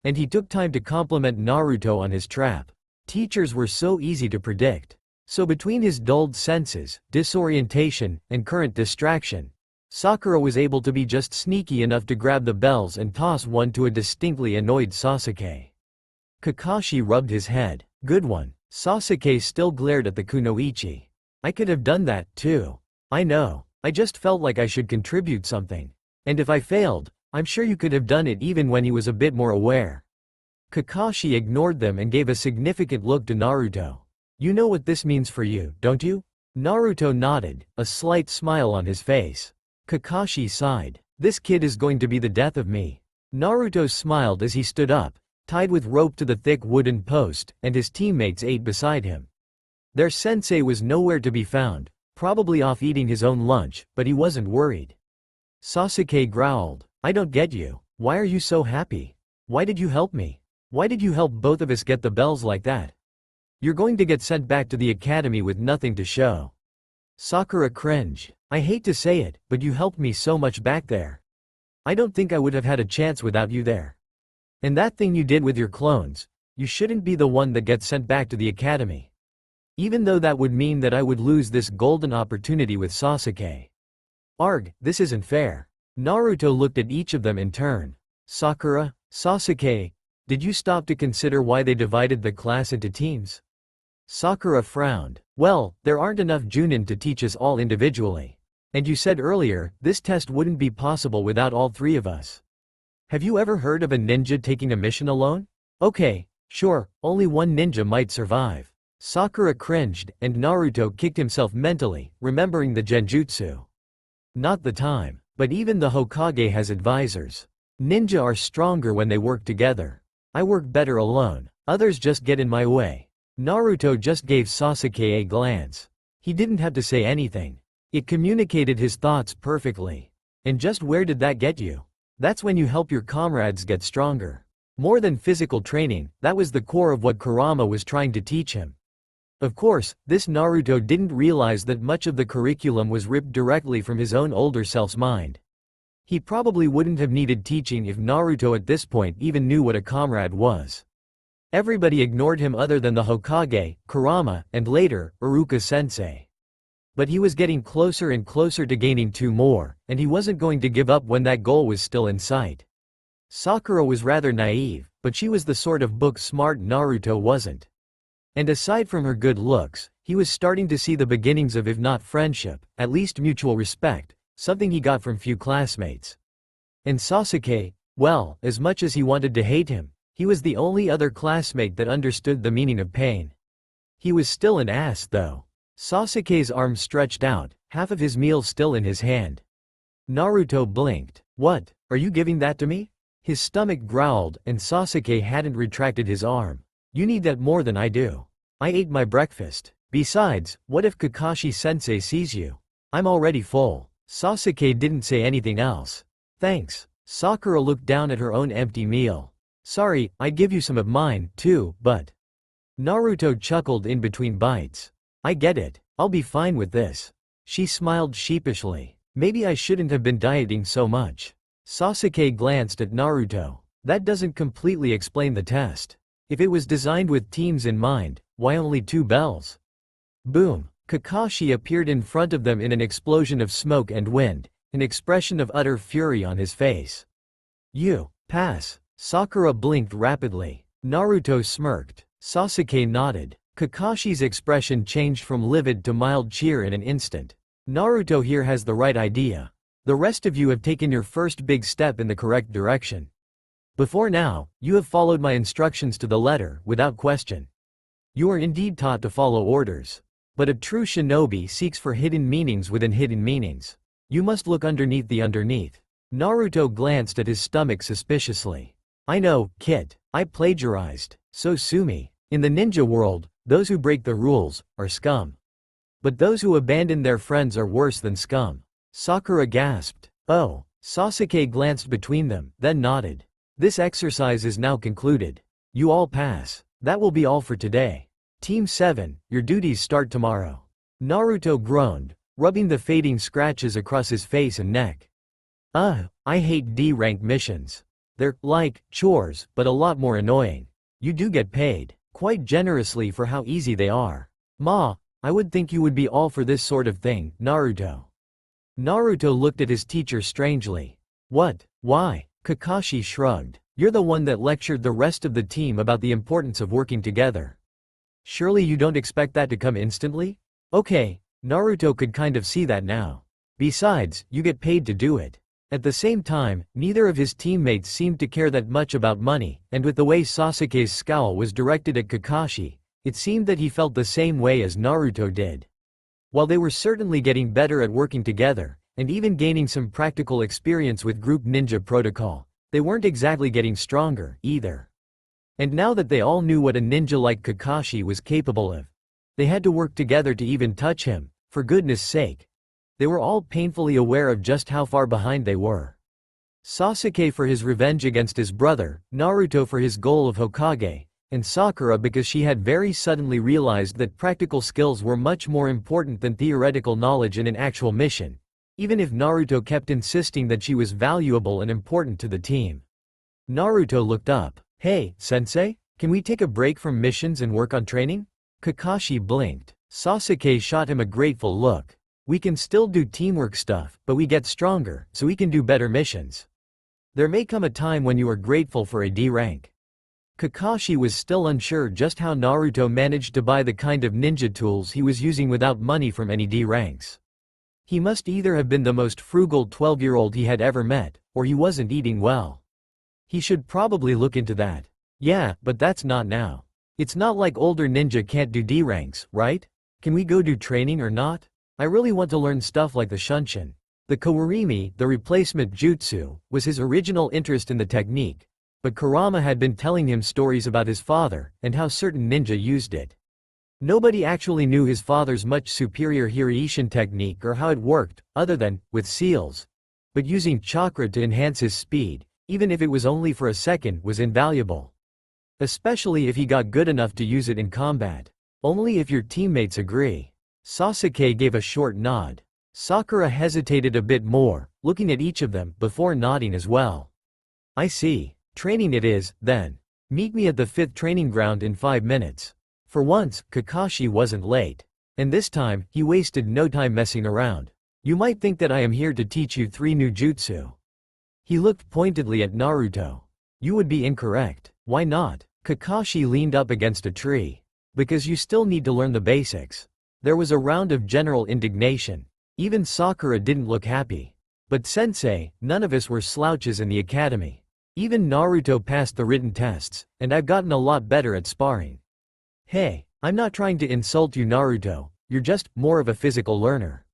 And he took time to compliment Naruto on his trap. Teachers were so easy to predict. So between his dulled senses, disorientation, and current distraction, Sakura was able to be just sneaky enough to grab the bells and toss one to a distinctly annoyed Sasuke. Kakashi rubbed his head. Good one. Sasuke still glared at the kunoichi. I could have done that, too. I know. I just felt like I should contribute something. And if I failed, I'm sure you could have done it even when he was a bit more aware. Kakashi ignored them and gave a significant look to Naruto. You know what this means for you, don't you? Naruto nodded, a slight smile on his face. Kakashi sighed. This kid is going to be the death of me. Naruto smiled as he stood up, tied with rope to the thick wooden post, and his teammates ate beside him. Their sensei was nowhere to be found, probably off eating his own lunch, but he wasn't worried. Sasuke growled. I don't get you. Why are you so happy? Why did you help me? Why did you help both of us get the bells like that? You're going to get sent back to the academy with nothing to show. Sakura cringed. I hate to say it, but you helped me so much back there. I don't think I would have had a chance without you there. And that thing you did with your clones, you shouldn't be the one that gets sent back to the academy. Even though that would mean that I would lose this golden opportunity with Sasuke. Arg, this isn't fair. Naruto looked at each of them in turn. Sakura, Sasuke, did you stop to consider why they divided the class into teams? Sakura frowned. Well, there aren't enough Junin to teach us all individually. And you said earlier, this test wouldn't be possible without all three of us. Have you ever heard of a ninja taking a mission alone? Okay, sure, only one ninja might survive. Sakura cringed, and Naruto kicked himself mentally, remembering the genjutsu. Not the time. But even the Hokage has advisors. Ninja are stronger when they work together. I work better alone. Others just get in my way. Naruto just gave Sasuke a glance. He didn't have to say anything. It communicated his thoughts perfectly. And just where did that get you? That's when you help your comrades get stronger. More than physical training, that was the core of what Kurama was trying to teach him. Of course, this Naruto didn't realize that much of the curriculum was ripped directly from his own older self's mind. He probably wouldn't have needed teaching if Naruto at this point even knew what a comrade was. Everybody ignored him other than the Hokage, Kurama, and later, Iruka-sensei. But he was getting closer and closer to gaining two more, and he wasn't going to give up when that goal was still in sight. Sakura was rather naive, but she was the sort of book-smart Naruto wasn't. And aside from her good looks, he was starting to see the beginnings of if not friendship, at least mutual respect, something he got from few classmates. And Sasuke, well, as much as he wanted to hate him, he was the only other classmate that understood the meaning of pain. He was still an ass though. Sasuke's arm stretched out, half of his meal still in his hand. Naruto blinked. What, are you giving that to me? His stomach growled, and Sasuke hadn't retracted his arm. You need that more than I do. I ate my breakfast. Besides, what if Kakashi-sensei sees you? I'm already full. Sasuke didn't say anything else. Thanks. Sakura looked down at her own empty meal. Sorry, I'd give you some of mine, too, but… Naruto chuckled in between bites. I get it. I'll be fine with this. She smiled sheepishly. Maybe I shouldn't have been dieting so much. Sasuke glanced at Naruto. That doesn't completely explain the test. If it was designed with teams in mind, why only 2 bells? Boom. Kakashi appeared in front of them in an explosion of smoke and wind, an expression of utter fury on his face. You, pass. Sakura blinked rapidly. Naruto smirked. Sasuke nodded. Kakashi's expression changed from livid to mild cheer in an instant. Naruto here has the right idea. The rest of you have taken your first big step in the correct direction. Before now, you have followed my instructions to the letter, without question. You are indeed taught to follow orders. But a true shinobi seeks for hidden meanings within hidden meanings. You must look underneath the underneath. Naruto glanced at his stomach suspiciously. I know, Kit. I plagiarized. So sue me. In the ninja world, those who break the rules are scum. But those who abandon their friends are worse than scum. Sakura gasped. Oh. Sasuke glanced between them, then nodded. This exercise is now concluded. You all pass. That will be all for today. Team 7, your duties start tomorrow. Naruto groaned, rubbing the fading scratches across his face and neck. I hate D-rank missions. They're like chores, but a lot more annoying. You do get paid quite generously for how easy they are. Ma, I would think you would be all for this sort of thing, Naruto. Naruto looked at his teacher strangely. What? Why? Kakashi shrugged. You're the one that lectured the rest of the team about the importance of working together. Surely you don't expect that to come instantly? Okay, Naruto could kind of see that now. Besides, you get paid to do it. At the same time, neither of his teammates seemed to care that much about money, and with the way Sasuke's scowl was directed at Kakashi, it seemed that he felt the same way as Naruto did. While they were certainly getting better at working together, and even gaining some practical experience with group ninja protocol, they weren't exactly getting stronger, either. And now that they all knew what a ninja like Kakashi was capable of, they had to work together to even touch him, for goodness sake. They were all painfully aware of just how far behind they were. Sasuke for his revenge against his brother, Naruto for his goal of Hokage, and Sakura because she had very suddenly realized that practical skills were much more important than theoretical knowledge in an actual mission, even if Naruto kept insisting that she was valuable and important to the team. Naruto looked up. Hey, Sensei, can we take a break from missions and work on training? Kakashi blinked. Sasuke shot him a grateful look. We can still do teamwork stuff, but we get stronger, so we can do better missions. There may come a time when you are grateful for a D rank. Kakashi was still unsure just how Naruto managed to buy the kind of ninja tools he was using without money from any D ranks. He must either have been the most frugal 12-year-old he had ever met, or he wasn't eating well. He should probably look into that. Yeah, but that's not now. It's not like older ninja can't do D ranks, right? Can we go do training or not? I really want to learn stuff like the Shunshin. The Kawarimi, the replacement jutsu, was his original interest in the technique, but Kurama had been telling him stories about his father, and how certain ninja used it. Nobody actually knew his father's much superior Hiraishin technique or how it worked, other than, with seals. But using chakra to enhance his speed, even if it was only for a second, was invaluable. Especially if he got good enough to use it in combat. Only if your teammates agree. Sasuke gave a short nod. Sakura hesitated a bit more, looking at each of them, before nodding as well. I see. Training it is, then. Meet me at the 5th training ground in 5 minutes. For once, Kakashi wasn't late. And this time, he wasted no time messing around. You might think that I am here to teach you 3 new jutsu. He looked pointedly at Naruto. You would be incorrect. Why not? Kakashi leaned up against a tree. Because you still need to learn the basics. There was a round of general indignation. Even Sakura didn't look happy. But Sensei, none of us were slouches in the academy. Even Naruto passed the written tests, and I've gotten a lot better at sparring. Hey, I'm not trying to insult you, Naruto, you're just more of a physical learner.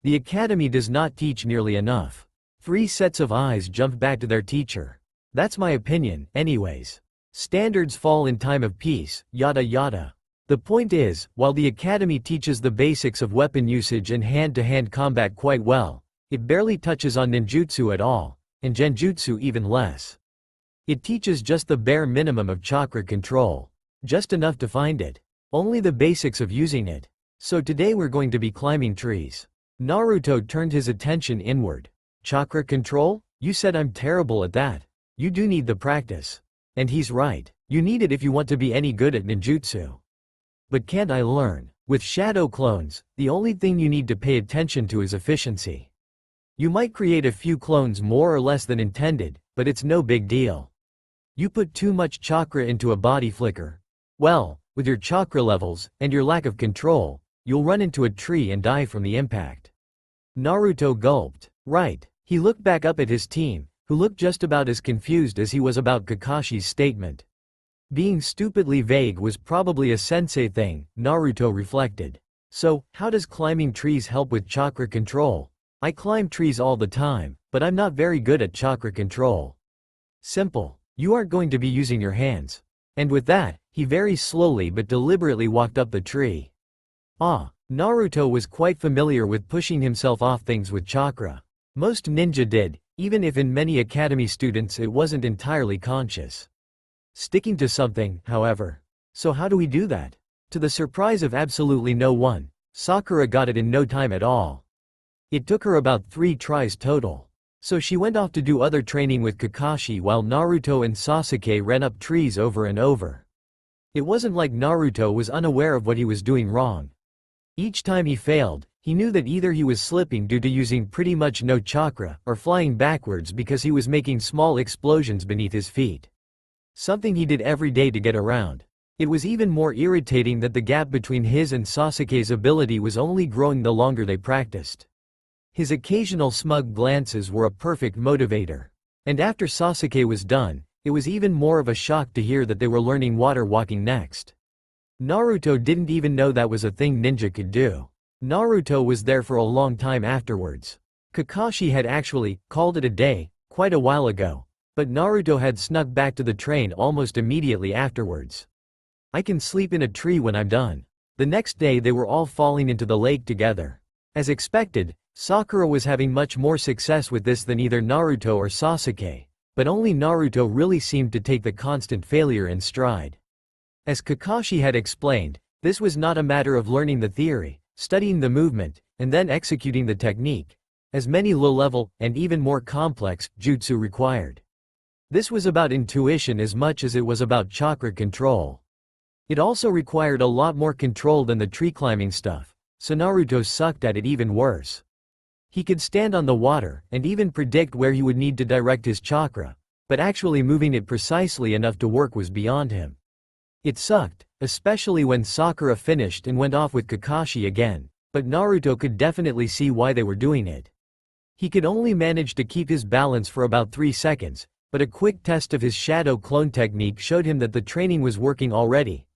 The academy does not teach nearly enough. 3 sets of eyes jumped back to their teacher. That's my opinion, anyways. Standards fall in time of peace, yada yada. The point is, while the academy teaches the basics of weapon usage and hand-to-hand combat quite well, it barely touches on ninjutsu at all, and genjutsu even less. It teaches just the bare minimum of chakra control. Just enough to find it. Only the basics of using it. So today we're going to be climbing trees. Naruto turned his attention inward. Chakra control? You said I'm terrible at that. You do need the practice. And he's right. You need it if you want to be any good at ninjutsu. But can't I learn? With shadow clones, the only thing you need to pay attention to is efficiency. You might create a few clones more or less than intended, but it's no big deal. You put too much chakra into a body flicker. Well, with your chakra levels, and your lack of control, you'll run into a tree and die from the impact. Naruto gulped. Right. He looked back up at his team, who looked just about as confused as he was about Kakashi's statement. Being stupidly vague was probably a sensei thing, Naruto reflected. So, how does climbing trees help with chakra control? I climb trees all the time, but I'm not very good at chakra control. Simple. You aren't going to be using your hands. And with that, he very slowly but deliberately walked up the tree. Naruto was quite familiar with pushing himself off things with chakra. Most ninja did, even if in many academy students it wasn't entirely conscious. Sticking to something, however. So how do we do that? To the surprise of absolutely no one, Sakura got it in no time at all. It took her about 3 tries total. So she went off to do other training with Kakashi while Naruto and Sasuke ran up trees over and over. It wasn't like Naruto was unaware of what he was doing wrong. Each time he failed, he knew that either he was slipping due to using pretty much no chakra, or flying backwards because he was making small explosions beneath his feet. Something he did every day to get around. It was even more irritating that the gap between his and Sasuke's ability was only growing the longer they practiced. His occasional smug glances were a perfect motivator. And after Sasuke was done, it was even more of a shock to hear that they were learning water walking next. Naruto didn't even know that was a thing ninja could do. Naruto was there for a long time afterwards. Kakashi had actually called it a day quite a while ago, but Naruto had snuck back to the train almost immediately afterwards. I can sleep in a tree when I'm done. The next day they were all falling into the lake together. As expected, Sakura was having much more success with this than either Naruto or Sasuke, but only Naruto really seemed to take the constant failure in stride. As Kakashi had explained, this was not a matter of learning the theory, studying the movement, and then executing the technique, as many low-level, and even more complex, jutsu required. This was about intuition as much as it was about chakra control. It also required a lot more control than the tree climbing stuff, so Naruto sucked at it even worse. He could stand on the water, and even predict where he would need to direct his chakra, but actually moving it precisely enough to work was beyond him. It sucked, especially when Sakura finished and went off with Kakashi again, but Naruto could definitely see why they were doing it. He could only manage to keep his balance for about 3 seconds, but a quick test of his shadow clone technique showed him that the training was working already.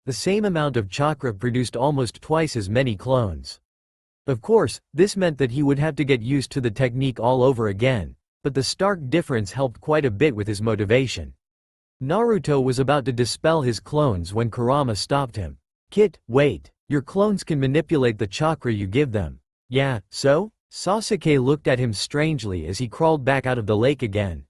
The same amount of chakra produced almost twice as many clones. Of course, this meant that he would have to get used to the technique all over again, but the stark difference helped quite a bit with his motivation. Naruto was about to dispel his clones when Kurama stopped him. Kit, wait. Your clones can manipulate the chakra you give them. Yeah, so? Sasuke looked at him strangely as he crawled back out of the lake again.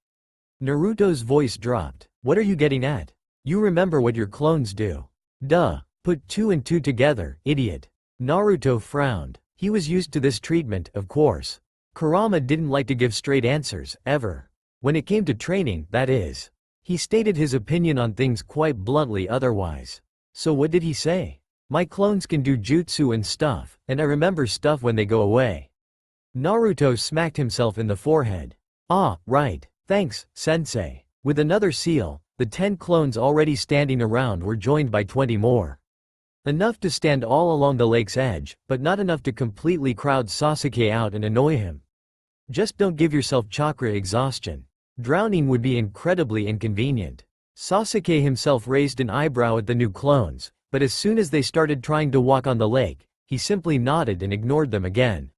Naruto's voice dropped. What are you getting at? You remember what your clones do. Duh. Put 2 and 2 together, idiot. Naruto frowned. He was used to this treatment, of course. Kurama didn't like to give straight answers, ever. When it came to training, that is. He stated his opinion on things quite bluntly otherwise. So what did he say? My clones can do jutsu and stuff, and I remember stuff when they go away. Naruto smacked himself in the forehead. Ah, right. Thanks, sensei. With another seal, the 10 clones already standing around were joined by 20 more. Enough to stand all along the lake's edge, but not enough to completely crowd Sasuke out and annoy him. Just don't give yourself chakra exhaustion. Drowning would be incredibly inconvenient. Sasuke himself raised an eyebrow at the new clones, but as soon as they started trying to walk on the lake, he simply nodded and ignored them again.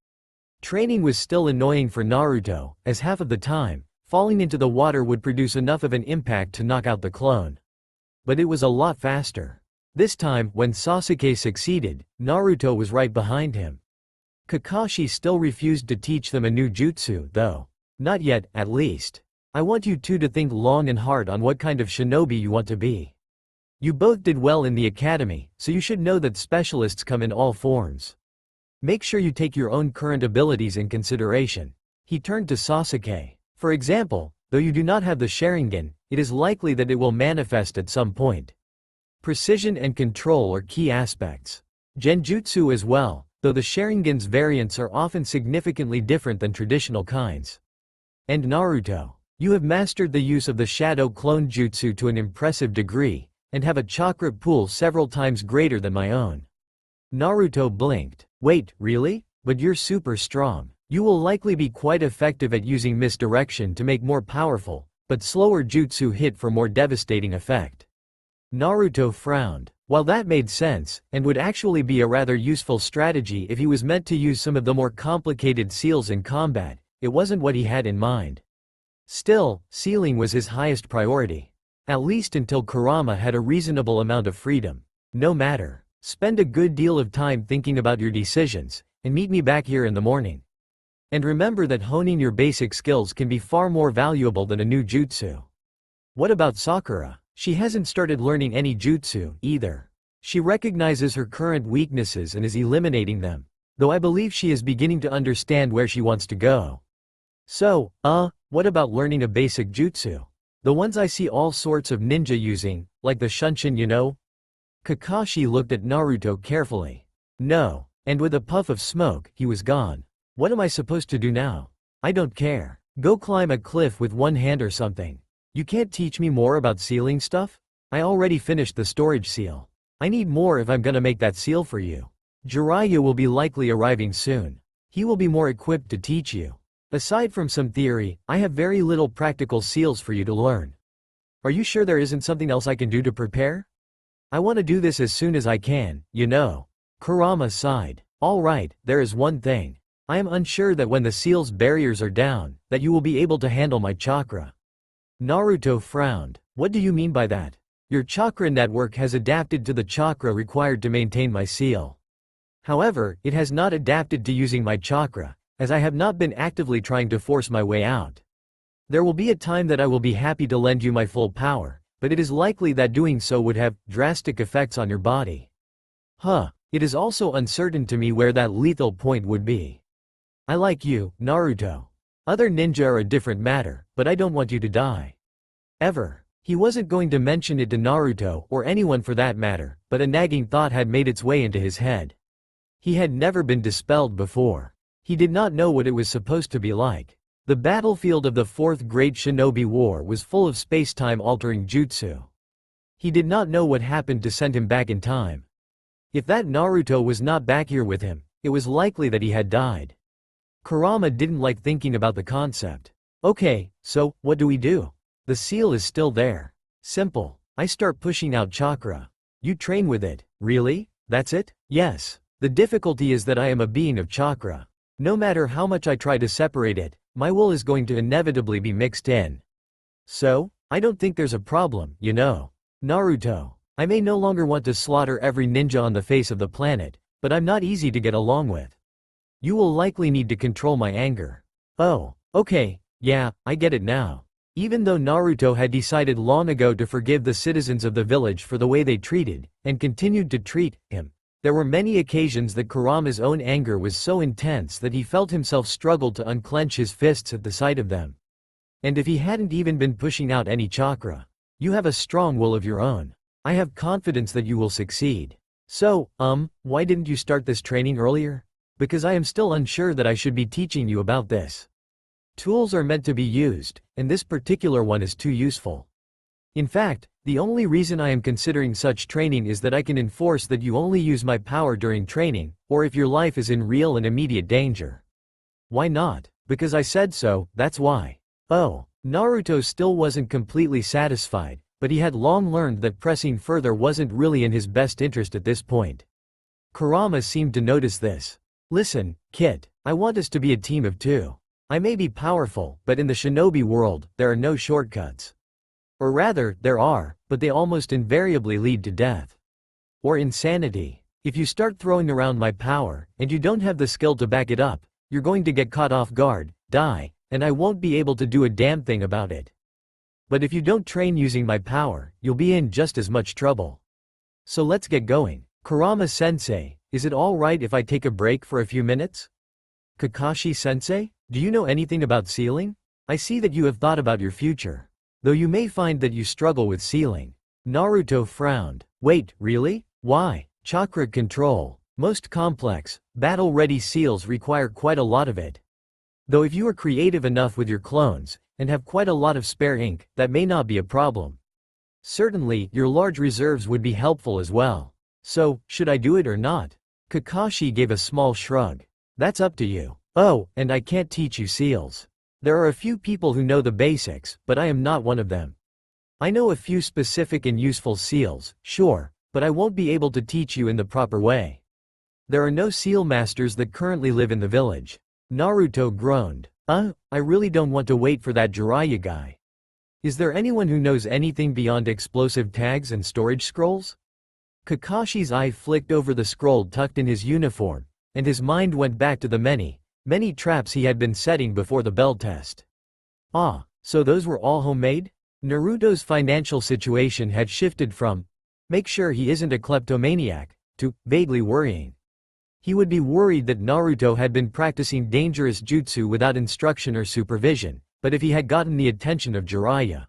Training was still annoying for Naruto, as half of the time, falling into the water would produce enough of an impact to knock out the clone. But it was a lot faster. This time, when Sasuke succeeded, Naruto was right behind him. Kakashi still refused to teach them a new jutsu, though. Not yet, at least. I want you two to think long and hard on what kind of shinobi you want to be. You both did well in the academy, so you should know that specialists come in all forms. Make sure you take your own current abilities in consideration. He turned to Sasuke. For example, though you do not have the Sharingan, it is likely that it will manifest at some point. Precision and control are key aspects. Genjutsu as well, though the Sharingan's variants are often significantly different than traditional kinds. And Naruto, you have mastered the use of the Shadow Clone Jutsu to an impressive degree, and have a chakra pool several times greater than my own. Naruto blinked. Wait, really? But you're super strong. You will likely be quite effective at using misdirection to make more powerful, but slower jutsu hit for more devastating effect. Naruto frowned. While that made sense, and would actually be a rather useful strategy if he was meant to use some of the more complicated seals in combat, it wasn't what he had in mind. Still, sealing was his highest priority. At least until Kurama had a reasonable amount of freedom. No matter. Spend a good deal of time thinking about your decisions, and meet me back here in the morning. And remember that honing your basic skills can be far more valuable than a new jutsu. What about Sakura? She hasn't started learning any jutsu, either. She recognizes her current weaknesses and is eliminating them, though I believe she is beginning to understand where she wants to go. So, what about learning a basic jutsu? The ones I see all sorts of ninja using, like the Shunshin, you know? Kakashi looked at Naruto carefully. No, and with a puff of smoke, he was gone. What am I supposed to do now? I don't care. Go climb a cliff with one hand or something. You can't teach me more about sealing stuff? I already finished the storage seal. I need more if I'm gonna make that seal for you. Jiraiya will be likely arriving soon. He will be more equipped to teach you. Aside from some theory, I have very little practical seals for you to learn. Are you sure there isn't something else I can do to prepare? I want to do this as soon as I can, you know. Kurama sighed. All right, there is one thing. I am unsure that when the seal's barriers are down, that you will be able to handle my chakra. Naruto frowned. What do you mean by that? Your chakra network has adapted to the chakra required to maintain my seal. However, it has not adapted to using my chakra, as I have not been actively trying to force my way out. There will be a time that I will be happy to lend you my full power, but it is likely that doing so would have drastic effects on your body. It is also uncertain to me where that lethal point would be. I like you, Naruto. Other ninja are a different matter, but I don't want you to die. Ever. He wasn't going to mention it to Naruto, or anyone for that matter, but a nagging thought had made its way into his head. He had never been dispelled before. He did not know what it was supposed to be like. The battlefield of the Fourth Great Shinobi War was full of space-time altering jutsu. He did not know what happened to send him back in time. If that Naruto was not back here with him, it was likely that he had died. Kurama didn't like thinking about the concept. Okay, so, what do we do? The seal is still there. Simple. I start pushing out chakra. You train with it. Really? That's it? Yes. The difficulty is that I am a being of chakra. No matter how much I try to separate it, my will is going to inevitably be mixed in. So, I don't think there's a problem, you know. Naruto, I may no longer want to slaughter every ninja on the face of the planet, but I'm not easy to get along with. You will likely need to control my anger. Oh, okay, yeah, I get it now. Even though Naruto had decided long ago to forgive the citizens of the village for the way they treated, and continued to treat him, there were many occasions that Kurama's own anger was so intense that he felt himself struggle to unclench his fists at the sight of them. And if he hadn't even been pushing out any chakra. You have a strong will of your own. I have confidence that you will succeed. So, why didn't you start this training earlier? Because I am still unsure that I should be teaching you about this. Tools are meant to be used, and this particular one is too useful. In fact, the only reason I am considering such training is that I can enforce that you only use my power during training, or if your life is in real and immediate danger. Why not? Because I said so, that's why. Oh, Naruto still wasn't completely satisfied, but he had long learned that pressing further wasn't really in his best interest at this point. Kurama seemed to notice this. Listen, kid, I want us to be a team of two. I may be powerful, but in the shinobi world, there are no shortcuts. Or rather, there are, but they almost invariably lead to death. Or insanity. If you start throwing around my power, and you don't have the skill to back it up, you're going to get caught off guard, die, and I won't be able to do a damn thing about it. But if you don't train using my power, you'll be in just as much trouble. So let's get going. Kurama-sensei, is it alright if I take a break for a few minutes? Kakashi-sensei, do you know anything about sealing? I see that you have thought about your future. Though you may find that you struggle with sealing. Naruto frowned. Wait, really? Why? Chakra control. Most complex, battle-ready seals require quite a lot of it. Though if you are creative enough with your clones, and have quite a lot of spare ink, that may not be a problem. Certainly, your large reserves would be helpful as well. So, should I do it or not? Kakashi gave a small shrug. That's up to you. Oh, and I can't teach you seals. There are a few people who know the basics, but I am not one of them. I know a few specific and useful seals, sure, but I won't be able to teach you in the proper way. There are no seal masters that currently live in the village. Naruto groaned. I really don't want to wait for that Jiraiya guy. Is there anyone who knows anything beyond explosive tags and storage scrolls? Kakashi's eye flicked over the scroll tucked in his uniform, and his mind went back to the many traps he had been setting before the bell test. Ah, so those were all homemade? Naruto's financial situation had shifted from, make sure he isn't a kleptomaniac, to, vaguely worrying. He would be worried that Naruto had been practicing dangerous jutsu without instruction or supervision, but if he had gotten the attention of Jiraiya.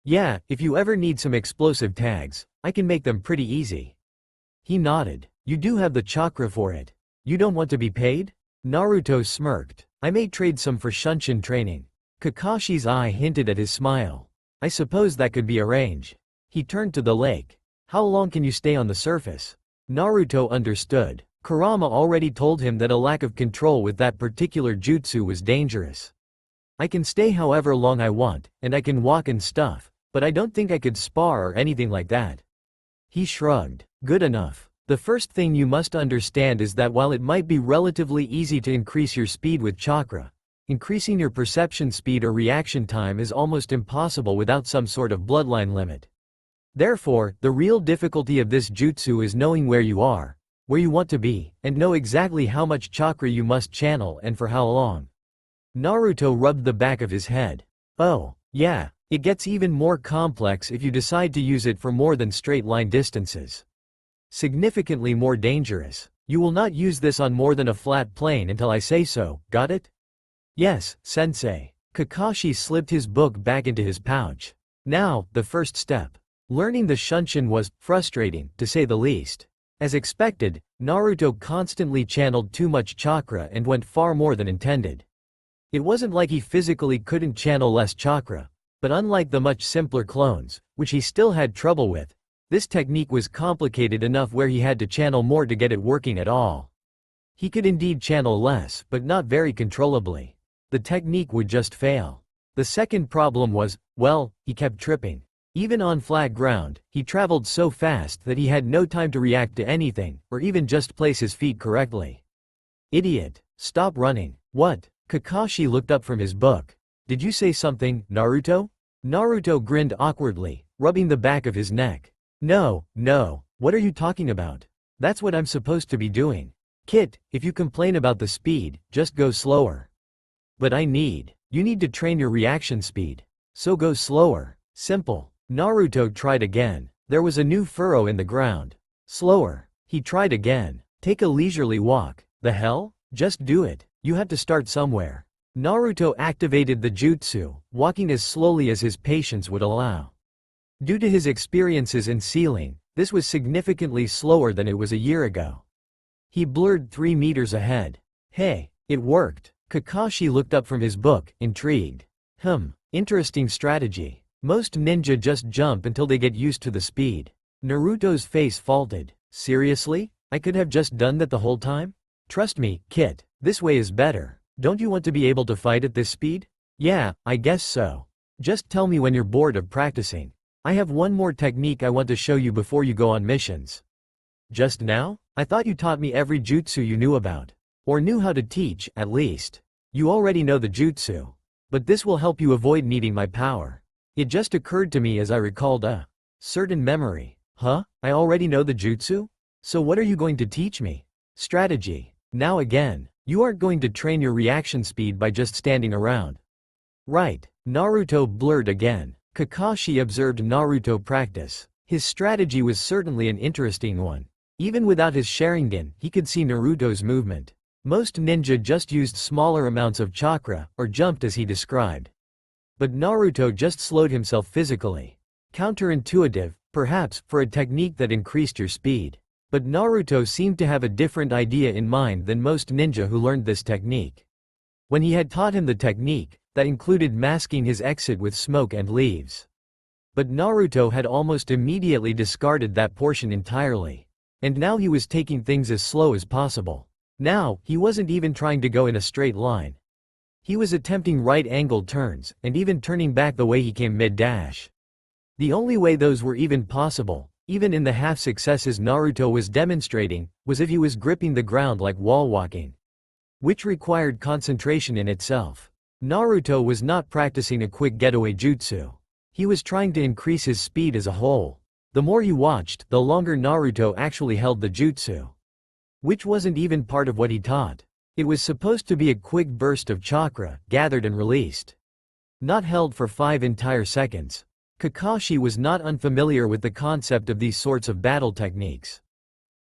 Yeah, if you ever need some explosive tags, I can make them pretty easy. He nodded. You do have the chakra for it. You don't want to be paid? Naruto smirked. I may trade some for Shunshin training. Kakashi's eye hinted at his smile. I suppose that could be arranged. He turned to the lake. How long can you stay on the surface? Naruto understood. Kurama already told him that a lack of control with that particular jutsu was dangerous. I can stay however long I want, and I can walk and stuff, but I don't think I could spar or anything like that. He shrugged. Good enough. The first thing you must understand is that while it might be relatively easy to increase your speed with chakra, increasing your perception speed or reaction time is almost impossible without some sort of bloodline limit. Therefore, the real difficulty of this jutsu is knowing where you are, where you want to be, and know exactly how much chakra you must channel and for how long. Naruto rubbed the back of his head. Oh, yeah, it gets even more complex if you decide to use it for more than straight line distances. Significantly more dangerous. You will not use this on more than a flat plane until I say so, got it? Yes, sensei. Kakashi slipped his book back into his pouch. Now, the first step. Learning the Shunshin was frustrating, to say the least. As expected, Naruto constantly channeled too much chakra and went far more than intended. It wasn't like he physically couldn't channel less chakra, but unlike the much simpler clones, which he still had trouble with, this technique was complicated enough where he had to channel more to get it working at all. He could indeed channel less, but not very controllably. The technique would just fail. The second problem was, well, he kept tripping. Even on flat ground, he traveled so fast that he had no time to react to anything, or even just place his feet correctly. Idiot. Stop running. What? Kakashi looked up from his book. Did you say something, Naruto? Naruto grinned awkwardly, rubbing the back of his neck. No, what are you talking about? That's what I'm supposed to be doing. Kit, if you complain about the speed, just go slower. But you need to train your reaction speed. So go slower. Simple. Naruto tried again. There was a new furrow in the ground. Slower. He tried again. Take a leisurely walk. The hell? Just do it. You have to start somewhere. Naruto activated the jutsu, walking as slowly as his patience would allow. Due to his experiences in sealing, this was significantly slower than it was a year ago. He blurred 3 meters ahead. Hey, it worked. Kakashi looked up from his book, intrigued. Interesting strategy. Most ninja just jump until they get used to the speed. Naruto's face faltered. Seriously? I could have just done that the whole time? Trust me, Kit, this way is better. Don't you want to be able to fight at this speed? Yeah, I guess so. Just tell me when you're bored of practicing. I have one more technique I want to show you before you go on missions. Just now? I thought you taught me every jutsu you knew about. Or knew how to teach, at least. You already know the jutsu. But this will help you avoid needing my power. It just occurred to me as I recalled a certain memory. Huh? I already know the jutsu? So what are you going to teach me? Strategy. Now again, you aren't going to train your reaction speed by just standing around. Right. Naruto blurred again. Kakashi observed Naruto practice. His strategy was certainly an interesting one. Even without his Sharingan, he could see Naruto's movement. Most ninja just used smaller amounts of chakra, or jumped as he described. But Naruto just slowed himself physically. Counterintuitive, perhaps, for a technique that increased your speed. But Naruto seemed to have a different idea in mind than most ninja who learned this technique. When he had taught him the technique, that included masking his exit with smoke and leaves. But Naruto had almost immediately discarded that portion entirely. And now he was taking things as slow as possible. Now, he wasn't even trying to go in a straight line. He was attempting right-angled turns, and even turning back the way he came mid-dash. The only way those were even possible, even in the half-successes Naruto was demonstrating, was if he was gripping the ground like wall-walking. Which required concentration in itself. Naruto was not practicing a quick getaway jutsu. He was trying to increase his speed as a whole. The more he watched, the longer Naruto actually held the jutsu. Which wasn't even part of what he taught. It was supposed to be a quick burst of chakra, gathered and released. Not held for 5 entire seconds. Kakashi was not unfamiliar with the concept of these sorts of battle techniques.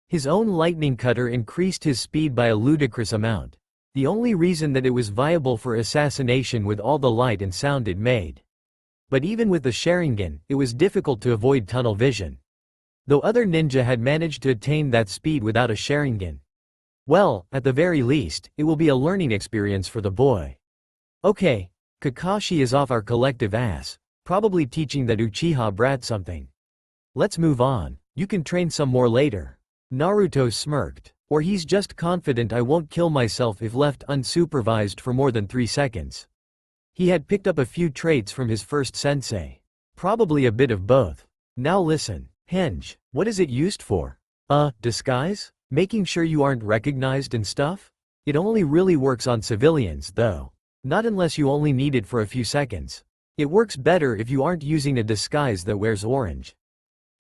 His own lightning cutter increased his speed by a ludicrous amount. The only reason that it was viable for assassination with all the light and sound it made. But even with the Sharingan, it was difficult to avoid tunnel vision. Though other ninja had managed to attain that speed without a Sharingan. Well, at the very least, it will be a learning experience for the boy. Okay, Kakashi is off our collective ass, probably teaching that Uchiha brat something. Let's move on, you can train some more later. Naruto smirked. Or he's just confident I won't kill myself if left unsupervised for more than 3 seconds. He had picked up a few traits from his first sensei. Probably a bit of both. Now listen, Henge, what is it used for? Disguise? Making sure you aren't recognized and stuff? It only really works on civilians, though. Not unless you only need it for a few seconds. It works better if you aren't using a disguise that wears orange.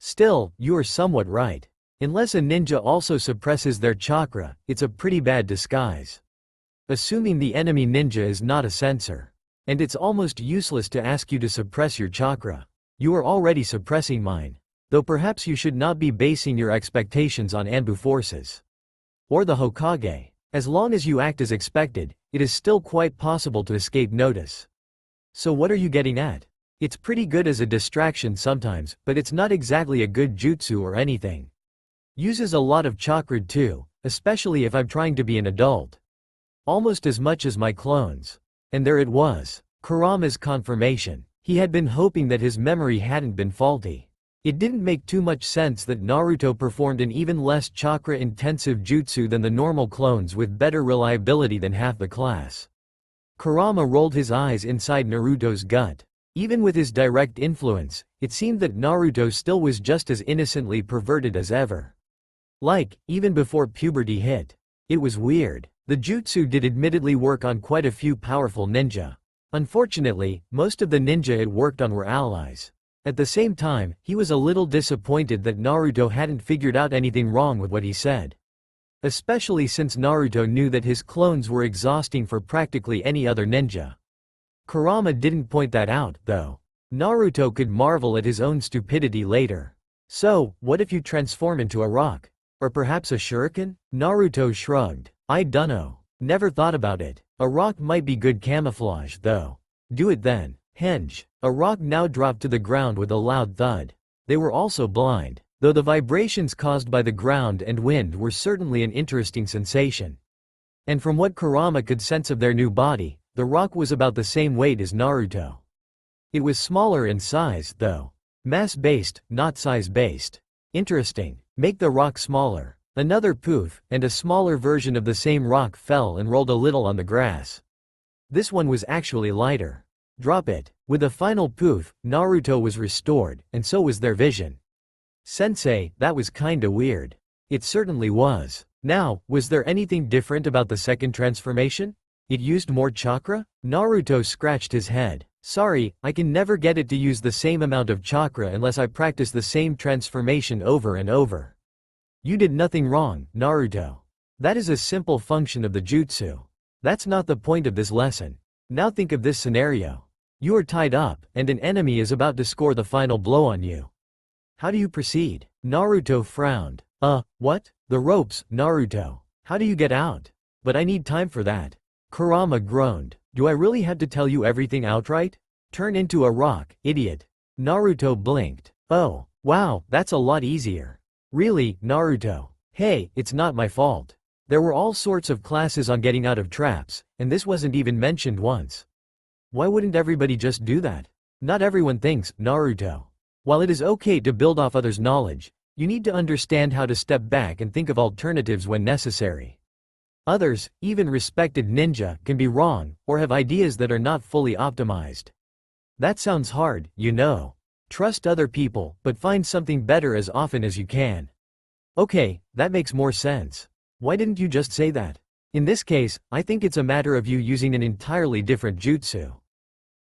Still, you are somewhat right. Unless a ninja also suppresses their chakra, it's a pretty bad disguise. Assuming the enemy ninja is not a censor. And it's almost useless to ask you to suppress your chakra. You are already suppressing mine. Though perhaps you should not be basing your expectations on Anbu forces. Or the Hokage. As long as you act as expected, it is still quite possible to escape notice. So what are you getting at? It's pretty good as a distraction sometimes, but it's not exactly a good jutsu or anything. Uses a lot of chakra too, especially if I'm trying to be an adult. Almost as much as my clones. And there it was. Kurama's confirmation. He had been hoping that his memory hadn't been faulty. It didn't make too much sense that Naruto performed an even less chakra-intensive jutsu than the normal clones with better reliability than half the class. Kurama rolled his eyes inside Naruto's gut. Even with his direct influence, it seemed that Naruto still was just as innocently perverted as ever. Like, even before puberty hit. It was weird. The jutsu did admittedly work on quite a few powerful ninja. Unfortunately, most of the ninja it worked on were allies. At the same time, he was a little disappointed that Naruto hadn't figured out anything wrong with what he said. Especially since Naruto knew that his clones were exhausting for practically any other ninja. Kurama didn't point that out, though. Naruto could marvel at his own stupidity later. So, what if you transform into a rock? Or perhaps a shuriken? Naruto shrugged. I dunno. Never thought about it. A rock might be good camouflage, though. Do it then. Henge. A rock now dropped to the ground with a loud thud. They were also blind, though the vibrations caused by the ground and wind were certainly an interesting sensation. And from what Kurama could sense of their new body, the rock was about the same weight as Naruto. It was smaller in size, though. Mass-based, not size-based. Interesting. Make the rock smaller. Another poof, and a smaller version of the same rock fell and rolled a little on the grass. This one was actually lighter. Drop it. With a final poof, Naruto was restored, and so was their vision. Sensei, that was kinda weird. It certainly was. Now, was there anything different about the second transformation? It used more chakra? Naruto scratched his head. Sorry, I can never get it to use the same amount of chakra unless I practice the same transformation over and over. You did nothing wrong, Naruto. That is a simple function of the jutsu. That's not the point of this lesson. Now think of this scenario. You are tied up, and an enemy is about to score the final blow on you. How do you proceed? Naruto frowned. What? The ropes, Naruto. How do you get out? But I need time for that. Kurama groaned. Do I really have to tell you everything outright? Turn into a rock, idiot. Naruto blinked. Oh, wow, that's a lot easier. Really, Naruto? Hey, it's not my fault. There were all sorts of classes on getting out of traps, and this wasn't even mentioned once. Why wouldn't everybody just do that? Not everyone thinks, Naruto. While it is okay to build off others' knowledge, you need to understand how to step back and think of alternatives when necessary. Others, even respected ninja, can be wrong, or have ideas that are not fully optimized. That sounds hard, you know. Trust other people, but find something better as often as you can. Okay, that makes more sense. Why didn't you just say that? In this case, I think it's a matter of you using an entirely different jutsu.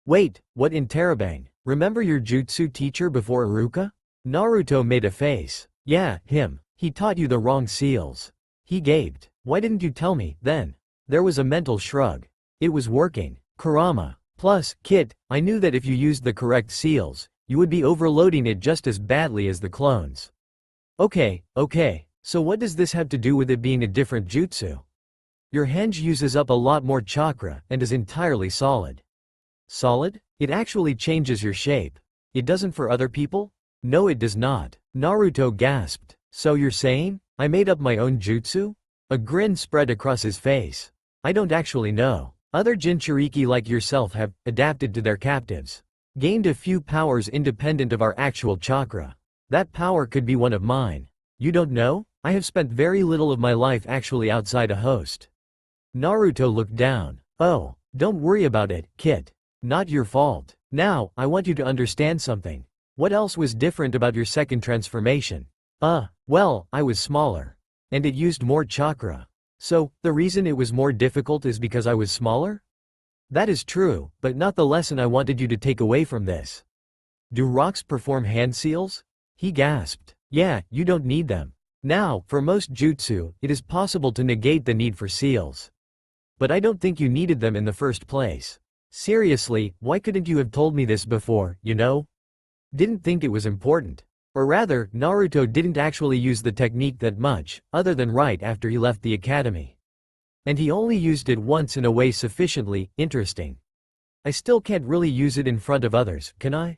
Wait, what interrobang? Remember your jutsu teacher before Iruka? Naruto made a face. Yeah, him. He taught you the wrong seals. He gaped. Why didn't you tell me, then? There was a mental shrug. It was working. Kurama. Plus, Kit, I knew that if you used the correct seals, you would be overloading it just as badly as the clones. Okay, so what does this have to do with it being a different jutsu? Your henge uses up a lot more chakra and is entirely solid. Solid? It actually changes your shape. It doesn't for other people? No, it does not. Naruto gasped. So you're saying, I made up my own jutsu? A grin spread across his face. I don't actually know. Other Jinchuriki like yourself have adapted to their captives. Gained a few powers independent of our actual chakra. That power could be one of mine. You don't know? I have spent very little of my life actually outside a host. Naruto looked down. Oh, don't worry about it, Kit. Not your fault. Now, I want you to understand something. What else was different about your second transformation? Well, I was smaller. And it used more chakra. So, the reason it was more difficult is because I was smaller? That is true, but not the lesson I wanted you to take away from this. Do rocks perform hand seals? He gasped. Yeah, you don't need them. Now, for most jutsu, it is possible to negate the need for seals. But I don't think you needed them in the first place. Seriously, why couldn't you have told me this before, you know? Didn't think it was important. Or rather, Naruto didn't actually use the technique that much, other than right after he left the academy. And he only used it once in a way sufficiently interesting. I still can't really use it in front of others, can I?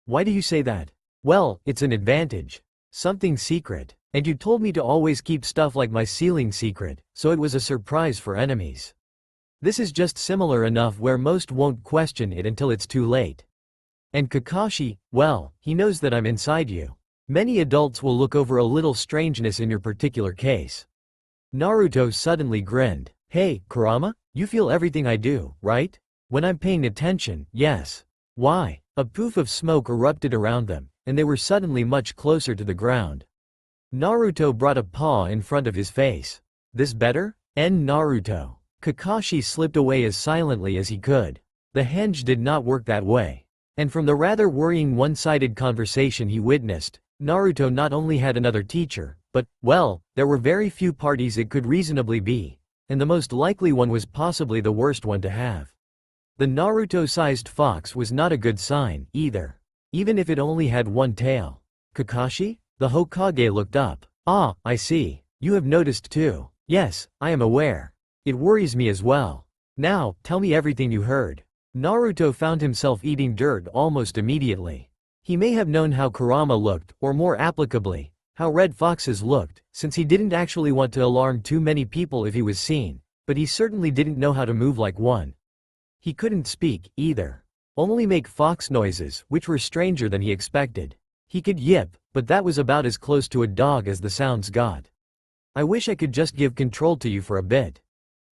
Why do you say that? Well, it's an advantage. Something secret. And you told me to always keep stuff like my sealing secret, so it was a surprise for enemies. This is just similar enough where most won't question it until it's too late. And Kakashi, well, he knows that I'm inside you. Many adults will look over a little strangeness in your particular case. Naruto suddenly grinned. Hey, Kurama, you feel everything I do, right? When I'm paying attention, yes. Why? A poof of smoke erupted around them, and they were suddenly much closer to the ground. Naruto brought a paw in front of his face. This better? Naruto. Kakashi slipped away as silently as he could. The henge did not work that way. And from the rather worrying one-sided conversation he witnessed, Naruto not only had another teacher, but, well, there were very few parties it could reasonably be, and the most likely one was possibly the worst one to have. The Naruto-sized fox was not a good sign, either. Even if it only had one tail. Kakashi? The Hokage looked up. Ah, I see. You have noticed too. Yes, I am aware. It worries me as well. Now, tell me everything you heard. Naruto found himself eating dirt almost immediately. He may have known how Kurama looked, or more applicably, how red foxes looked, since he didn't actually want to alarm too many people if he was seen, But he certainly didn't know how to move like one. He couldn't speak, either. Only make fox noises, which were stranger than he expected. He could yip, but that was about as close to a dog as the sounds got. I wish I could just give control to you for a bit.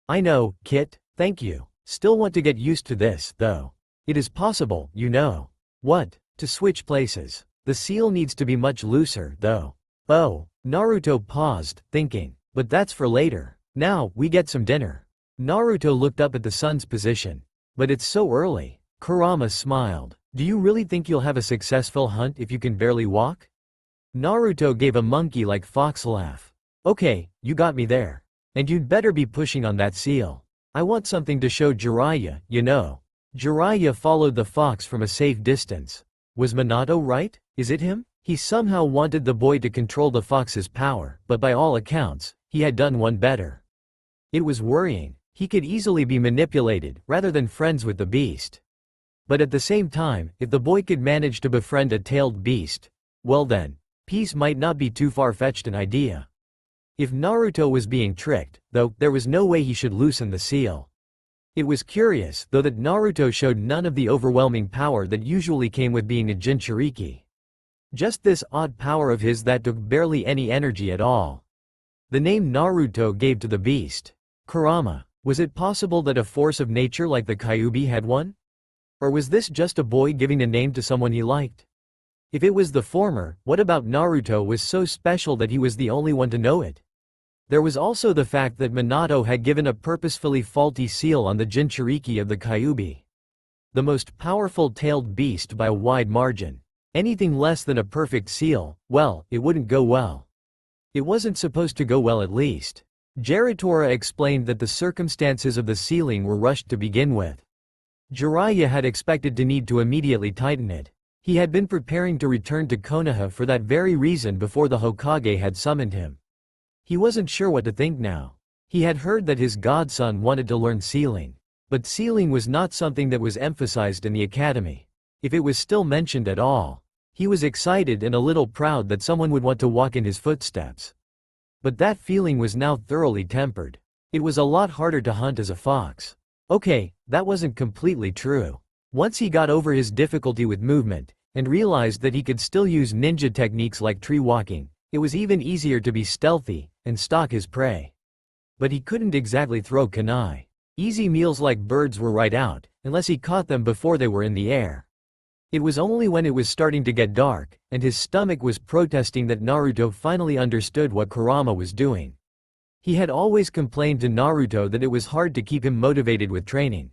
I know, Kit, thank you. Still want to get used to this, though. It is possible, you know. What? To switch places. The seal needs to be much looser, though. Oh, Naruto paused, thinking. But that's for later. Now, we get some dinner. Naruto looked up at the sun's position. But it's so early. Kurama smiled. Do you really think you'll have a successful hunt if you can barely walk? Naruto gave a monkey-like fox laugh. Okay, you got me there. And you'd better be pushing on that seal. I want something to show Jiraiya, you know. Jiraiya followed the fox from a safe distance. Was Minato right? Is it him? He somehow wanted the boy to control the fox's power, but by all accounts, he had done one better. It was worrying. He could easily be manipulated, rather than friends with the beast. But at the same time, if the boy could manage to befriend a tailed beast, well then, peace might not be too far-fetched an idea. If Naruto was being tricked, though, there was no way he should loosen the seal. It was curious, though, that Naruto showed none of the overwhelming power that usually came with being a Jinchuriki. Just this odd power of his that took barely any energy at all. The name Naruto gave to the beast. Kurama. Was it possible that a force of nature like the Kyuubi had one? Or was this just a boy giving a name to someone he liked? If it was the former, what about Naruto was so special that he was the only one to know it? There was also the fact that Minato had given a purposefully faulty seal on the Jinchuriki of the Kyuubi. The most powerful tailed beast by a wide margin. Anything less than a perfect seal, well, it wouldn't go well. It wasn't supposed to go well at least. Jiraiya explained that the circumstances of the sealing were rushed to begin with. Jiraiya had expected to need to immediately tighten it. He had been preparing to return to Konoha for that very reason before the Hokage had summoned him. He wasn't sure what to think now. He had heard that his godson wanted to learn sealing. But sealing was not something that was emphasized in the academy. If it was still mentioned at all, he was excited and a little proud that someone would want to walk in his footsteps. But that feeling was now thoroughly tempered. It was a lot harder to hunt as a fox. Okay, that wasn't completely true. Once he got over his difficulty with movement, and realized that he could still use ninja techniques like tree walking, it was even easier to be stealthy, and stalk his prey. But he couldn't exactly throw kunai. Easy meals like birds were right out, unless he caught them before they were in the air. It was only when it was starting to get dark, and his stomach was protesting that Naruto finally understood what Kurama was doing. He had always complained to Naruto that it was hard to keep him motivated with training.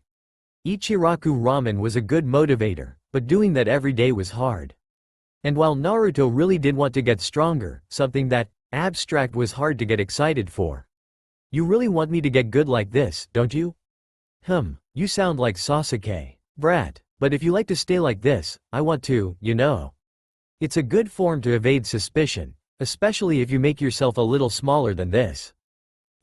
Ichiraku ramen was a good motivator, but doing that every day was hard. And while Naruto really did want to get stronger, something that, abstract, was hard to get excited for. You really want me to get good like this, don't you? You sound like Sasuke. Brat, but if you like to stay like this, I want to, you know. It's a good form to evade suspicion, especially if you make yourself a little smaller than this.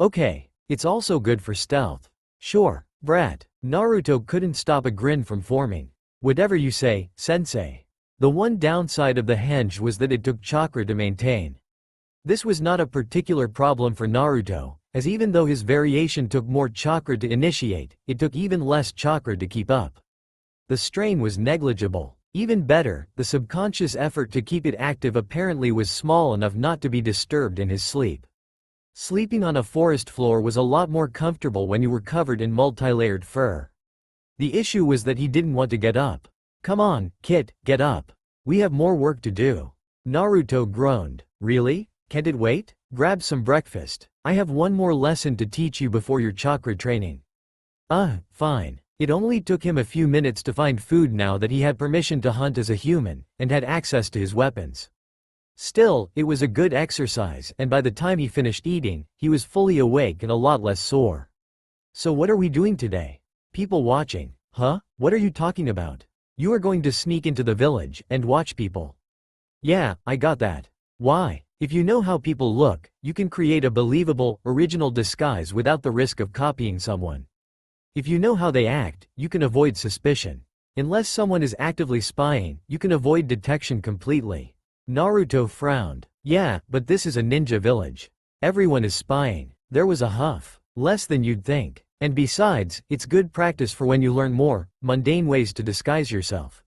Okay, it's also good for stealth. Sure, brat. Naruto couldn't stop a grin from forming. Whatever you say, sensei. The one downside of the henge was that it took chakra to maintain. This was not a particular problem for Naruto, as even though his variation took more chakra to initiate, it took even less chakra to keep up. The strain was negligible. Even better, the subconscious effort to keep it active apparently was small enough not to be disturbed in his sleep. Sleeping on a forest floor was a lot more comfortable when you were covered in multi-layered fur. The issue was that he didn't want to get up. Come on, Kit, get up. We have more work to do. Naruto groaned. Really? Can't it wait? Grab some breakfast. I have one more lesson to teach you before your chakra training. Fine. It only took him a few minutes to find food now that he had permission to hunt as a human, and had access to his weapons. Still, it was a good exercise, and by the time he finished eating, he was fully awake and a lot less sore. So what are we doing today? People watching. Huh? What are you talking about? You are going to sneak into the village, and watch people. Yeah, I got that. Why? If you know how people look, you can create a believable, original disguise without the risk of copying someone. If you know how they act, you can avoid suspicion. Unless someone is actively spying, you can avoid detection completely. Naruto frowned. Yeah, but this is a ninja village. Everyone is spying. There was a huff. Less than you'd think. And besides, it's good practice for when you learn more mundane ways to disguise yourself.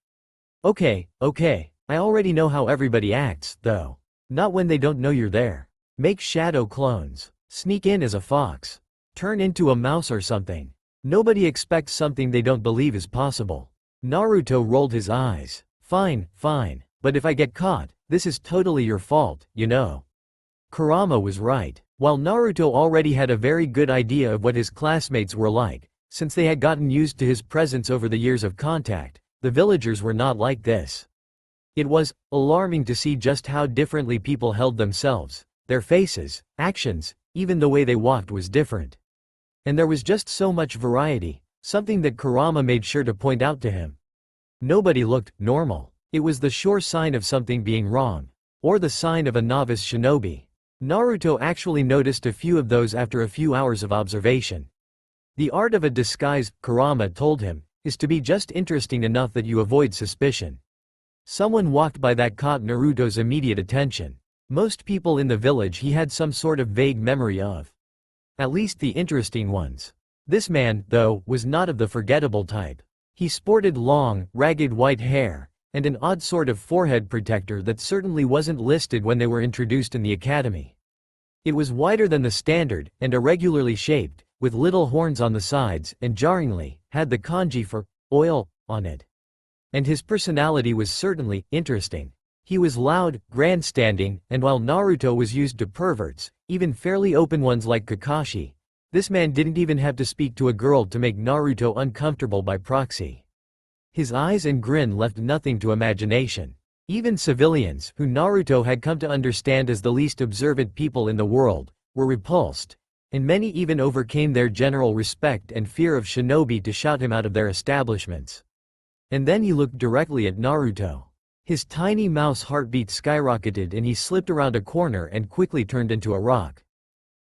Okay, I already know how everybody acts, though. Not when they don't know you're there. Make shadow clones. Sneak in as a fox. Turn into a mouse or something. Nobody expects something they don't believe is possible. Naruto rolled his eyes. Fine, but if I get caught, this is totally your fault, you know. Kurama was right. While Naruto already had a very good idea of what his classmates were like, since they had gotten used to his presence over the years of contact, the villagers were not like this. It was alarming to see just how differently people held themselves. Their faces, actions, even the way they walked was different. And there was just so much variety, something that Kurama made sure to point out to him. Nobody looked normal. It was the sure sign of something being wrong, or the sign of a novice shinobi. Naruto actually noticed a few of those after a few hours of observation. The art of a disguise, Kurama told him, is to be just interesting enough that you avoid suspicion. Someone walked by that caught Naruto's immediate attention. Most people in the village he had some sort of vague memory of. At least the interesting ones. This man, though, was not of the forgettable type. He sported long, ragged white hair, and an odd sort of forehead protector that certainly wasn't listed when they were introduced in the academy. It was wider than the standard, and irregularly shaped, with little horns on the sides, and jarringly, had the kanji for oil on it. And his personality was certainly interesting. He was loud, grandstanding, and while Naruto was used to perverts, even fairly open ones like Kakashi, this man didn't even have to speak to a girl to make Naruto uncomfortable by proxy. His eyes and grin left nothing to imagination. Even civilians, who Naruto had come to understand as the least observant people in the world, were repulsed, and many even overcame their general respect and fear of shinobi to shout him out of their establishments. And then he looked directly at Naruto. His tiny mouse heartbeat skyrocketed and he slipped around a corner and quickly turned into a rock.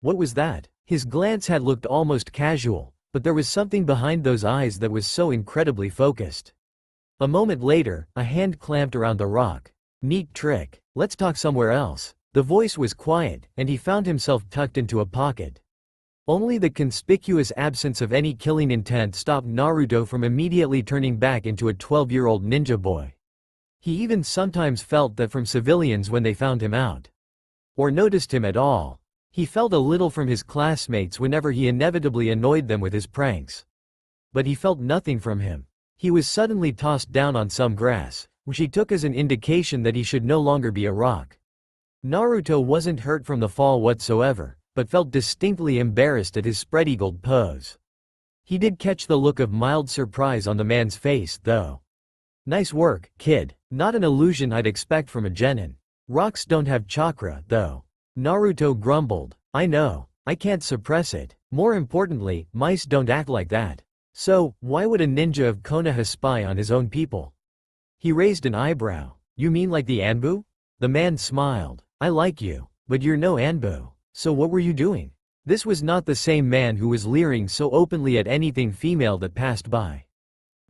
What was that? His glance had looked almost casual, but there was something behind those eyes that was so incredibly focused. A moment later, a hand clamped around the rock. Neat trick. Let's talk somewhere else. The voice was quiet, and he found himself tucked into a pocket. Only the conspicuous absence of any killing intent stopped Naruto from immediately turning back into a 12-year-old ninja boy. He even sometimes felt that from civilians when they found him out, or noticed him at all. He felt a little from his classmates whenever he inevitably annoyed them with his pranks. But he felt nothing from him. He was suddenly tossed down on some grass, which he took as an indication that he should no longer be a rock. Naruto wasn't hurt from the fall whatsoever, but felt distinctly embarrassed at his spread-eagled pose. He did catch the look of mild surprise on the man's face, though. Nice work, kid. Not an illusion I'd expect from a genin. Rocks don't have chakra, though. Naruto grumbled. I know. I can't suppress it. More importantly, mice don't act like that. So, why would a ninja of Konoha spy on his own people? He raised an eyebrow. You mean like the Anbu? The man smiled. I like you, but you're no Anbu. So what were you doing? This was not the same man who was leering so openly at anything female that passed by.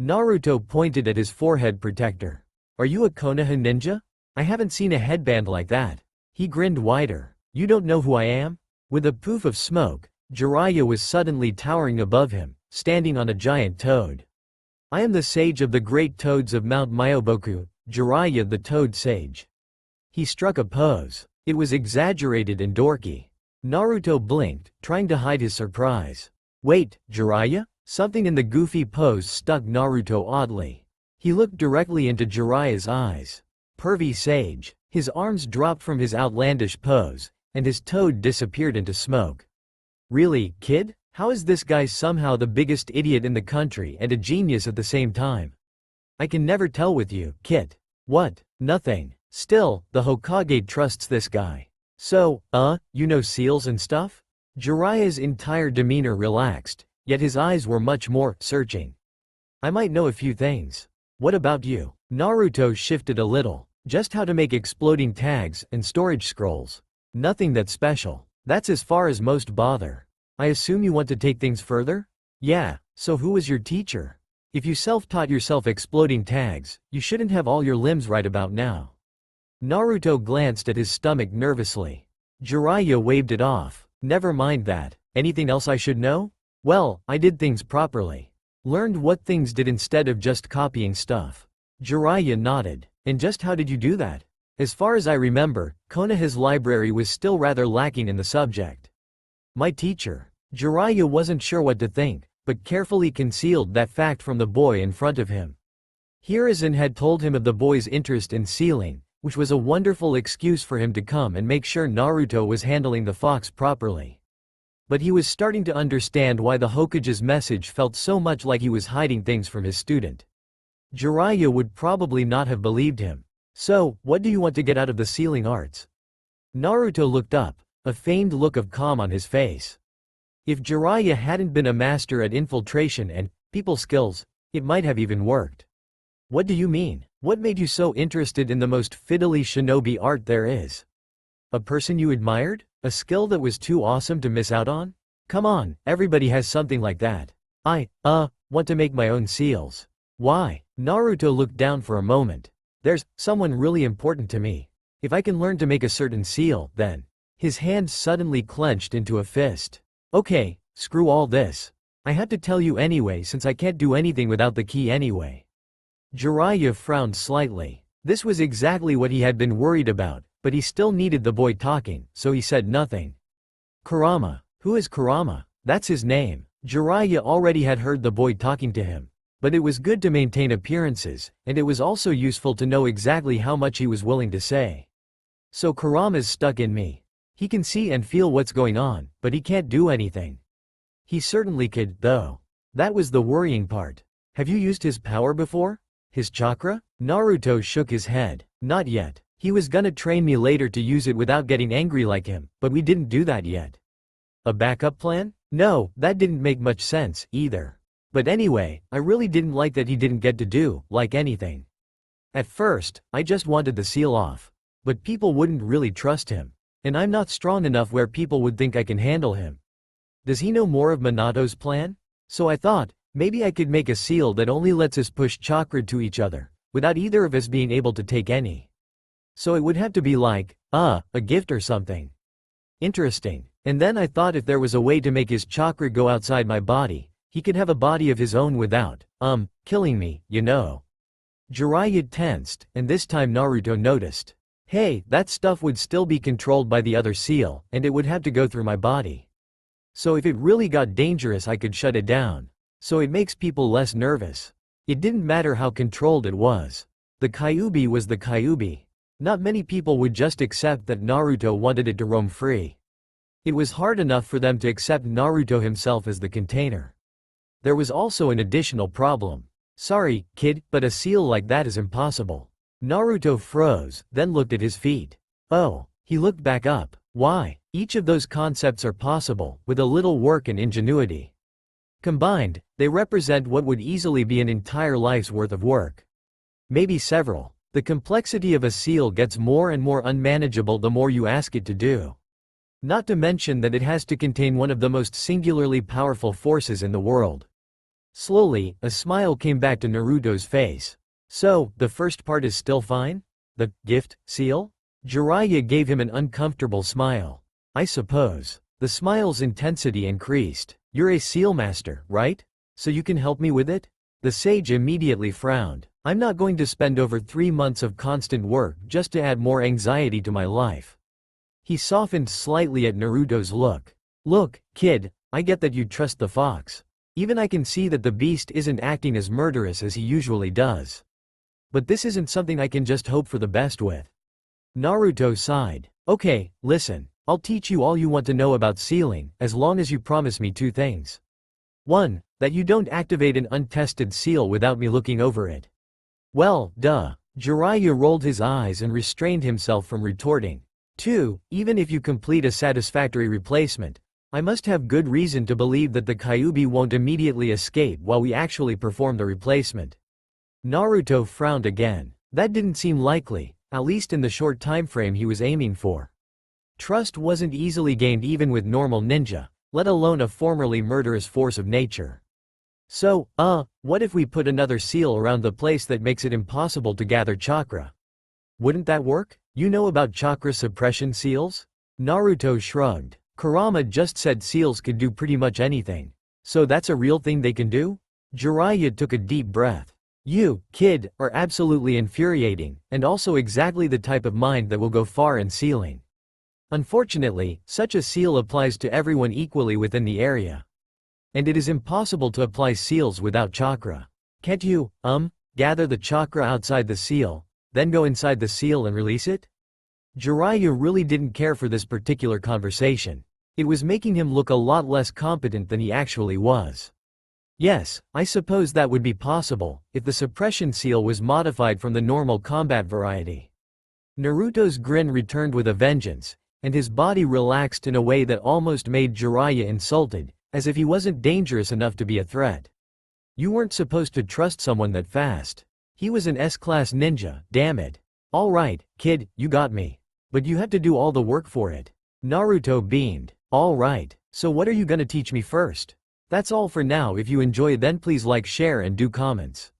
Naruto pointed at his forehead protector. Are you a Konoha ninja? I haven't seen a headband like that. He grinned wider. You don't know who I am? With a poof of smoke, Jiraiya was suddenly towering above him, standing on a giant toad. I am the sage of the great toads of Mount Myoboku, Jiraiya the toad sage. He struck a pose. It was exaggerated and dorky. Naruto blinked, trying to hide his surprise. Wait, Jiraiya? Something in the goofy pose stuck Naruto oddly. He looked directly into Jiraiya's eyes. Pervy sage. His arms dropped from his outlandish pose, and his toad disappeared into smoke. Really, kid? How is this guy somehow the biggest idiot in the country and a genius at the same time? I can never tell with you, kid. What? Nothing. Still, the Hokage trusts this guy. So, you know seals and stuff? Jiraiya's entire demeanor relaxed, yet his eyes were much more searching. I might know a few things. What about you? Naruto shifted a little. Just how to make exploding tags and storage scrolls. Nothing that special. That's as far as most bother. I assume you want to take things further? Yeah, so who was your teacher? If you self-taught yourself exploding tags, you shouldn't have all your limbs right about now. Naruto glanced at his stomach nervously. Jiraiya waved it off. Never mind that. Anything else I should know? Well, I did things properly. Learned what things did instead of just copying stuff. Jiraiya nodded. And just how did you do that? As far as I remember, Konoha's library was still rather lacking in the subject. My teacher. Jiraiya wasn't sure what to think, but carefully concealed that fact from the boy in front of him. Hiruzen had told him of the boy's interest in sealing, which was a wonderful excuse for him to come and make sure Naruto was handling the fox properly. But he was starting to understand why the Hokage's message felt so much like he was hiding things from his student. Jiraiya would probably not have believed him. So, what do you want to get out of the sealing arts? Naruto looked up, a feigned look of calm on his face. If Jiraiya hadn't been a master at infiltration and people skills, it might have even worked. What do you mean? What made you so interested in the most fiddly shinobi art there is? A person you admired? A skill that was too awesome to miss out on? Come on, everybody has something like that. I want to make my own seals. Why? Naruto looked down for a moment. There's someone really important to me. If I can learn to make a certain seal, then. His hand suddenly clenched into a fist. Okay, screw all this. I had to tell you anyway since I can't do anything without the key anyway. Jiraiya frowned slightly. This was exactly what he had been worried about, but he still needed the boy talking, so he said nothing. Kurama. Who is Kurama? That's his name. Jiraiya already had heard the boy talking to him. But it was good to maintain appearances, and it was also useful to know exactly how much he was willing to say. So Kurama's stuck in me. He can see and feel what's going on, but he can't do anything. He certainly could, though. That was the worrying part. Have you used his power before? His chakra? Naruto shook his head. Not yet. He was gonna train me later to use it without getting angry like him, but we didn't do that yet. A backup plan? No, that didn't make much sense, either. But anyway, I really didn't like that he didn't get to do, like anything. At first, I just wanted the seal off. But people wouldn't really trust him. And I'm not strong enough where people would think I can handle him. Does he know more of Minato's plan? So I thought, maybe I could make a seal that only lets us push chakra to each other, without either of us being able to take any. So it would have to be like, a gift or something. Interesting. And then I thought if there was a way to make his chakra go outside my body, he could have a body of his own without, killing me, you know. Jiraiya tensed, and this time Naruto noticed. Hey, that stuff would still be controlled by the other seal, and it would have to go through my body. So if it really got dangerous I could shut it down. So it makes people less nervous. It didn't matter how controlled it was. The Kyuubi was the Kyuubi. Not many people would just accept that Naruto wanted it to roam free. It was hard enough for them to accept Naruto himself as the container. There was also an additional problem. Sorry, kid, but a seal like that is impossible. Naruto froze, then looked at his feet. Oh, he looked back up. Why? Each of those concepts are possible, with a little work and ingenuity. Combined, they represent what would easily be an entire life's worth of work. Maybe several. The complexity of a seal gets more and more unmanageable the more you ask it to do. Not to mention that it has to contain one of the most singularly powerful forces in the world. Slowly, a smile came back to Naruto's face. So, the first part is still fine? The gift seal? Jiraiya gave him an uncomfortable smile. I suppose. The smile's intensity increased. You're a seal master, right? So you can help me with it? The sage immediately frowned. I'm not going to spend over 3 months of constant work just to add more anxiety to my life. He softened slightly at Naruto's look. Look, kid, I get that you trust the fox. Even I can see that the beast isn't acting as murderous as he usually does. But this isn't something I can just hope for the best with. Naruto sighed. Okay, listen, I'll teach you all you want to know about sealing, as long as you promise me 2 things. 1. That you don't activate an untested seal without me looking over it. Well, duh. Jiraiya rolled his eyes and restrained himself from retorting. 2. Even if you complete a satisfactory replacement, I must have good reason to believe that the Kyuubi won't immediately escape while we actually perform the replacement. Naruto frowned again. That didn't seem likely, at least in the short time frame he was aiming for. Trust wasn't easily gained even with normal ninja, let alone a formerly murderous force of nature. So, what if we put another seal around the place that makes it impossible to gather chakra? Wouldn't that work? You know about chakra suppression seals? Naruto shrugged. Kurama just said seals could do pretty much anything. So that's a real thing they can do? Jiraiya took a deep breath. You, kid, are absolutely infuriating, and also exactly the type of mind that will go far in sealing. Unfortunately, such a seal applies to everyone equally within the area. And it is impossible to apply seals without chakra. Can't you, gather the chakra outside the seal, then go inside the seal and release it? Jiraiya really didn't care for this particular conversation. It was making him look a lot less competent than he actually was. Yes, I suppose that would be possible, if the suppression seal was modified from the normal combat variety. Naruto's grin returned with a vengeance, and his body relaxed in a way that almost made Jiraiya insulted, as if he wasn't dangerous enough to be a threat. You weren't supposed to trust someone that fast. He was an S-class ninja, damn it. Alright, kid, you got me. But you had to do all the work for it. Naruto beamed. Alright, so what are you gonna teach me first? That's all for now. If you enjoy, then please like, share and do comments.